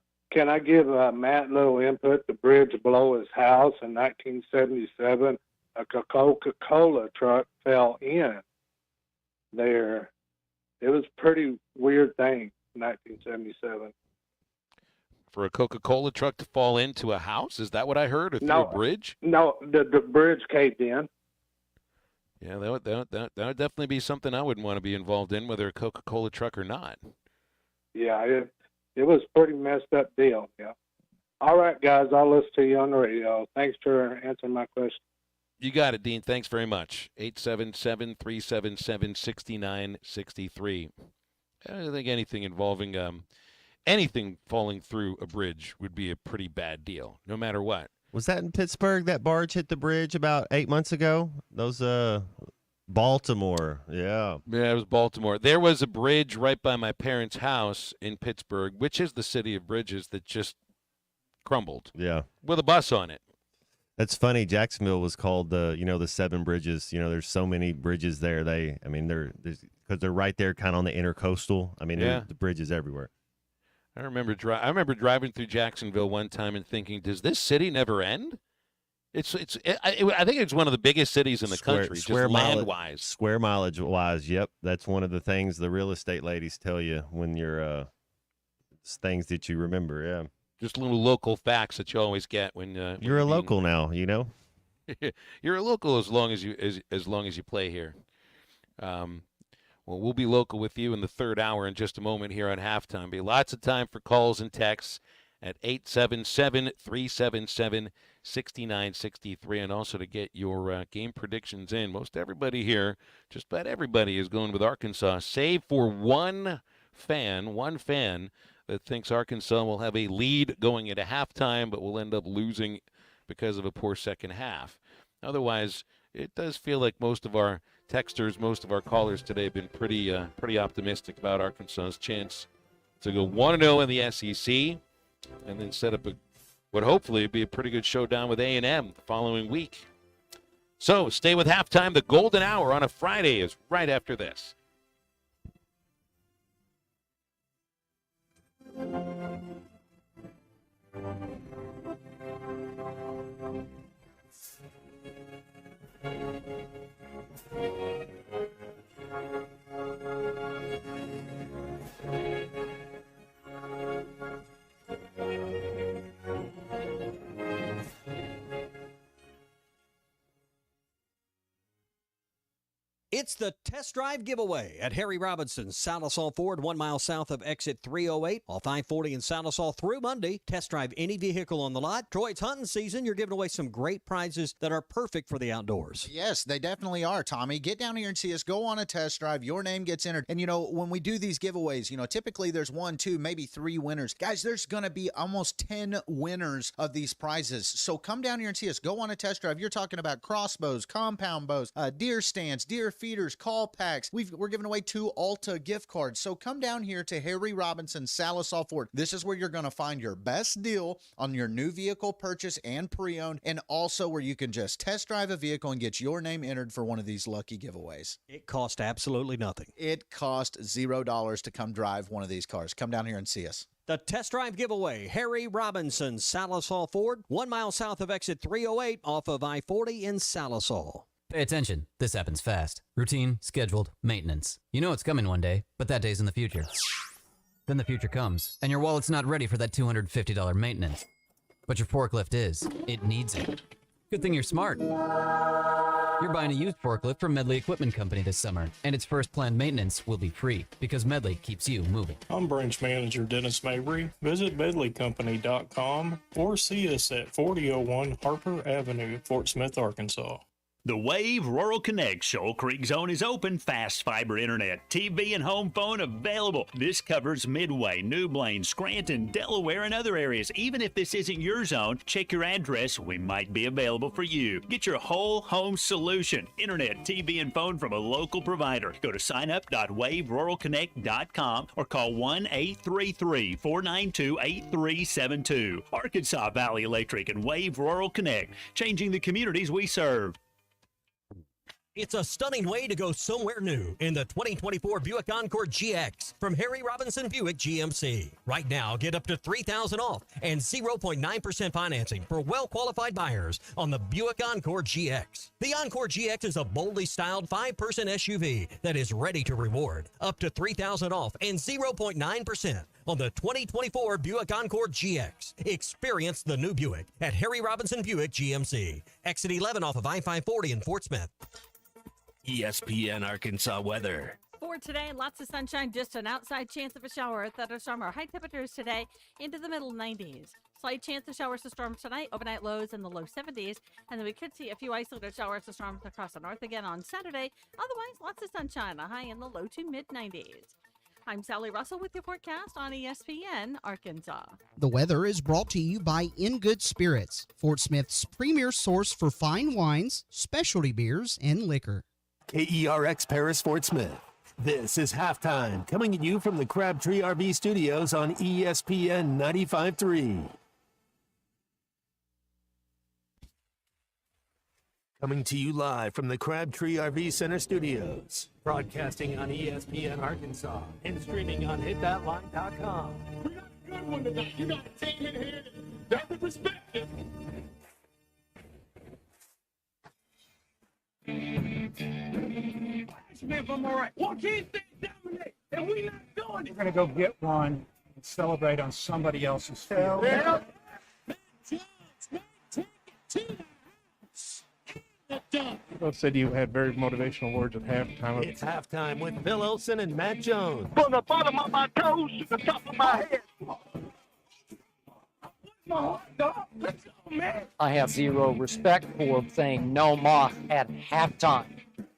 give Matt a little input? The bridge below his house in 1977, a Coca-Cola truck fell in there. It was a pretty weird thing in 1977. For a Coca-Cola truck to fall into a house? Is that what I heard? Or through a bridge? No, the bridge caved in. Yeah, that would definitely be something I wouldn't want to be involved in, whether a Coca-Cola truck or not. Yeah, it was a pretty messed up deal. Yeah. All right, guys, I'll listen to you on the radio. Thanks for answering my question. You got it, Dean. Thanks very much. 877-377-6963. I don't think anything involving anything falling through a bridge would be a pretty bad deal, no matter what. Was that in Pittsburgh? That barge hit the bridge about 8 months ago? Those Baltimore, yeah. Yeah, it was Baltimore. There was a bridge right by my parents' house in Pittsburgh, which is the city of bridges, that just crumbled. Yeah. With a bus on it. That's funny. Jacksonville was called the 7 bridges. There's so many bridges there. Because they're right there kind of on the intercoastal. Yeah. The bridges everywhere. I remember driving through Jacksonville one time and thinking, does this city never end? I think it's one of the biggest cities in the country, just land-wise. Square mileage-wise, yep. That's one of the things the real estate ladies tell you when you're things that you remember, yeah. Just little local facts that you always get when you're a local now, You're a local as long as you play here. Well, we'll be local with you in the third hour in just a moment here on Halftime. Be lots of time for calls and texts at 877-377-6963, and also to get your game predictions in. Most everybody here, just about everybody, is going with Arkansas, save for one fan that thinks Arkansas will have a lead going into halftime, but will end up losing because of a poor second half. Otherwise, it does feel like most of our texters, most of our callers today have been pretty optimistic about Arkansas's chance to go 1-0 in the SEC and then set up a would hopefully be a pretty good showdown with A&M the following week. So stay with Halftime. The golden hour on a Friday is right after this. It's the test drive giveaway at Harry Robinson's Salisal Ford, 1 mile south of exit 308 off I-40 in Salisal through Monday. Test drive any vehicle on the lot. Troy, it's hunting season. You're giving away some great prizes that are perfect for the outdoors. Yes, they definitely are, Tommy. Get down here and see us. Go on a test drive. Your name gets entered. And, when we do these giveaways, typically there's 1, 2, maybe 3 winners. Guys, there's going to be almost 10 winners of these prizes. So come down here and see us. Go on a test drive. You're talking about crossbows, compound bows, deer stands, deer feeders, call packs. We're giving away 2 Alta gift cards. So come down here to Harry Robinson Salisal Ford. This is where you're going to find your best deal on your new vehicle purchase and pre-owned, and also where you can just test drive a vehicle and get your name entered for one of these lucky giveaways. It cost absolutely nothing. It cost $0 to come drive one of these cars. Come down here and see us. The test drive giveaway, Harry Robinson Salisal Ford, 1 mile south of exit 308 off of I-40 in Salisal. Pay attention. This happens fast. Routine, scheduled, maintenance. You know it's coming one day, but that day's in the future. Then the future comes, and your wallet's not ready for that $250 maintenance. But your forklift is. It needs it. Good thing you're smart. You're buying a used forklift from Medley Equipment Company this summer, and its first planned maintenance will be free because Medley keeps you moving. I'm Branch Manager Dennis Mabry. Visit MedleyCompany.com or see us at 4001 Harper Avenue, Fort Smith, Arkansas. The Wave Rural Connect Shoal Creek Zone is open. Fast fiber internet, TV, and home phone available. This covers Midway, New Blaine, Scranton, Delaware, and other areas. Even if this isn't your zone, check your address. We might be available for you. Get your whole home solution. Internet, TV, and phone from a local provider. Go to signup.waveruralconnect.com or call 1-833-492-8372. Arkansas Valley Electric and Wave Rural Connect, changing the communities we serve. It's a stunning way to go somewhere new in the 2024 Buick Encore GX from Harry Robinson Buick GMC. Right now, get up to $3,000 off and 0.9% financing for well-qualified buyers on the Buick Encore GX. The Encore GX is a boldly styled 5-person SUV that is ready to reward. Up to $3,000 off and 0.9% on the 2024 Buick Encore GX. Experience the new Buick at Harry Robinson Buick GMC. Exit 11 off of I-540 in Fort Smith. ESPN Arkansas weather. For today, lots of sunshine, just an outside chance of a shower. Thunderstorm. High temperatures today into the middle 90s. Slight chance of showers to storms tonight. Overnight lows in the low 70s. And then we could see a few isolated showers to storms across the north again on Saturday. Otherwise, lots of sunshine. A high in the low to mid 90s. I'm Sally Russell with your forecast on ESPN Arkansas. The weather is brought to you by In Good Spirits, Fort Smith's premier source for fine wines, specialty beers, and liquor. KERX Paris Fort Smith. This is Halftime, coming at you from the Crabtree RV Studios on ESPN 95.3. Coming to you live from the Crabtree RV Center Studios. Broadcasting on ESPN Arkansas and streaming on hitthatline.com. We got a good one tonight. You got a team in here that doesn't respect it. If I'm all right. Why can't they dominate? And we not doing it. We're gonna go get one and celebrate on somebody else's field. Yeah. Both said you had very motivational words at halftime. It's Halftime with Bill Olson and Matt Jones. From the bottom of my toes to the top of my head. My heart, dog. Let's go, man. I have zero respect for saying no moss at halftime.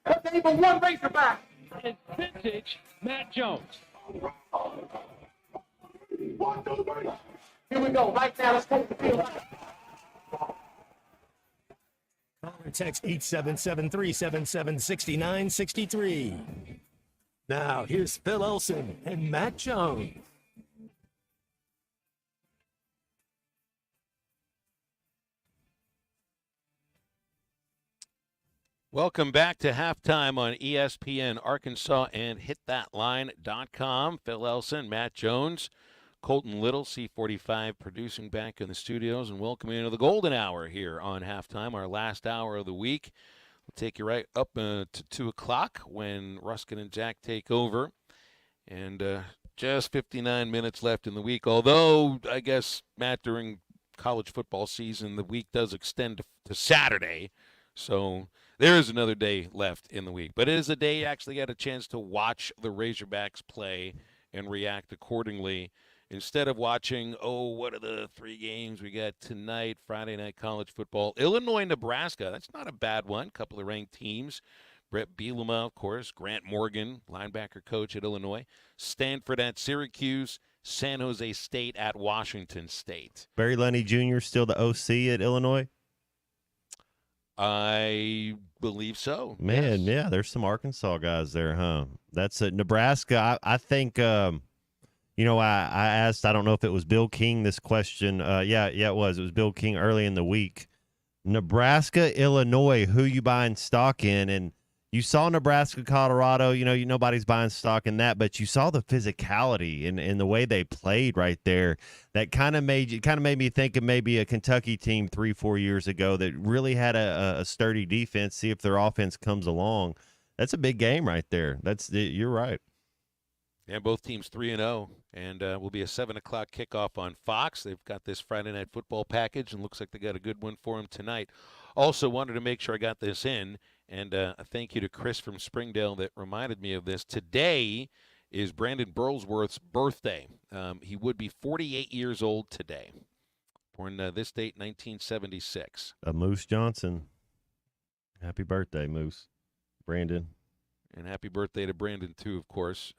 There's even one Razorback. It's vintage Matt Jones. 1, 2, 3. Here we go. Right now, let's take the field. Call or text 877-377-6963. Now, here's Phil Olson and Matt Jones. Welcome back to Halftime on ESPN Arkansas and hitthatline.com. Phil Elson, Matt Jones, Colton Little, C45 producing back in the studios, and welcome into the golden hour here on Halftime, our last hour of the week. We'll take you right up to 2 o'clock when Ruskin and Jack take over. And just 59 minutes left in the week, although I guess, Matt, during college football season, the week does extend to Saturday. So there is another day left in the week. But it is a day you actually get a chance to watch the Razorbacks play and react accordingly. Instead of watching, what are the 3 games we got tonight, Friday night college football. Illinois, Nebraska, that's not a bad one. Couple of ranked teams. Brett Bielema, of course. Grant Morgan, linebacker coach at Illinois. Stanford at Syracuse. San Jose State at Washington State. Barry Lunny Jr. still the OC at Illinois? I believe so. Man, yeah, there's some Arkansas guys there, huh? That's Nebraska. I think, I asked, I don't know if it was Bill King, this question. Yeah, it was. It was Bill King early in the week. Nebraska, Illinois, who you buying stock in? And you saw Nebraska, Colorado. Nobody's buying stock in that, but you saw the physicality and the way they played right there. That kind of made me think of maybe a Kentucky team 3-4 years ago that really had a sturdy defense. See if their offense comes along. That's a big game right there. You're right. Yeah, both teams 3-0, and will be a 7 o'clock kickoff on Fox. They've got this Friday Night Football package, and looks like they got a good one for them tonight. Also wanted to make sure I got this in. And a thank you to Chris from Springdale that reminded me of this. Today is Brandon Burlsworth's birthday. He would be 48 years old today. Born this date, 1976. Moose Johnson. Happy birthday, Moose. Brandon. And happy birthday to Brandon, too, of course.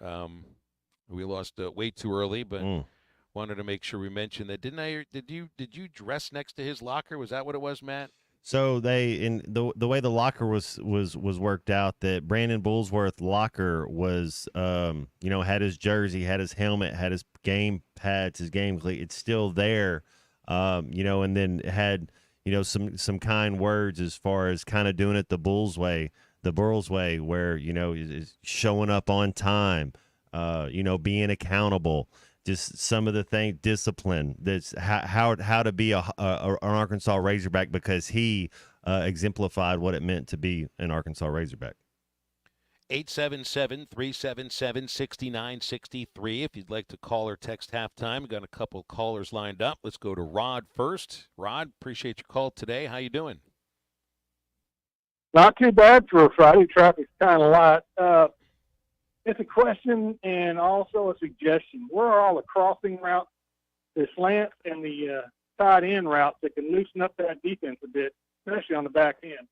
We lost way too early, but wanted to make sure we mentioned that. Did you dress next to his locker? Was that what it was, Matt? So the way the locker was worked out, that Brandon Burlsworth locker was had his jersey, had his helmet, had his game pads, his game cleat. It's still there, and then had some kind words as far as kind of doing it the Burls way, where is showing up on time, being accountable. Just some of the things, discipline. That's how to be an Arkansas Razorback, because he exemplified what it meant to be an Arkansas Razorback. 877-377-6963. If you'd like to call or text halftime, we've got a couple callers lined up. Let's go to Rod first. Rod, appreciate your call today. How you doing? Not too bad for a Friday. Traffic's kind of light. It's a question and also a suggestion. Where are all the crossing routes, the slants, and the tight end routes that can loosen up that defense a bit, especially on the back end?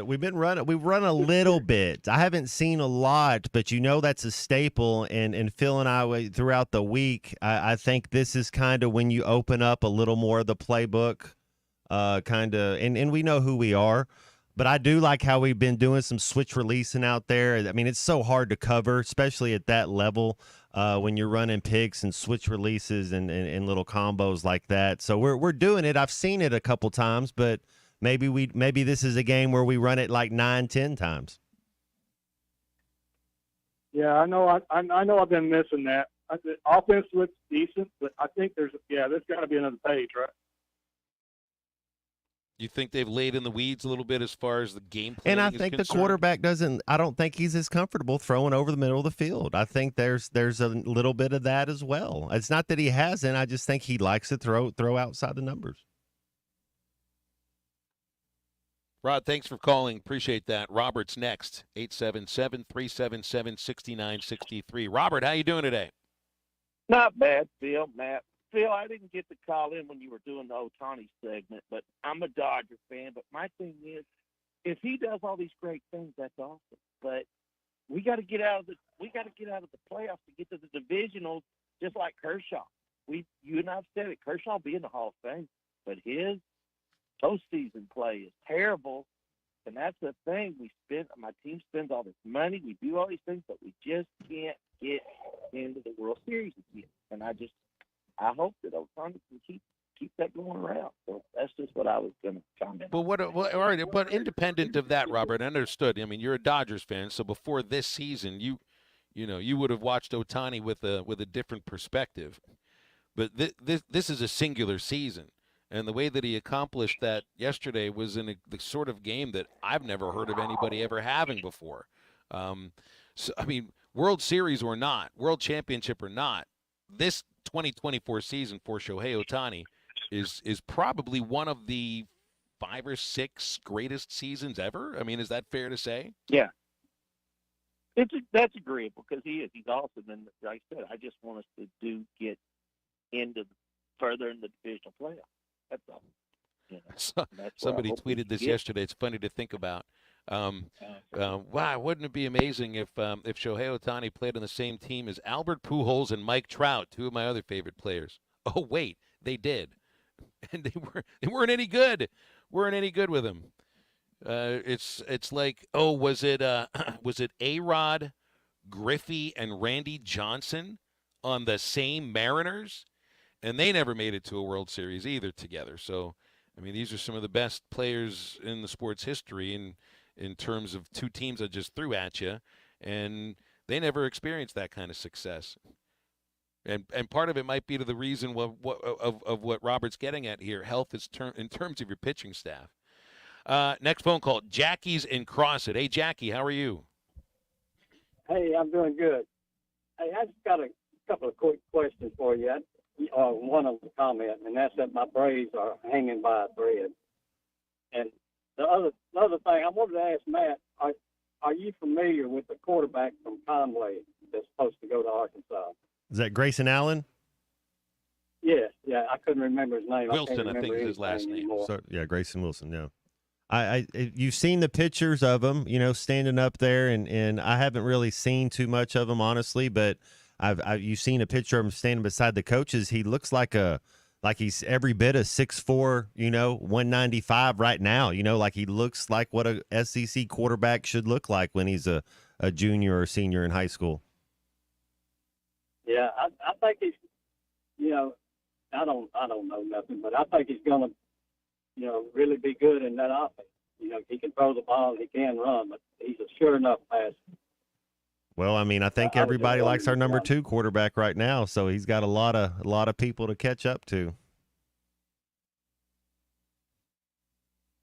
We've run a little bit. I haven't seen a lot, but that's a staple. And Phil and I, throughout the week, I think this is kind of when you open up a little more of the playbook, and we know who we are. But I do like how we've been doing some switch releasing out there. I mean, it's so hard to cover, especially at that level, when you're running picks and switch releases and little combos like that. So we're doing it. I've seen it a couple times, but maybe this is a game where we run it like 9-10 times. Yeah, I know. I know I've been missing that. The offense looks decent, but I think there's got to be another page, right? You think they've laid in the weeds a little bit as far as the game plan? And I think the quarterback I don't think he's as comfortable throwing over the middle of the field. I think there's a little bit of that as well. It's not that he hasn't. I just think he likes to throw outside the numbers. Rod, thanks for calling. Appreciate that. Robert's next, 877-377-6963. Robert, how you doing today? Not bad, Phil, Matt. Phil, I didn't get to call in when you were doing the Ohtani segment, but I'm a Dodger fan. But my thing is, if he does all these great things, that's awesome. But we got to get out of the playoffs to get to the divisionals, just like Kershaw. You and I've said it. Kershaw will be in the Hall of Fame, but his postseason play is terrible, and that's the thing. My team spends all this money. We do all these things, but we just can't get into the World Series again. And I hope that Ohtani can keep that going around. So that's just what what I was going to comment. Well, all right, but independent of that, Robert, I understood. I mean, you're a Dodgers fan, so before this season, you would have watched Ohtani with a different perspective. But this is a singular season, and the way that he accomplished that yesterday was in the sort of game that I've never heard of anybody ever having before. So I mean, World Series or not, World Championship or not, this 2024 season for Shohei Ohtani is probably one of the 5 or 6 greatest seasons ever. I mean, is that fair to say? Yeah. That's agreeable because he is. He's awesome. And like I said, I just want us to get further in the divisional playoff. That's all. You know, Somebody tweeted this yesterday. It's funny to think about. Wow, wouldn't it be amazing if Shohei Ohtani played on the same team as Albert Pujols and Mike Trout, 2 of my other favorite players? Oh wait, they did, and they weren't any good. Weren't any good with him. It's like, oh, was it A-Rod, Griffey, and Randy Johnson on the same Mariners? And they never made it to a World Series either together. So, I mean, these are some of the best players in the sport's history in terms of 2 teams I just threw at you, and they never experienced that kind of success. And part of it might be to the reason of what Robert's getting at here. Health is in terms of your pitching staff. Next phone call, Jackie's in Crossit. Hey, Jackie, how are you? Hey, I'm doing good. Hey, I just got a couple of quick questions for you. One of the comment, and that's that my braids are hanging by a thread. And the other thing, I wanted to ask Matt, are you familiar with the quarterback from Conway that's supposed to go to Arkansas? Is that Grayson Allen? Yeah, I couldn't remember his name. Wilson, I think is his last name. So, yeah, Grayson Wilson, yeah. You've seen the pictures of him, standing up there, and I haven't really seen too much of him, honestly, but you've seen a picture of him standing beside the coaches. He looks like he's every bit of 6'4", 195 right now. Like he looks like what a SEC quarterback should look like when he's a junior or senior in high school. Yeah, I think he's, I don't know nothing, but I think he's going to, really be good in that offense. He can throw the ball, he can run, but he's a sure enough passer. Well, I mean, I think everybody likes our number 2 quarterback right now, so he's got a lot of people to catch up to.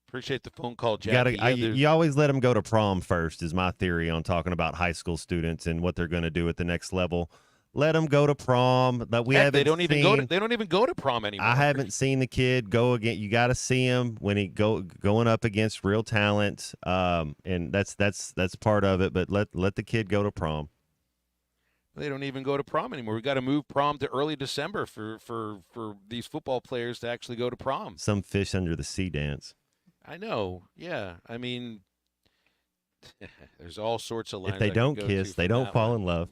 Appreciate the phone call, Jackie. You always let them go to prom first, is my theory on talking about high school students and what they're going to do at the next level. Let them go to prom. But they don't even go to prom anymore. I haven't seen the kid go again. You got to see him when he going up against real talent, and that's part of it. But let the kid go to prom. They don't even go to prom anymore. We got to move prom to early December for these football players to actually go to prom. Some fish under the sea dance. I know. Yeah. I mean, there's all sorts of lines. If they don't kiss, they don't fall in love.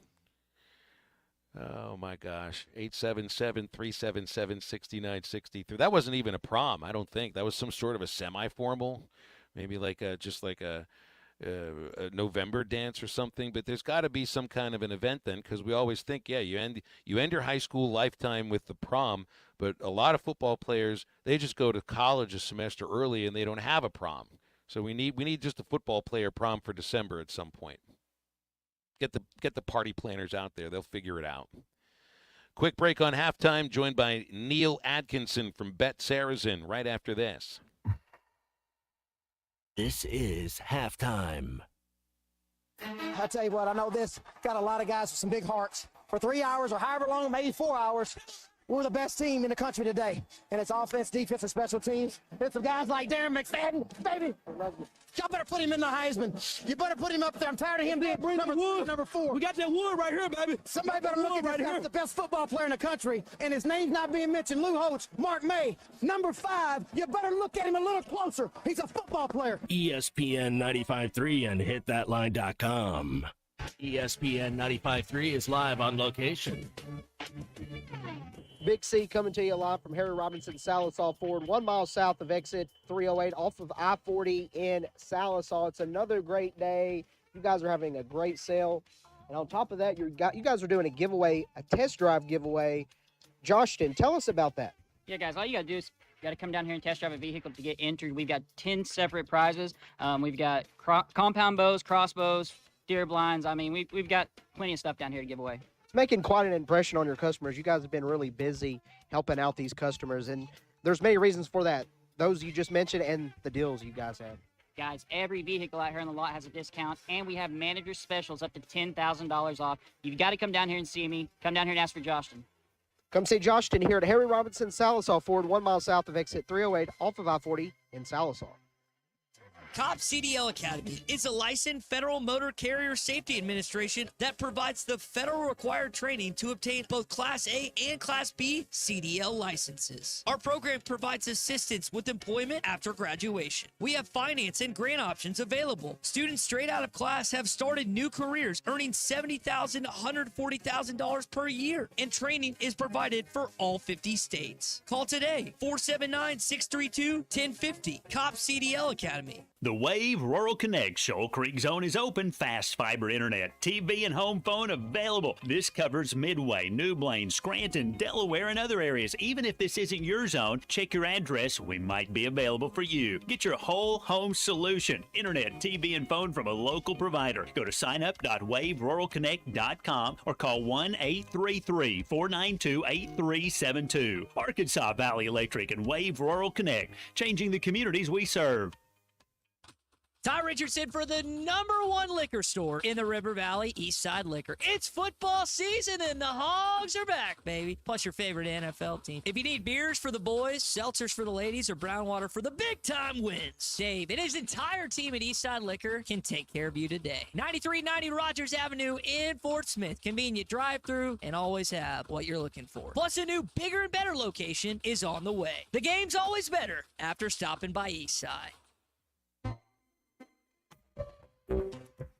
Oh, my gosh. 877-377-6963. That wasn't even a prom, I don't think. That was some sort of a semi-formal, maybe like just like a November dance or something. But there's got to be some kind of an event then, because we always think, yeah, you end your high school lifetime with the prom. But a lot of football players, they just go to college a semester early and they don't have a prom. So we need just a football player prom for December at some point. Get the party planners out there. They'll figure it out. Quick break on halftime, joined by Neil Atkinson from Bet Saracen right after this. This is halftime. I tell you what, I know this got a lot of guys with some big hearts. For 3 hours or however long, maybe 4 hours, we're the best team in the country today. And it's offense, defense, and special teams. It's some guys like Darren McFadden, baby. Y'all better put him in the Heisman. You better put him up there. I'm tired of him being number 4. We got that wood right here, baby. Somebody better look at this guy's the best football player in the country, and his name's not being mentioned. Lou Holtz, Mark May, number 5. You better look at him a little closer. He's a football player. ESPN 95.3 and hitthatline.com. ESPN 95.3 is live on location. Big C coming to you live from Harry Robinson Salisaw Ford, 1 mile south of exit 308 off of I-40 in Salisaw. It's another great day. You guys are having a great sale. And on top of that, you guys are doing a giveaway, a test drive giveaway. Joshton, tell us about that. Yeah, guys, all you got to do is You got to come down here and test drive a vehicle to get entered. We've got 10 separate prizes. We've got compound bows, crossbows, deer blinds. I mean, we've got plenty of stuff down here to give away. It's making quite an impression on your customers. You guys have been really busy helping out these customers, and there's many reasons for that. Those you just mentioned and the deals you guys have. Guys, every vehicle out here on the lot has a discount, and we have manager specials up to $10,000 off. You've got to come down here and see me. Come down here and ask for Joshin. Come see Joshin here at Harry Robinson Sallisaw Ford, 1 mile south of exit 308 off of I-40 in Sallisaw. COP CDL Academy is a licensed Federal Motor Carrier Safety Administration that provides the federal required training to obtain both Class A and Class B CDL licenses. Our program provides assistance with employment after graduation. We have finance and grant options available. Students straight out of class have started new careers earning $70,000 to $140,000 per year, and training is provided for all 50 states. Call today, 479-632-1050. COP CDL Academy. The Wave Rural Connect Shoal Creek Zone is open. Fast fiber internet, TV, and home phone available. This covers Midway, New Blaine, Scranton, Delaware, and other areas. Even if this isn't your zone, check your address. We might be available for you. Get your whole home solution. Internet, TV, and phone from a local provider. Go to signup.waveruralconnect.com or call 1-833-492-8372. Arkansas Valley Electric and Wave Rural Connect, changing the communities we serve. Ty Richardson for the #1 liquor store in the River Valley, Eastside Liquor. It's football season and the Hogs are back, baby. Plus your favorite NFL team. If you need beers for the boys, seltzers for the ladies, or brown water for the big-time wins, Dave and his entire team at Eastside Liquor can take care of you today. 9390 Rogers Avenue in Fort Smith. Convenient drive-through and always have what you're looking for. Plus a new bigger and better location is on the way. The game's always better after stopping by Eastside.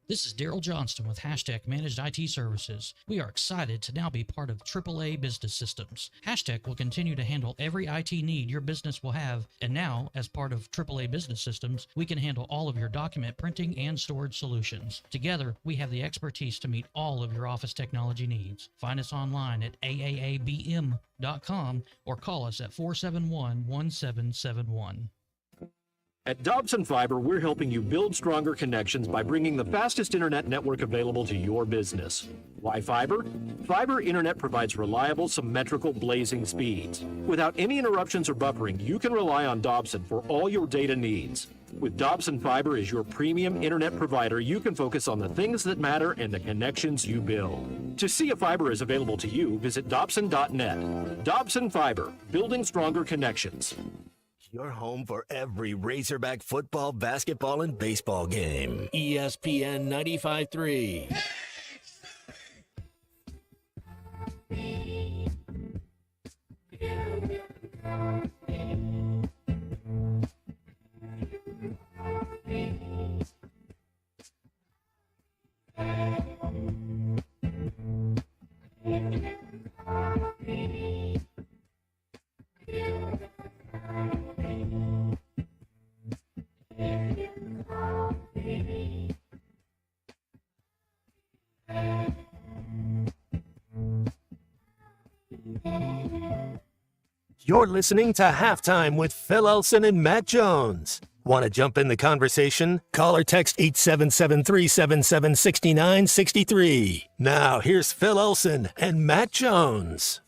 This is Daryl Johnston with Hashtag Managed IT Services. We are excited to now be part of AAA Business Systems. Hashtag will continue to handle every IT need your business will have, and now, as part of AAA Business Systems, we can handle all of your document printing and storage solutions. Together, we have the expertise to meet all of your office technology needs. Find us online at aaabm.com or call us at 471-1771. At Dobson Fiber, we're helping you build stronger connections by bringing the fastest internet network available to your business. Why fiber? Fiber internet provides reliable, symmetrical, blazing speeds. Without any interruptions or buffering, you can rely on Dobson for all your data needs. With Dobson Fiber as your premium internet provider, you can focus on the things that matter and the connections you build. To see if fiber is available to you, visit Dobson.net. Dobson Fiber, building stronger connections. Your home for every Razorback football, basketball, and baseball game. ESPN 95.3. You're listening to Halftime with Phil Elson and Matt Jones. Want to jump in the conversation? Call or text 877-377-6963. Now, here's Phil Elson and Matt Jones.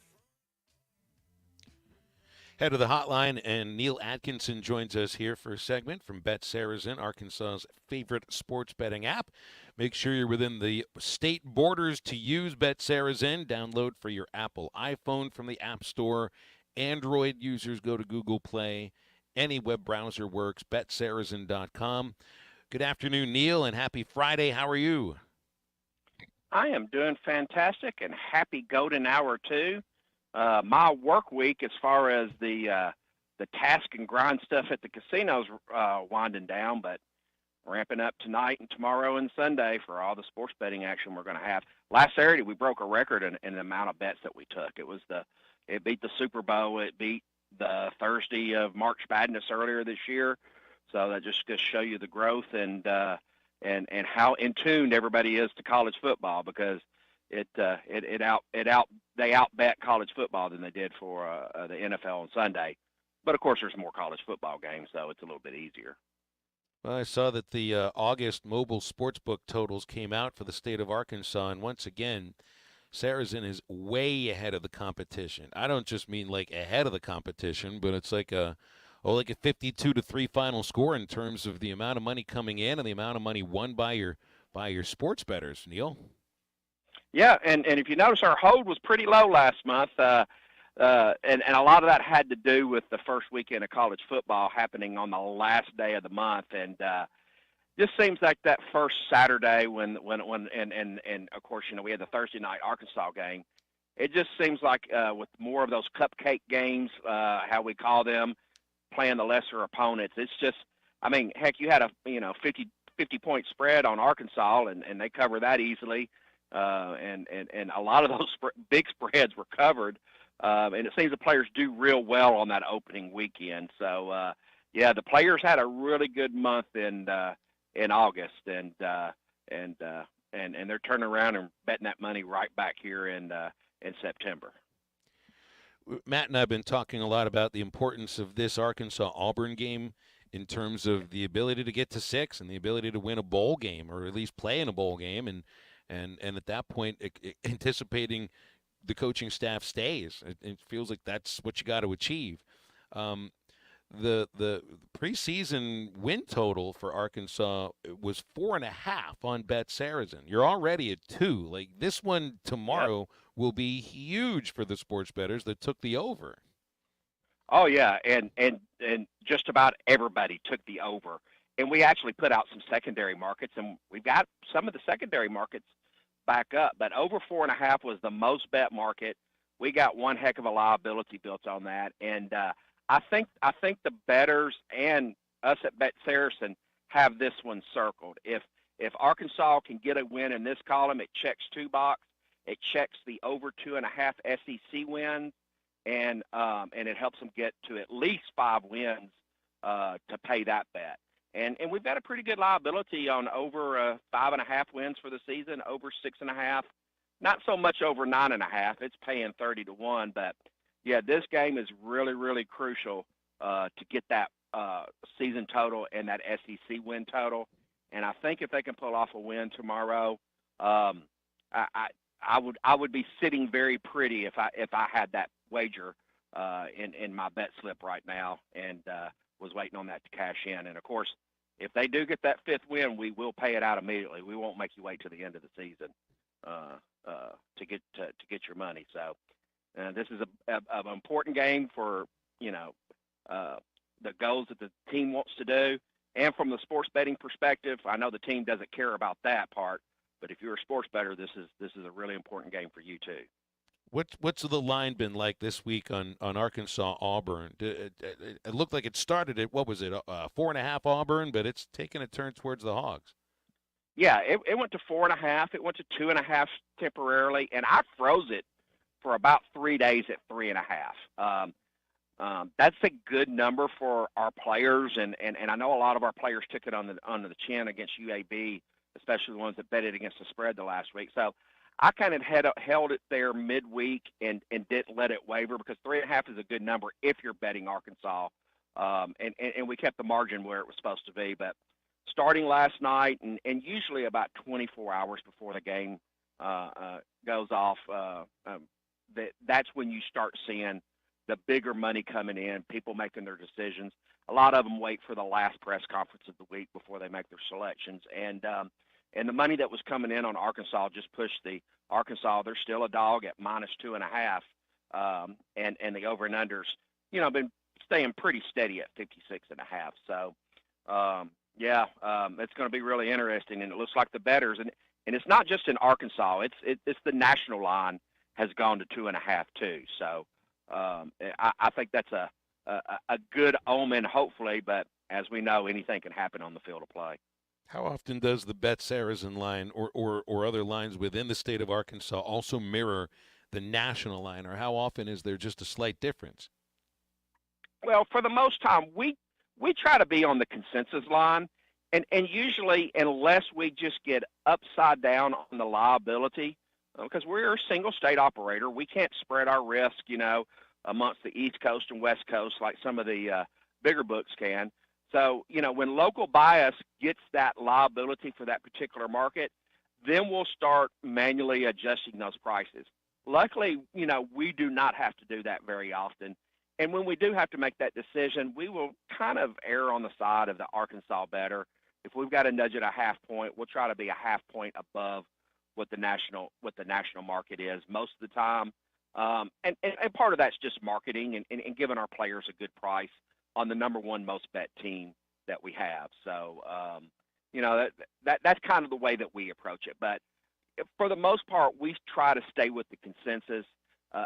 Head of the hotline, and Neil Atkinson joins us here for a segment from Bet Saracen, Arkansas's favorite sports betting app. Make sure you're within the state borders to use Bet Saracen. Download for your Apple iPhone from the App Store. Android users go to Google Play. Any web browser works. BetSaracen.com. Good afternoon, Neil, and happy Friday. How are you? I am doing fantastic, and happy golden hour too. My work week, as far as the task and grind stuff at the casinos, winding down, but ramping up tonight and tomorrow and Sunday for all the sports betting action we're going to have. Last Saturday, we broke a record in the amount of bets that we took. It beat the Super Bowl. It beat the Thursday of March Madness earlier this year. So that just show you the growth and how in tune everybody is to college football, because they outbet college football than they did for the NFL on Sunday. But of course, there's more college football games, so it's a little bit easier. Well, I saw that the August mobile sportsbook totals came out for the state of Arkansas, and once again, Saracen is way ahead of the competition. I don't just mean like ahead of the competition, but it's like a 52-3 final score in terms of the amount of money coming in and the amount of money won by your sports bettors, Neil. Yeah, and if you notice, our hold was pretty low last month, and a lot of that had to do with the first weekend of college football happening on the last day of the month, and just seems like that first Saturday when and of course, we had the Thursday night Arkansas game. It just seems like with more of those cupcake games, how we call them, playing the lesser opponents. It's just, I mean, heck, you had a 50 point spread on Arkansas, and they cover that easily, and a lot of those big spreads were covered, and it seems the players do real well on that opening weekend. So yeah, the players had a really good month in August, and they're turning around and betting that money right back here in September. Matt and I have been talking a lot about the importance of this Arkansas-Auburn game in terms of the ability to get to 6 and the ability to win a bowl game, or at least play in a bowl game, and at that point, anticipating the coaching staff stays. It feels like that's what you got to achieve. The preseason win total for Arkansas was 4.5 on Bet Saracen. You're already at 2. Like, this one tomorrow will be huge for the sports bettors that took the over. Oh yeah, and just about everybody took the over. And we actually put out some secondary markets, and we've got some of the secondary markets back up. But over 4.5 was the most bet market. We got one heck of a liability built on that, and I think the bettors and us at Bet Saracen have this one circled. If Arkansas can get a win in this column, it checks 2 boxes. It checks the over 2.5 SEC wins, and it helps them get to at least 5 wins to pay that bet. And we've got a pretty good liability on over 5.5 wins for the season, over 6.5. Not so much over 9.5. It's paying 30-1, but yeah, this game is really, really crucial to get that season total and that SEC win total. And I think if they can pull off a win tomorrow, I would be sitting very pretty if I had that wager in my bet slip right now, and was waiting on that to cash in. And of course, if they do get that 5th win, we will pay it out immediately. We won't make you wait till the end of the season to get your money. So this is an important game for the goals that the team wants to do, and from the sports betting perspective, I know the team doesn't care about that part. But if you're a sports bettor, this is a really important game for you too. What's the line been like this week on Arkansas Auburn? It looked like it started at, what was it, 4.5 Auburn, but it's taken a turn towards the Hogs. Yeah, it went to 4.5. It went to 2.5 temporarily, and I froze it for about 3 days at 3.5. That's a good number for our players, and I know a lot of our players took it on the chin against UAB, especially the ones that betted against the spread the last week. So I kind of held it there midweek and didn't let it waver, because 3.5 is a good number if you're betting Arkansas. And we kept the margin where it was supposed to be. But starting last night and usually about 24 hours before the game goes off, that's when you start seeing the bigger money coming in, people making their decisions. A lot of them wait for the last press conference of the week before they make their selections. And the money that was coming in on Arkansas just pushed the Arkansas. They're still a dog at -2.5, and the over and unders, been staying pretty steady at 56.5. So, it's going to be really interesting, and it looks like the bettors, and it's not just in Arkansas. It's the national line has gone to 2.5 too. So, I think that's a good omen, hopefully, but as we know, anything can happen on the field of play. How often does the Bet Saracen line or other lines within the state of Arkansas also mirror the national line, or how often is there just a slight difference? Well, for the most time, we try to be on the consensus line, and usually, unless we just get upside down on the liability, because we're a single state operator, we can't spread our risk, amongst the East Coast and West Coast like some of the bigger books can. So, when local bias gets that liability for that particular market, then we'll start manually adjusting those prices. Luckily, we do not have to do that very often. And when we do have to make that decision, we will kind of err on the side of the Arkansas better. If we've got to nudge it a half point, we'll try to be a half point above what the national market is most of the time. And part of that's just marketing and giving our players a good price on the number one most bet team that we have. So, that's kind of the way that we approach it. But for the most part, we try to stay with the consensus,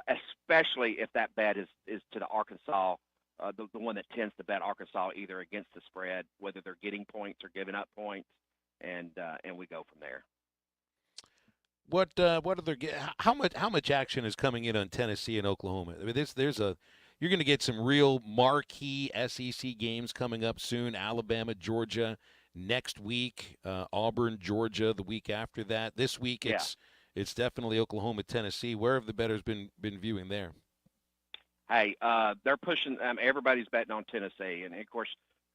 especially if that bet is to the Arkansas, the one that tends to bet Arkansas either against the spread, whether they're getting points or giving up points, and we go from there. What are how much action is coming in on Tennessee and Oklahoma? I mean, you're going to get some real marquee SEC games coming up soon. Alabama, Georgia next week, Auburn, Georgia the week after that. This week it's definitely Oklahoma, Tennessee. Where have the bettors been viewing there? Hey, they're pushing. Everybody's betting on Tennessee, and of course,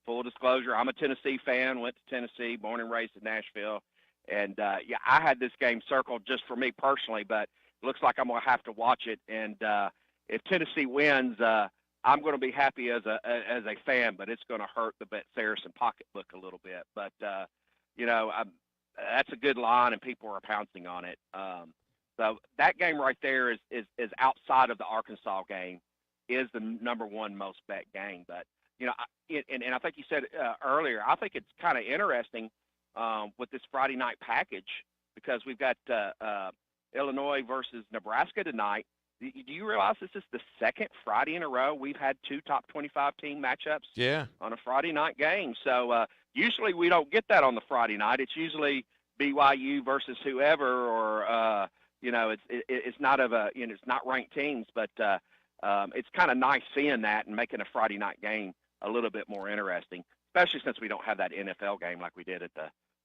full disclosure, I'm a Tennessee fan. Went to Tennessee, born and raised in Nashville, and I had this game circled just for me personally, but it looks like I'm going to have to watch it. And if Tennessee wins, I'm going to be happy as a fan, but it's going to hurt the Bet Saracen pocketbook a little bit. But that's a good line, and people are pouncing on it. So that game right there is outside of the Arkansas game, is the number one most bet game. But and I think you said earlier, I think it's kind of interesting with this Friday night package, because we've got Illinois versus Nebraska tonight. Do you realize this is the second Friday in a row we've had two top 25 team matchups on a Friday night game? So usually we don't get that on the Friday night. It's usually BYU versus whoever, or it's not it's not ranked teams, but it's kind of nice seeing that and making a Friday night game a little bit more interesting, especially since we don't have that NFL game like we did at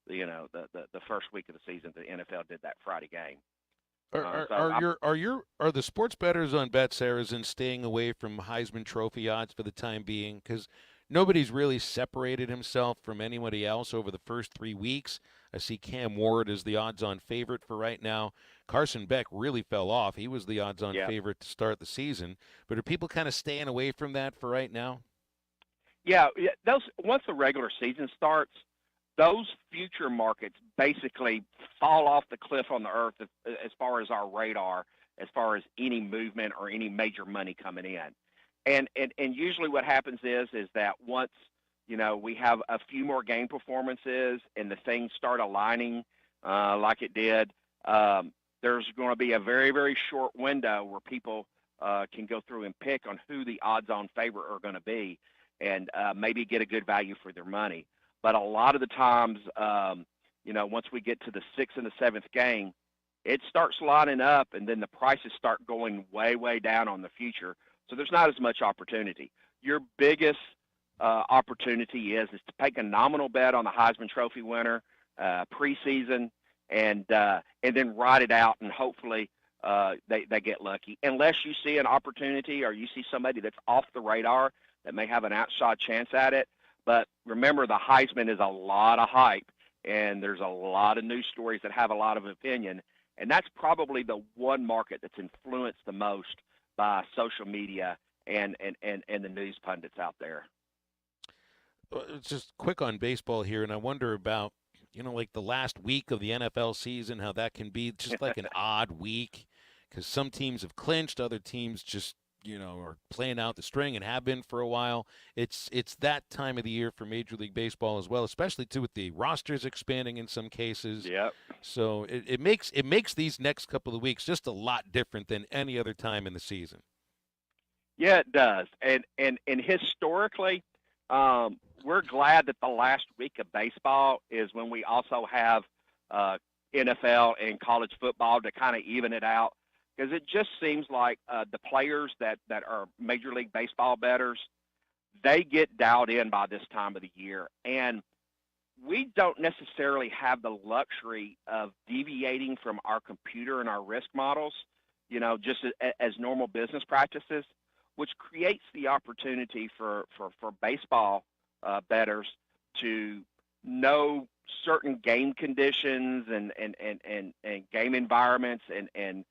the first week of the season. The NFL did that Friday game. Are the sports bettors on Bet Saracen staying away from Heisman Trophy odds for the time being? Because nobody's really separated himself from anybody else over the first 3 weeks. I see Cam Ward as the odds-on favorite for right now. Carson Beck really fell off. He was the odds-on favorite to start the season. But are people kind of staying away from that for right now? Yeah, once the regular season starts, those future markets basically fall off the cliff on the earth as far as our radar, as far as any movement or any major money coming in. And usually what happens is that once, we have a few more game performances and the things start aligning like it did, there's going to be a very, very short window where people can go through and pick on who the odds-on favorite are going to be, and maybe get a good value for their money. But a lot of the times, once we get to the 6th and the 7th game, it starts lining up, and then the prices start going way, way down on the future. So there's not as much opportunity. Your biggest opportunity is to take a nominal bet on the Heisman Trophy winner preseason, and then ride it out, and hopefully they get lucky. Unless you see an opportunity or you see somebody that's off the radar that may have an outside chance at it. But remember, the Heisman is a lot of hype, and there's a lot of news stories that have a lot of opinion, and that's probably the one market that's influenced the most by social media and the news pundits out there. Just quick on baseball here, and I wonder about, like the last week of the NFL season, how that can be just like an odd week, because some teams have clinched, other teams just are playing out the string and have been for a while. It's that time of the year for Major League Baseball as well, especially too with the rosters expanding in some cases. Yep. So it makes these next couple of weeks just a lot different than any other time in the season. Yeah, it does. And historically, we're glad that the last week of baseball is when we also have NFL and college football to kind of even it out. Because it just seems like the players that are Major League Baseball bettors, they get dialed in by this time of the year. And we don't necessarily have the luxury of deviating from our computer and our risk models, just as normal business practices. which creates the opportunity for baseball bettors to know certain game conditions and game environments and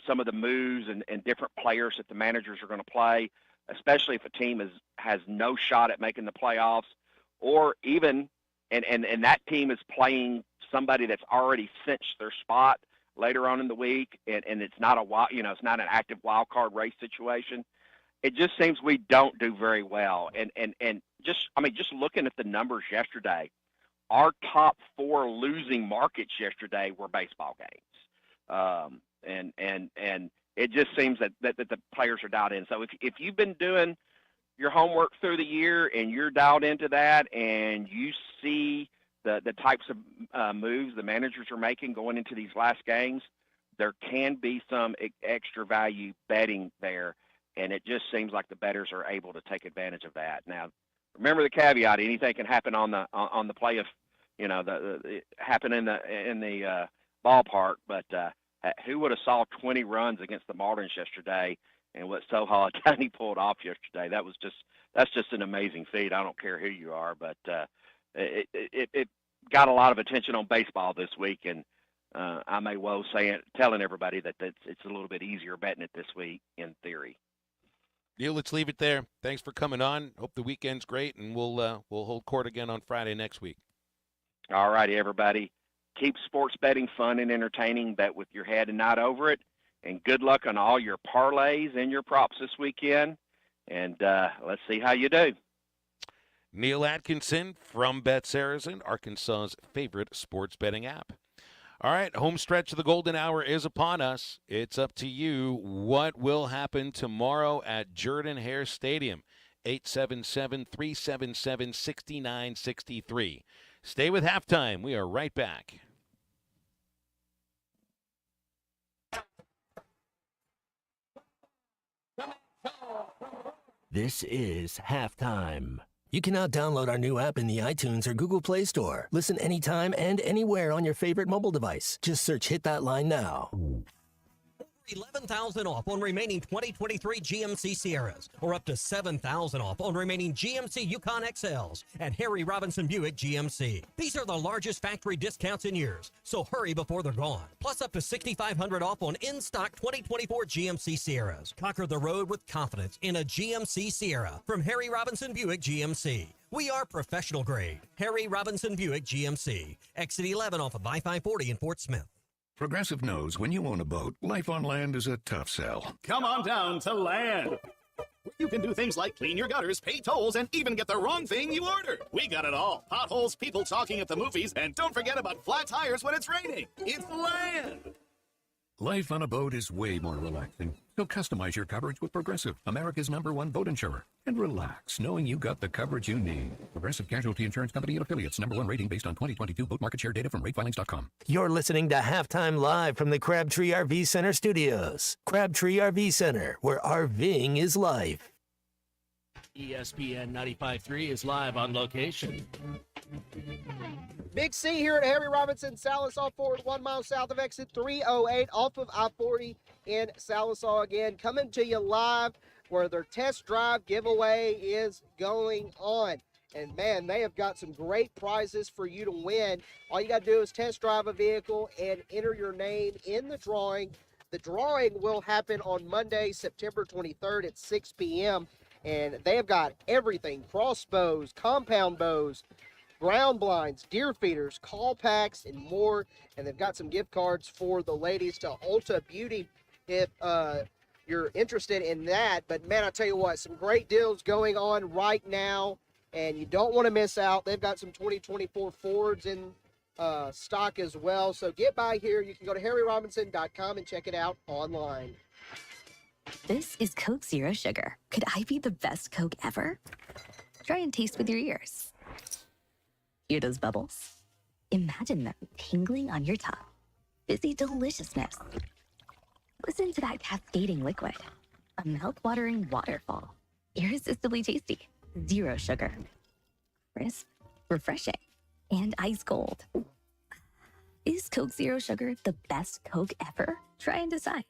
some of the moves and different players that the managers are going to play, especially if a team has no shot at making the playoffs, or even and that team is playing somebody that's already cinched their spot later on in the week, and it's not it's not an active wild card race situation. It just seems we don't do very well, and just looking at the numbers yesterday, our top 4 losing markets yesterday were baseball games, and it just seems that the players are dialed in. So if you've been doing your homework through the year and you're dialed into that, and you see the types of moves the managers are making going into these last games, there can be some extra value betting there, and it just seems like the bettors are able to take advantage of that. Now, remember the caveat: anything can happen on the play of, happen in the ballpark. But who would have saw 20 runs against the Marlins yesterday, and what Sohail Tani pulled off yesterday? That's just an amazing feat. I don't care who you are, but it got a lot of attention on baseball this week, and I may well telling everybody that it's a little bit easier betting it this week in theory. Neil, let's leave it there. Thanks for coming on. Hope the weekend's great, and we'll hold court again on Friday next week. All righty, everybody. Keep sports betting fun and entertaining. Bet with your head and not over it. And good luck on all your parlays and your props this weekend. And let's see how you do. Neil Atkinson from Bet Saracen, Arkansas's favorite sports betting app. All right, home stretch of the golden hour is upon us. It's up to you. What will happen tomorrow at Jordan-Hare Stadium? 877-377-6963. Stay with Halftime. We are right back. This is Halftime. You can now download our new app in the iTunes or Google Play Store. Listen anytime and anywhere on your favorite mobile device. Just search Hit That Line now. $11,000 off on remaining 2023 GMC Sierras, or up to $7,000 off on remaining GMC Yukon XLs at Harry Robinson Buick GMC. These are the largest factory discounts in years, so hurry before they're gone. Plus up to $6,500 off on in-stock 2024 GMC Sierras. Conquer the road with confidence in a GMC Sierra from Harry Robinson Buick GMC. We are professional grade. Harry Robinson Buick GMC. Exit 11 off of I-540 in Fort Smith. Progressive knows when you own a boat, life on land is a tough sell. Come on down to land. You can do things like clean your gutters, pay tolls, and even get the wrong thing you ordered. We got it all. Potholes, people talking at the movies, and don't forget about flat tires when it's raining. It's land. Life on a boat is way more relaxing. So customize your coverage with Progressive, America's #1 boat insurer. And relax, knowing you got the coverage you need. Progressive Casualty Insurance Company and affiliates. #1 rating based on 2022 boat market share data from ratefilings.com. You're listening to Halftime Live from the Crabtree RV Center studios. Crabtree RV Center, where RVing is life. ESPN 95.3 is live on location. Big C here at Harry Robinson Sallisaw Ford, 1 mile south of exit 308 off of I-40 in Sallisaw. Again, coming to you live where their test drive giveaway is going on. And man, they have got some great prizes for you to win. All you got to do is test drive a vehicle and enter your name in the drawing. The drawing will happen on Monday, September 23rd at 6 p.m. And they have got everything: crossbows, compound bows, ground blinds, deer feeders, call packs, and more. And they've got some gift cards for the ladies to Ulta Beauty if you're interested in that. But man, I tell you what, some great deals going on right now, and you don't want to miss out. They've got some 2024 Fords in stock as well. So get by here. You can go to harryrobinson.com and check it out online. This is Coke Zero Sugar. Could I be the best Coke ever? Try and taste with your ears. Hear those bubbles? Imagine them tingling on your tongue. Fizzy deliciousness. Listen to that cascading liquid. A mouth-watering waterfall. Irresistibly tasty. Zero sugar. Crisp, refreshing, and ice cold. Is Coke Zero Sugar the best Coke ever? Try and decide.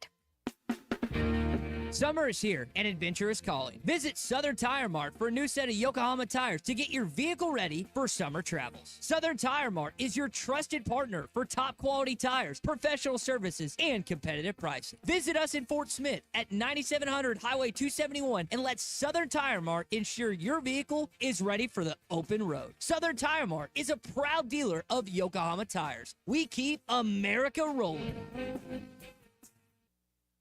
Summer is here and adventure is calling. Visit Southern Tire Mart for a new set of Yokohama tires to get your vehicle ready for summer travels. Southern Tire Mart is your trusted partner for top quality tires, professional services, and competitive pricing. Visit us in Fort Smith at 9700 Highway 271 and let Southern Tire Mart ensure your vehicle is ready for the open road. Southern Tire Mart is a proud dealer of Yokohama tires. We keep America rolling.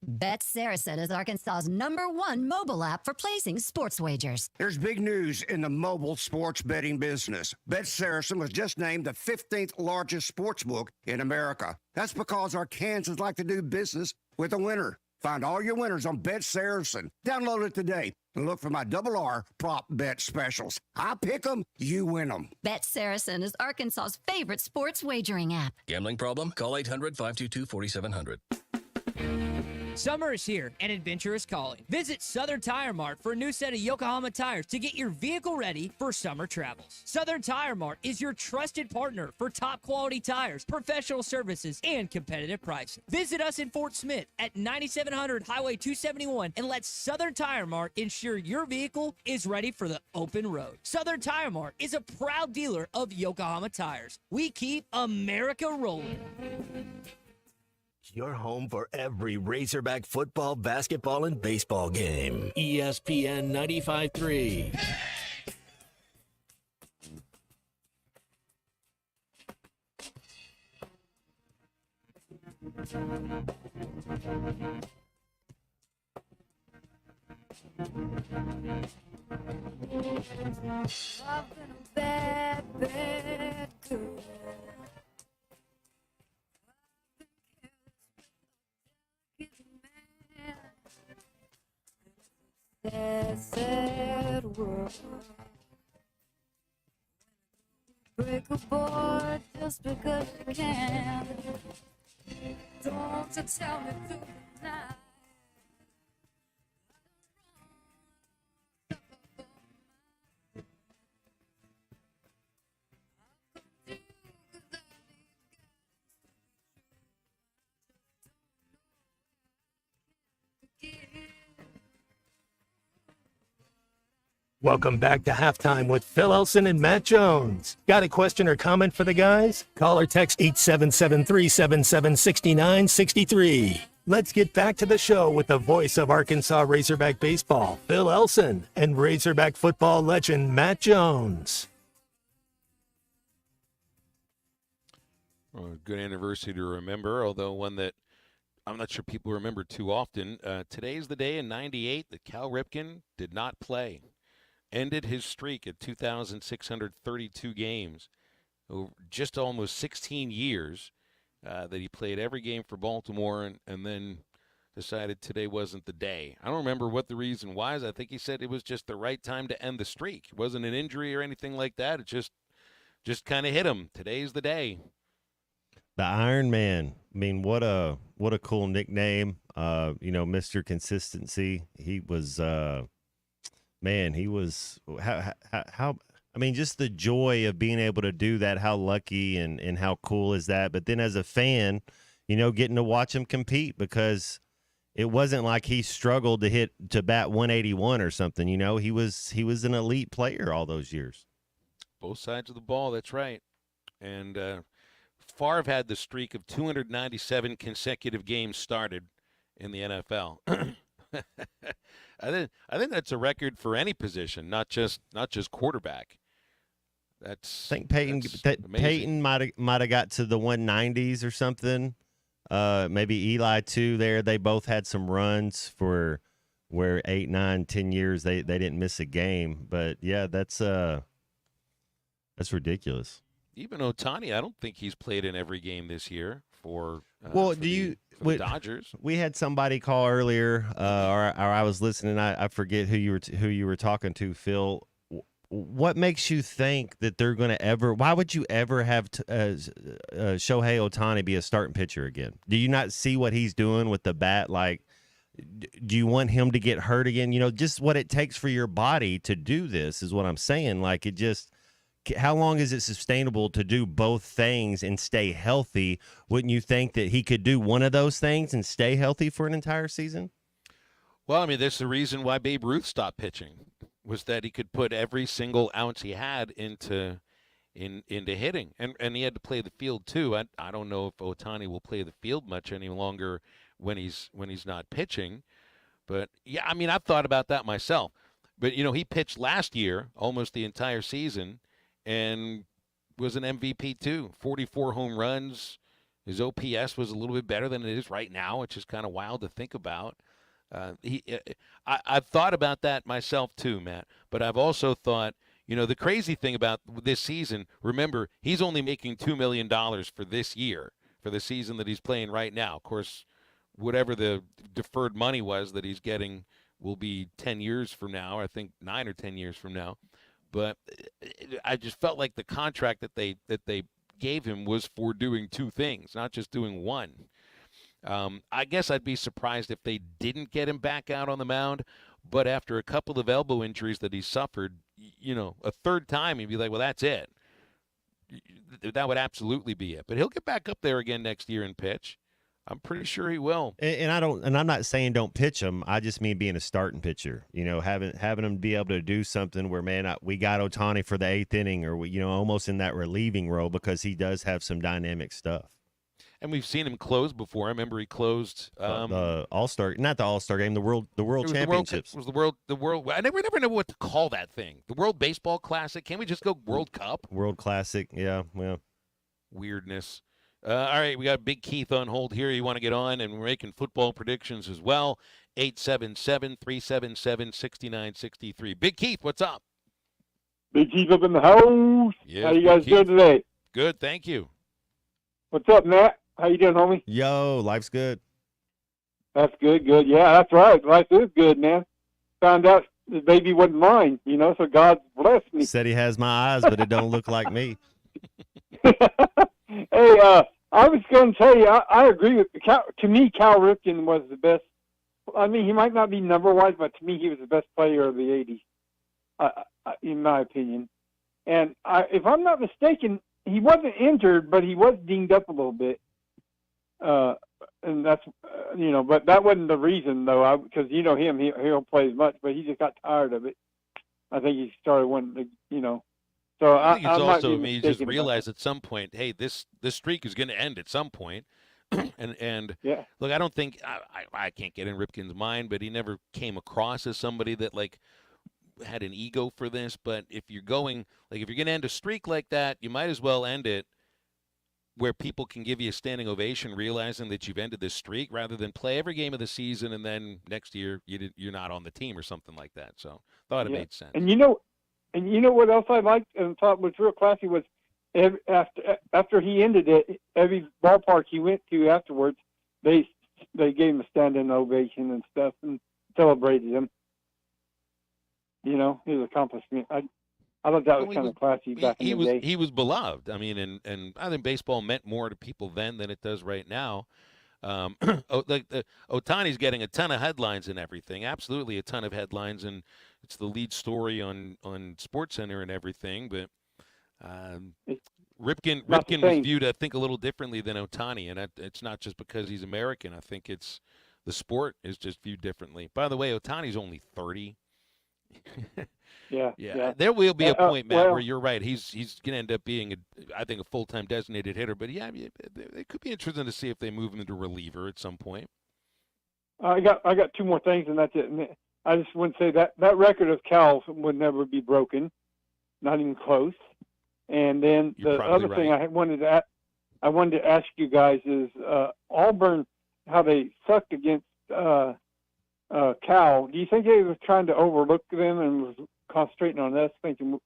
Bet Saracen is Arkansas's #1 mobile app for placing sports wagers. There's big news in the mobile sports betting business. Bet Saracen was just named the 15th largest sports book in America. That's because Arkansans like to do business with a winner. Find all your winners on Bet Saracen. Download it today and look for my R prop bet specials. I pick them, you win them. Bet Saracen is Arkansas's favorite sports wagering app. Gambling problem? Call 800-522-4700. Summer is here and adventure is calling. Visit Southern Tire Mart for a new set of Yokohama tires to get your vehicle ready for summer travels. Southern Tire Mart is your trusted partner for top quality tires, professional services, and competitive pricing. Visit us in Fort Smith at 9700 Highway 271 and let Southern Tire Mart ensure your vehicle is ready for the open road. Southern Tire Mart is a proud dealer of Yokohama tires. We keep America rolling. Your home for every Razorback football, basketball, and baseball game. ESPN 95.3. I've been a bad, bad girl. Sad, sad world. Break a board just because you can. Don't you tell me through the night. Welcome back to Halftime with Phil Elson and Matt Jones. Got a question or comment for the guys? Call or text 877-377-6963. Let's get back to the show with the voice of Arkansas Razorback baseball, Phil Elson, and Razorback football legend Matt Jones. Well, a good anniversary to remember, although one that I'm not sure people remember too often. Today's the day in '98 that Cal Ripken did not play. Ended his streak at 2,632 games, over just almost 16 years that he played every game for Baltimore and then decided today wasn't the day. I don't remember what the reason was. I think he said it was just the right time to end the streak. It wasn't an injury or anything like that. It just kind of hit him. Today's the day. The Iron Man. I mean, what a cool nickname. Mr. Consistency. He was man, he was how I mean, just the joy of being able to do that, how lucky and how cool is that? But then as a fan, getting to watch him compete, because it wasn't like he struggled to bat 181 or something, he was an elite player all those years. Both sides of the ball, that's right. And Favre had the streak of 297 consecutive games started in the NFL. I think that's a record for any position, not just quarterback. I think Peyton might have got to the 190s or something. Maybe Eli too. They both had some runs for where 8, 9, 10 years they didn't miss a game. But yeah, that's ridiculous. Even Ohtani, I don't think he's played in every game this year for. The Dodgers? We had somebody call earlier, or I was listening. I forget who you were talking to, Phil. What makes you think that they're going to ever? Why would you ever have Shohei Ohtani be a starting pitcher again? Do you not see what he's doing with the bat? Like, do you want him to get hurt again? Just what it takes for your body to do this is what I'm saying. Like, it just. How long is it sustainable to do both things and stay healthy? Wouldn't you think that he could do one of those things and stay healthy for an entire season? Well, I mean, that's the reason why Babe Ruth stopped pitching, was that he could put every single ounce he had into hitting, and he had to play the field too. I don't know if Ohtani will play the field much any longer when he's not pitching, but yeah, I mean, I've thought about that myself. But he pitched last year almost the entire season, and was an MVP too. 44 home runs. His OPS was a little bit better than it is right now, which is kind of wild to think about. I've thought about that myself too, Matt. But I've also thought, the crazy thing about this season, remember, he's only making $2 million for this year, for the season that he's playing right now. Of course, whatever the deferred money was that he's getting will be 10 years from now, I think 9 or 10 years from now. But I just felt like the contract that they gave him was for doing two things, not just doing one. I guess I'd be surprised if they didn't get him back out on the mound. But after a couple of elbow injuries that he suffered, a third time, he'd be like, well, that's it. That would absolutely be it. But he'll get back up there again next year and pitch. I'm pretty sure he will. And I'm not saying don't pitch him. I just mean being a starting pitcher. Having him be able to do something where, man, we got Ohtani for the 8th inning, or almost in that relieving role, because he does have some dynamic stuff. And we've seen him close before. I remember he closed the All-Star, not the All-Star game, the World Championships. It was the World. I never know what to call that thing. The World Baseball Classic. Can't we just go World Cup? World Classic. Yeah. Well, weirdness. All right, we got Big Keith on hold here. You want to get on, and we're making football predictions as well. 877-377-6963. Big Keith, what's up? Big Keith up in the house. Yes, How you guys doing today? Good, thank you. What's up, Matt? How you doing, homie? Yo, life's good. That's good, good. Yeah, that's right. Life is good, man. Found out the baby wasn't mine, so God blessed me. Said he has my eyes, but it don't look like me. Hey, I was going to tell you, I agree with to me, Cal Ripken was the best. I mean, he might not be number-wise, but to me, he was the best player of the 80s, in my opinion. And if I'm not mistaken, he wasn't injured, but he was dinged up a little bit. And that's, but that wasn't the reason, though, because him, he'll play as much, but he just got tired of it. I think he started wanting to, So I think it's also me just realize at some point, hey, this streak is going to end at some point. and yeah. Look, I don't think I can't get in Ripken's mind, but he never came across as somebody that had an ego for this. But if you're going if you're going to end a streak like that, you might as well end it where people can give you a standing ovation, realizing that you've ended this streak, rather than play every game of the season and then next year you're not on the team or something like that. So thought it made sense. And you know what else I liked and thought was real classy was after he ended it, every ballpark he went to afterwards, they gave him a standing ovation and stuff and celebrated him. His accomplishment. I thought that was kind of classy back in the day. He was beloved. I mean, and I think baseball meant more to people then than it does right now. Ohtani's getting a ton of headlines and everything. Absolutely a ton of headlines, and it's the lead story on SportsCenter and everything. But Ripken was viewed, I think, a little differently than Ohtani, and it's not just because he's American. I think it's the sport is just viewed differently. By the way, Ohtani's only 30. Yeah. There will be a point, Matt, where you're right. He's going to end up being, a full-time designated hitter. But, yeah, it could be interesting to see if they move him into reliever at some point. I got two more things, and that's it. And I just want to say that record of Cal's would never be broken, not even close. And then the other thing I wanted to ask you guys is Auburn, how they sucked against Cal. Do you think they were trying to overlook them and was concentrating on us, thinking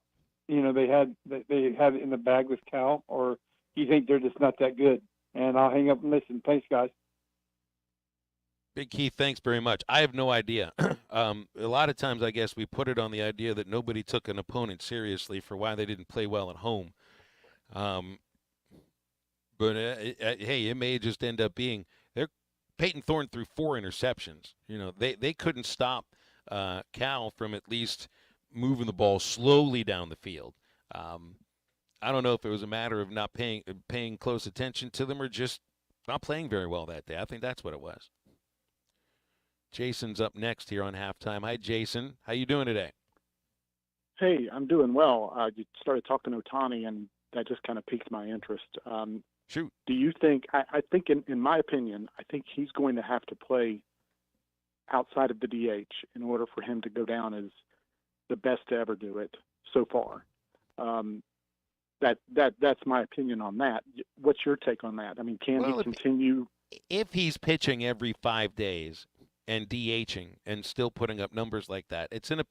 they had it in the bag with Cal, or do you think they're just not that good? And I'll hang up and listen. Thanks, guys. Big Keith, thanks very much. I have no idea. A lot of times, I guess, we put it on the idea that nobody took an opponent seriously for why they didn't play well at home. But hey, it may just end up being Peyton Thorne threw 4 interceptions. They couldn't stop Cal from at least moving the ball slowly down the field. I don't know if it was a matter of not paying close attention to them or just not playing very well that day. I think that's what it was. Jason's up next here on Halftime. Hi, Jason. How you doing today? Hey, I'm doing well. You started talking Ohtani, and that just kind of piqued my interest. Shoot. Do you think, I think in my opinion, I think he's going to have to play outside of the DH in order for him to go down as the best to ever do it so far. That's my opinion on that. What's your take on that? I mean, can he continue? If he's pitching every 5 days and DHing and still putting up numbers like that, that's in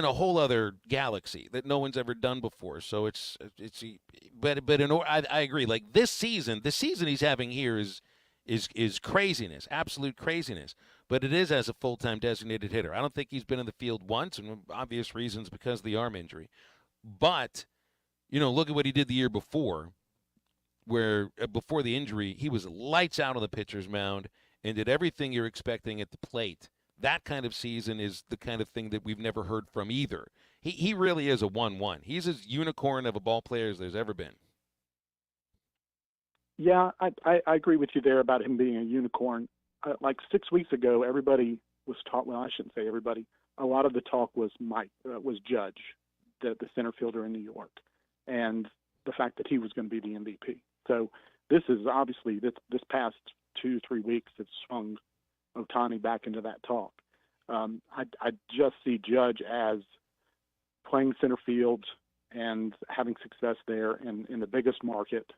a whole other galaxy that no one's ever done before. So I agree. Like the season he's having here is craziness, absolute craziness. But it is as a full-time designated hitter. I don't think he's been in the field once, and obvious reasons because of the arm injury. But look at what he did the year before, where before the injury he was lights out on the pitcher's mound and did everything you're expecting at the plate. That kind of season is the kind of thing that we've never heard from either. He really is a 1-1. He's as unicorn of a ball player as there's ever been. Yeah, I agree with you there about him being a unicorn. Like 6 weeks ago, everybody was taught. Well, I shouldn't say everybody. A lot of the talk was Judge, the center fielder in New York, and the fact that he was going to be the MVP. So this is obviously this past 2-3 weeks have swung Ohtani back into that talk. I just see Judge as playing center field and having success there in the biggest market.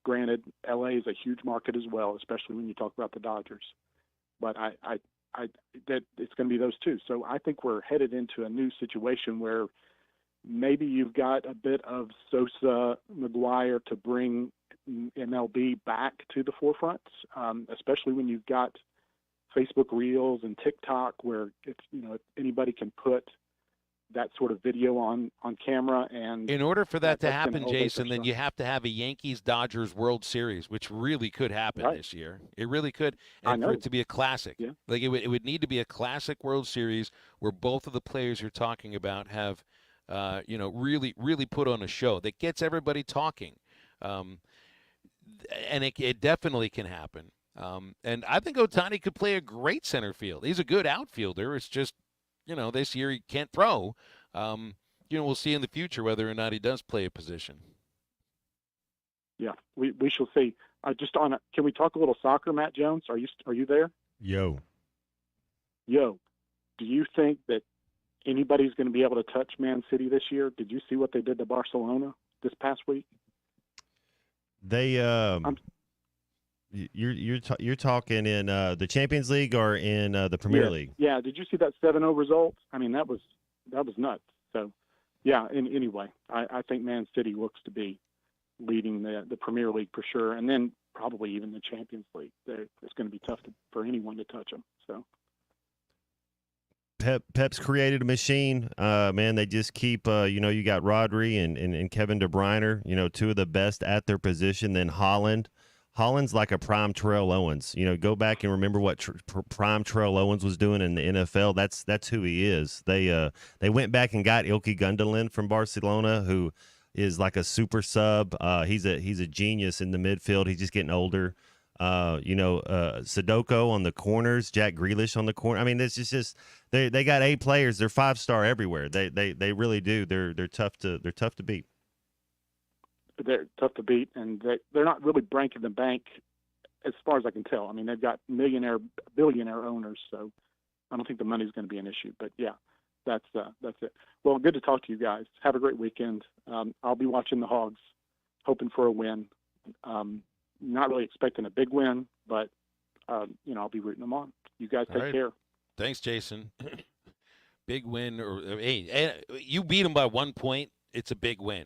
Granted, LA is a huge market as well, especially when you talk about the Dodgers. But that it's going to be those two. So I think we're headed into a new situation where maybe you've got a bit of Sosa, McGuire to bring MLB back to the forefront, especially when you've got Facebook Reels and TikTok, where if anybody can put that sort of video on camera. And in order for that to happen, Jason, then you have to have a Yankees-Dodgers World Series, which really could happen this year. It really could, and for it to be a classic. Yeah. Like it would need to be a classic World Series where both of the players you're talking about have, really, really put on a show that gets everybody talking. And it definitely can happen. And I think Ohtani could play a great center field. He's a good outfielder. It's just, this year he can't throw. We'll see in the future whether or not he does play a position. Yeah, we shall see. Can we talk a little soccer, Matt Jones? Are you there? Yo. Do you think that anybody's going to be able to touch Man City this year? Did you see what they did to Barcelona this past week? They You're talking in the Champions League or in the Premier League? Yeah. Did you see that 7-0 result? I mean, that was nuts. So, yeah. Anyway, I think Man City looks to be leading the Premier League for sure, and then probably even the Champions League. It's going to be tough for anyone to touch them. So. Pep's created a machine, man. They just keep, you got Rodri and Kevin De Bruyne, two of the best at their position. Then Holland's like a prime Terrell Owens. Go back and remember what prime Terrell Owens was doing in the NFL. That's who he is. They went back and got Ilkay Gundogan from Barcelona, who is like a super sub. He's a genius in the midfield. He's just getting older. Sudoku on the corners, Jack Grealish on the corner. I mean, it's just they got 8 players. They're 5-star everywhere. They really do. They're tough to beat. They're tough to beat, and they're not really breaking the bank as far as I can tell. I mean, they've got billionaire owners, so I don't think the money's going to be an issue. But yeah, that's it. Well, good to talk to you guys. Have a great weekend. I'll be watching the Hogs, hoping for a win. Not really expecting a big win, but I'll be rooting them on. You guys take care. Thanks, Jason. Big win, hey, you beat them by 1 point. It's a big win.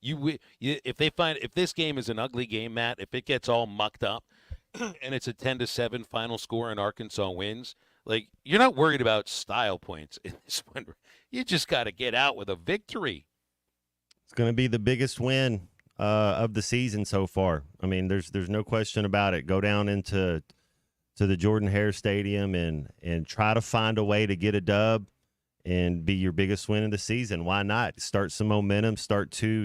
If this game is an ugly game, Matt, if it gets all mucked up and it's a 10-7 final score and Arkansas wins, like you're not worried about style points in this one. You just got to get out with a victory. It's going to be the biggest win of the season so far. I mean, there's no question about it. Go down to the Jordan-Hare Stadium and try to find a way to get a dub and be your biggest win of the season. Why not? Start some momentum,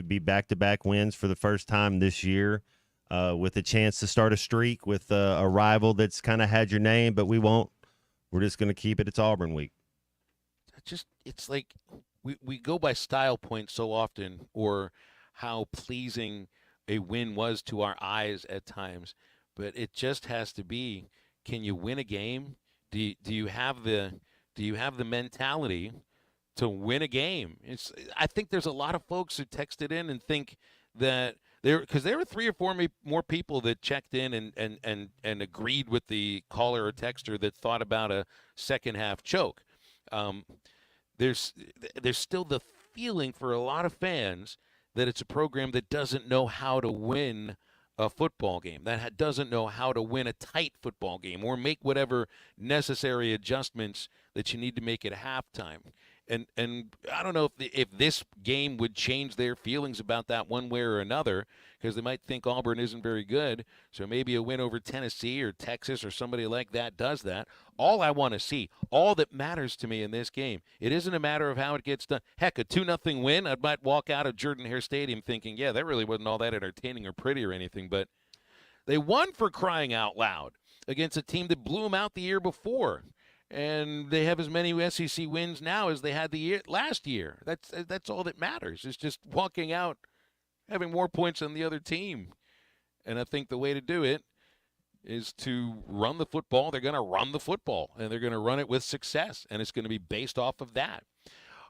be back-to-back wins for the first time this year. with a chance to start a streak with a rival that's kind of had your name, but we won't. We're just going to keep it. It's Auburn week. It's like we go by style points so often, or how pleasing a win was to our eyes at times, but it just has to be, can you win a game? Do you have the mentality to win a game? I think there's a lot of folks who texted in and think that because there were 3 or 4 more people that checked in and agreed with the caller or texter that thought about a second half choke. There's still the feeling for a lot of fans that it's a program that doesn't know how to win a football game, that doesn't know how to win a tight football game or make whatever necessary adjustments that you need to make at halftime. And I don't know if this game would change their feelings about that one way or another, because they might think Auburn isn't very good. So maybe a win over Tennessee or Texas or somebody like that does that. All I want to see, all that matters to me in this game, it isn't a matter of how it gets done. Heck, a 2-0 win, I might walk out of Jordan-Hare Stadium thinking, yeah, that really wasn't all that entertaining or pretty or anything. But they won, for crying out loud, against a team that blew them out the year before. And they have as many SEC wins now as they had last year. That's all that matters. It's just walking out, having more points than the other team. And I think the way to do it is to run the football. They're going to run the football, and they're going to run it with success, and it's going to be based off of that.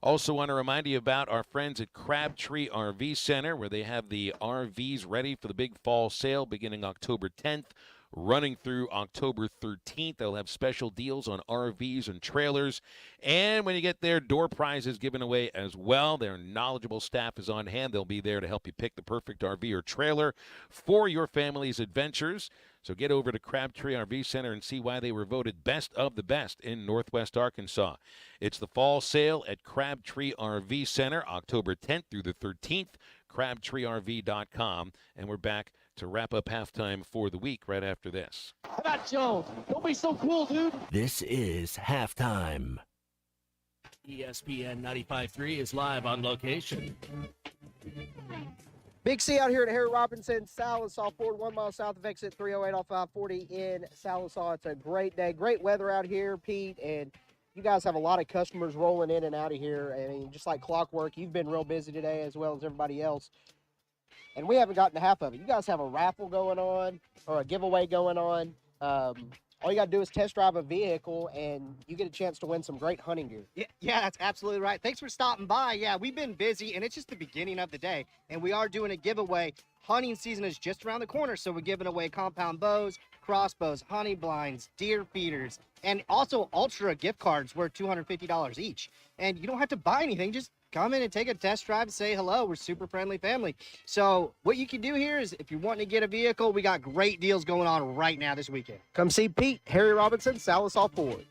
Also want to remind you about our friends at Crabtree RV Center, where they have the RVs ready for the big fall sale beginning October 10th. Running through October 13th. They'll have special deals on RVs and trailers. And when you get there, door prizes given away as well. Their knowledgeable staff is on hand. They'll be there to help you pick the perfect RV or trailer for your family's adventures. So get over to Crabtree RV Center and see why they were voted best of the best in Northwest Arkansas. It's the fall sale at Crabtree RV Center, October 10th through the 13th, crabtreerv.com. And we're back to wrap up halftime for the week right after this. How about Jones? Don't be so cool, dude. This is halftime. ESPN 95.3 is live on location. Big C out here at Harry Robinson, Sallisaw Ford, 1 mile south of exit 308 off 540 in Sallisaw. It's a great day, great weather out here, Pete, and you guys have a lot of customers rolling in and out of here. I mean, just like clockwork, you've been real busy today as well as everybody else. And we haven't gotten to half of it. You guys have a raffle going on or a giveaway going on. All you got to do is test drive a vehicle, and you get a chance to win some great hunting gear. Yeah, that's absolutely right. Thanks for stopping by. Yeah, we've been busy, and it's just the beginning of the day, and we are doing a giveaway. Hunting season is just around the corner, so we're giving away compound bows, crossbows, hunting blinds, deer feeders, and also Ultra gift cards worth $250 each. And you don't have to buy anything, just come in and take a test drive and say hello. We're super friendly family. So what you can do here is if you're wanting to get a vehicle, we got great deals going on right now this weekend. Come see Pete, Harry Robinson, Sallisaw Ford.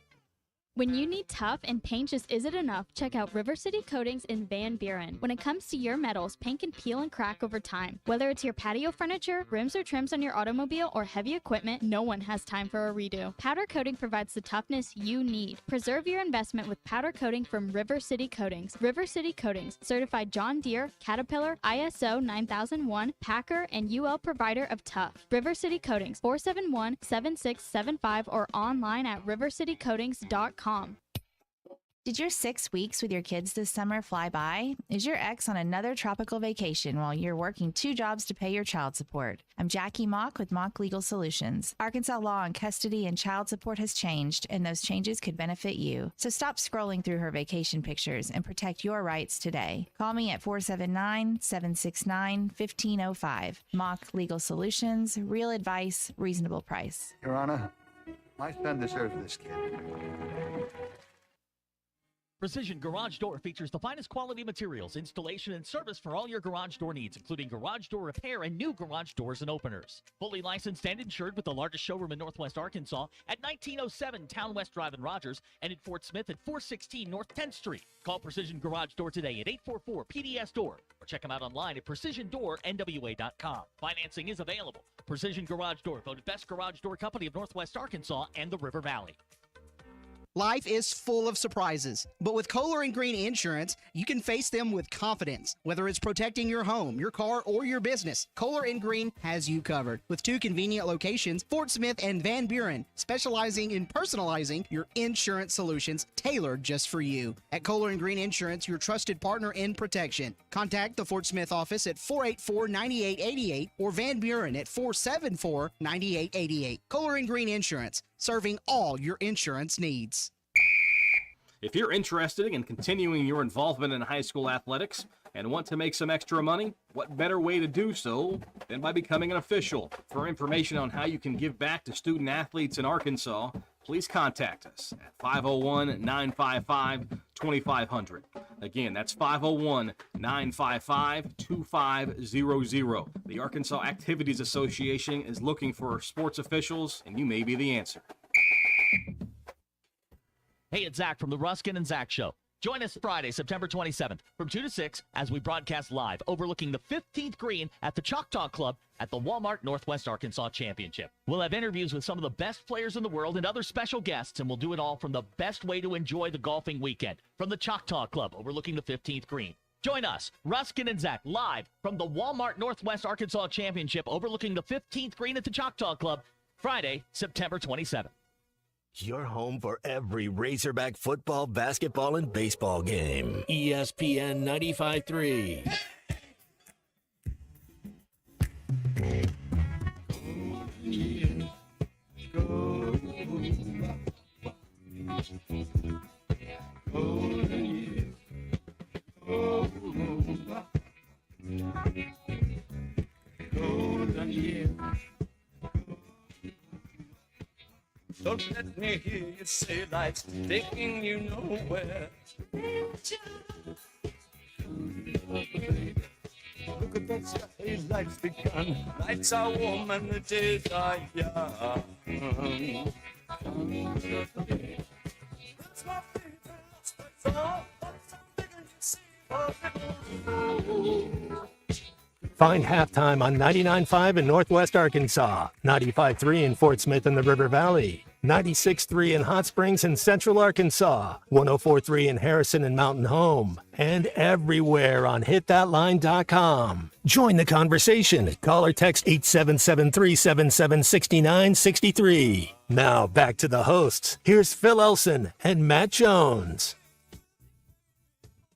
When you need tough and paint just isn't enough, check out River City Coatings in Van Buren. When it comes to your metals, paint can peel and crack over time. Whether it's your patio furniture, rims or trims on your automobile, or heavy equipment, no one has time for a redo. Powder coating provides the toughness you need. Preserve your investment with powder coating from River City Coatings. River City Coatings, certified John Deere, Caterpillar, ISO 9001, Packer, and UL provider of tough. River City Coatings, 471-7675 or online at rivercitycoatings.com. Did your 6 weeks with your kids this summer fly by? Is your ex on another tropical vacation while you're working 2 jobs to pay your child support? I'm Jackie Mock with Mock Legal Solutions. Arkansas law on custody and child support has changed, and those changes could benefit you. So stop scrolling through her vacation pictures and protect your rights today. Call me at 479-769-1505. Mock Legal Solutions, real advice, reasonable price. Your Honor, my son deserves this kid. Precision Garage Door features the finest quality materials, installation, and service for all your garage door needs, including garage door repair and new garage doors and openers. Fully licensed and insured with the largest showroom in Northwest Arkansas at 1907 Town West Drive in Rogers and in Fort Smith at 416 North 10th Street. Call Precision Garage Door today at 844-PDS-DOOR or check them out online at PrecisionDoorNWA.com. Financing is available. Precision Garage Door, voted best garage door company of Northwest Arkansas and the River Valley. Life is full of surprises, but with Kohler and Green Insurance, you can face them with confidence. Whether it's protecting your home, your car, or your business, Kohler and Green has you covered. With 2 convenient locations, Fort Smith and Van Buren, specializing in personalizing your insurance solutions tailored just for you. At Kohler and Green Insurance, your trusted partner in protection. Contact the Fort Smith office at 484-9888 or Van Buren at 474-9888. Kohler and Green Insurance, serving all your insurance needs. If you're interested in continuing your involvement in high school athletics and want to make some extra money, what better way to do so than by becoming an official? For information on how you can give back to student athletes in Arkansas, please contact us at 501-955-2500. Again, that's 501-955-2500. The Arkansas Activities Association is looking for sports officials, and you may be the answer. Hey, it's Zach from the Ruskin and Zach Show. Join us Friday, September 27th from 2 to 6 as we broadcast live overlooking the 15th green at the Choctaw Club at the Walmart Northwest Arkansas Championship. We'll have interviews with some of the best players in the world and other special guests, and we'll do it all from the best way to enjoy the golfing weekend from the Choctaw Club overlooking the 15th green. Join us, Ruskin and Zach, live from the Walmart Northwest Arkansas Championship overlooking the 15th green at the Choctaw Club, Friday, September 27th. Your home for every Razorback football, basketball, and baseball game. ESPN 95.3. Don't let me hear you say life's taking you nowhere. Look at that sky, life's begun. Nights are warm and the days are young. That's my favorite aspect of Find Halftime on 99.5 in Northwest Arkansas, 95.3 in Fort Smith and the River Valley, 96.3 in Hot Springs and Central Arkansas, 104.3 in Harrison and Mountain Home, and everywhere on hitthatline.com. Join the conversation. Call or text 877-377-6963. Now back to the hosts. Here's Phil Elson and Matt Jones.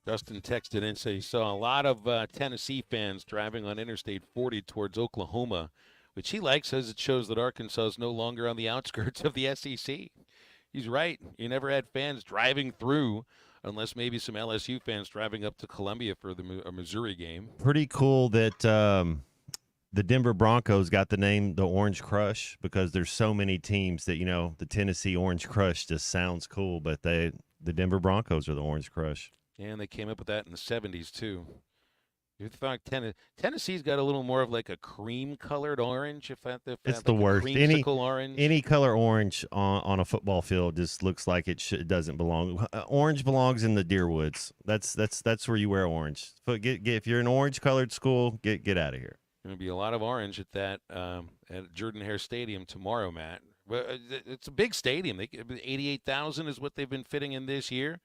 Justin texted in and said he saw a lot of Tennessee fans driving on Interstate 40 towards Oklahoma, which he likes as it shows that Arkansas is no longer on the outskirts of the SEC. He's right. You never had fans driving through unless maybe some LSU fans driving up to Columbia for a Missouri game. Pretty cool that the Denver Broncos got the name the Orange Crush because there's so many teams that, the Tennessee Orange Crush just sounds cool, but the Denver Broncos are the Orange Crush. And they came up with that in the 70s, too. You thought Tennessee's got a little more of like a cream-colored orange. It's the worst. Orange. Any color orange on a football field just looks like it doesn't belong. Orange belongs in the Deerwoods. That's where you wear orange. If you're an orange-colored school, get out of here. Going to be a lot of orange at that at Jordan-Hare Stadium tomorrow, Matt. It's a big stadium. 88,000 is what they've been fitting in this year.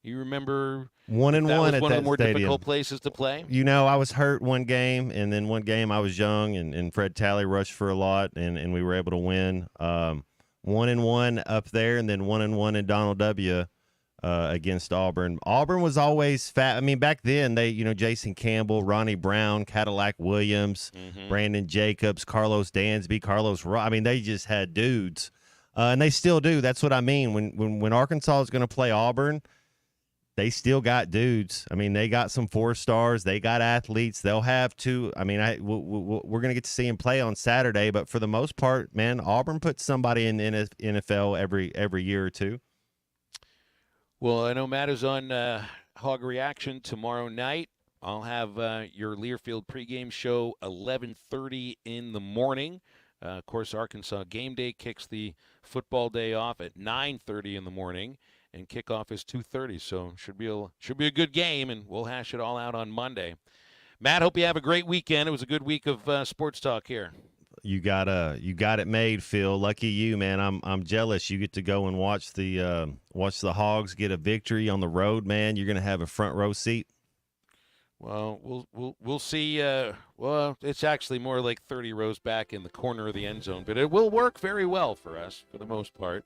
You remember 1-1 at that one of the more stadium. difficult places to play? I was hurt one game, and then one game I was young, and Fred Talley rushed for a lot, and we were able to win. 1-1 up there, and then 1-1 in Donald W. Against Auburn. Auburn was always fat. I mean, back then, Jason Campbell, Ronnie Brown, Cadillac Williams, Brandon Jacobs, Carlos Dansby, they just had dudes. And they still do. That's what I mean. When Arkansas is going to play Auburn, they still got dudes. I mean, they got some 4-stars. They got athletes. They'll have two. I mean, we're going to get to see them play on Saturday. But for the most part, man, Auburn puts somebody in the NFL every year or two. Well, I know Matt is on Hog Reaction tomorrow night. I'll have your Learfield pregame show 11:30 in the morning. Of course, Arkansas Game Day kicks the football day off at 9:30 in the morning. And kickoff is 2:30, so should be a good game, and we'll hash it all out on Monday. Matt, hope you have a great weekend. It was a good week of sports talk here. You got it made, Phil. Lucky you, man. I'm jealous. You get to go and watch the Hogs get a victory on the road, man. You're gonna have a front row seat. Well, we'll see. Well, it's actually more like 30 rows back in the corner of the end zone, but it will work very well for us for the most part.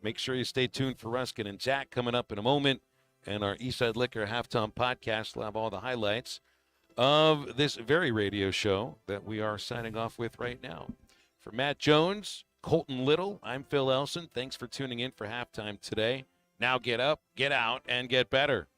Make sure you stay tuned for Ruskin and Zach coming up in a moment, and our Eastside Liquor Halftime Podcast will have all the highlights of this very radio show that we are signing off with right now. For Matt Jones, Colton Little, I'm Phil Elson. Thanks for tuning in for Halftime today. Now get up, get out, and get better.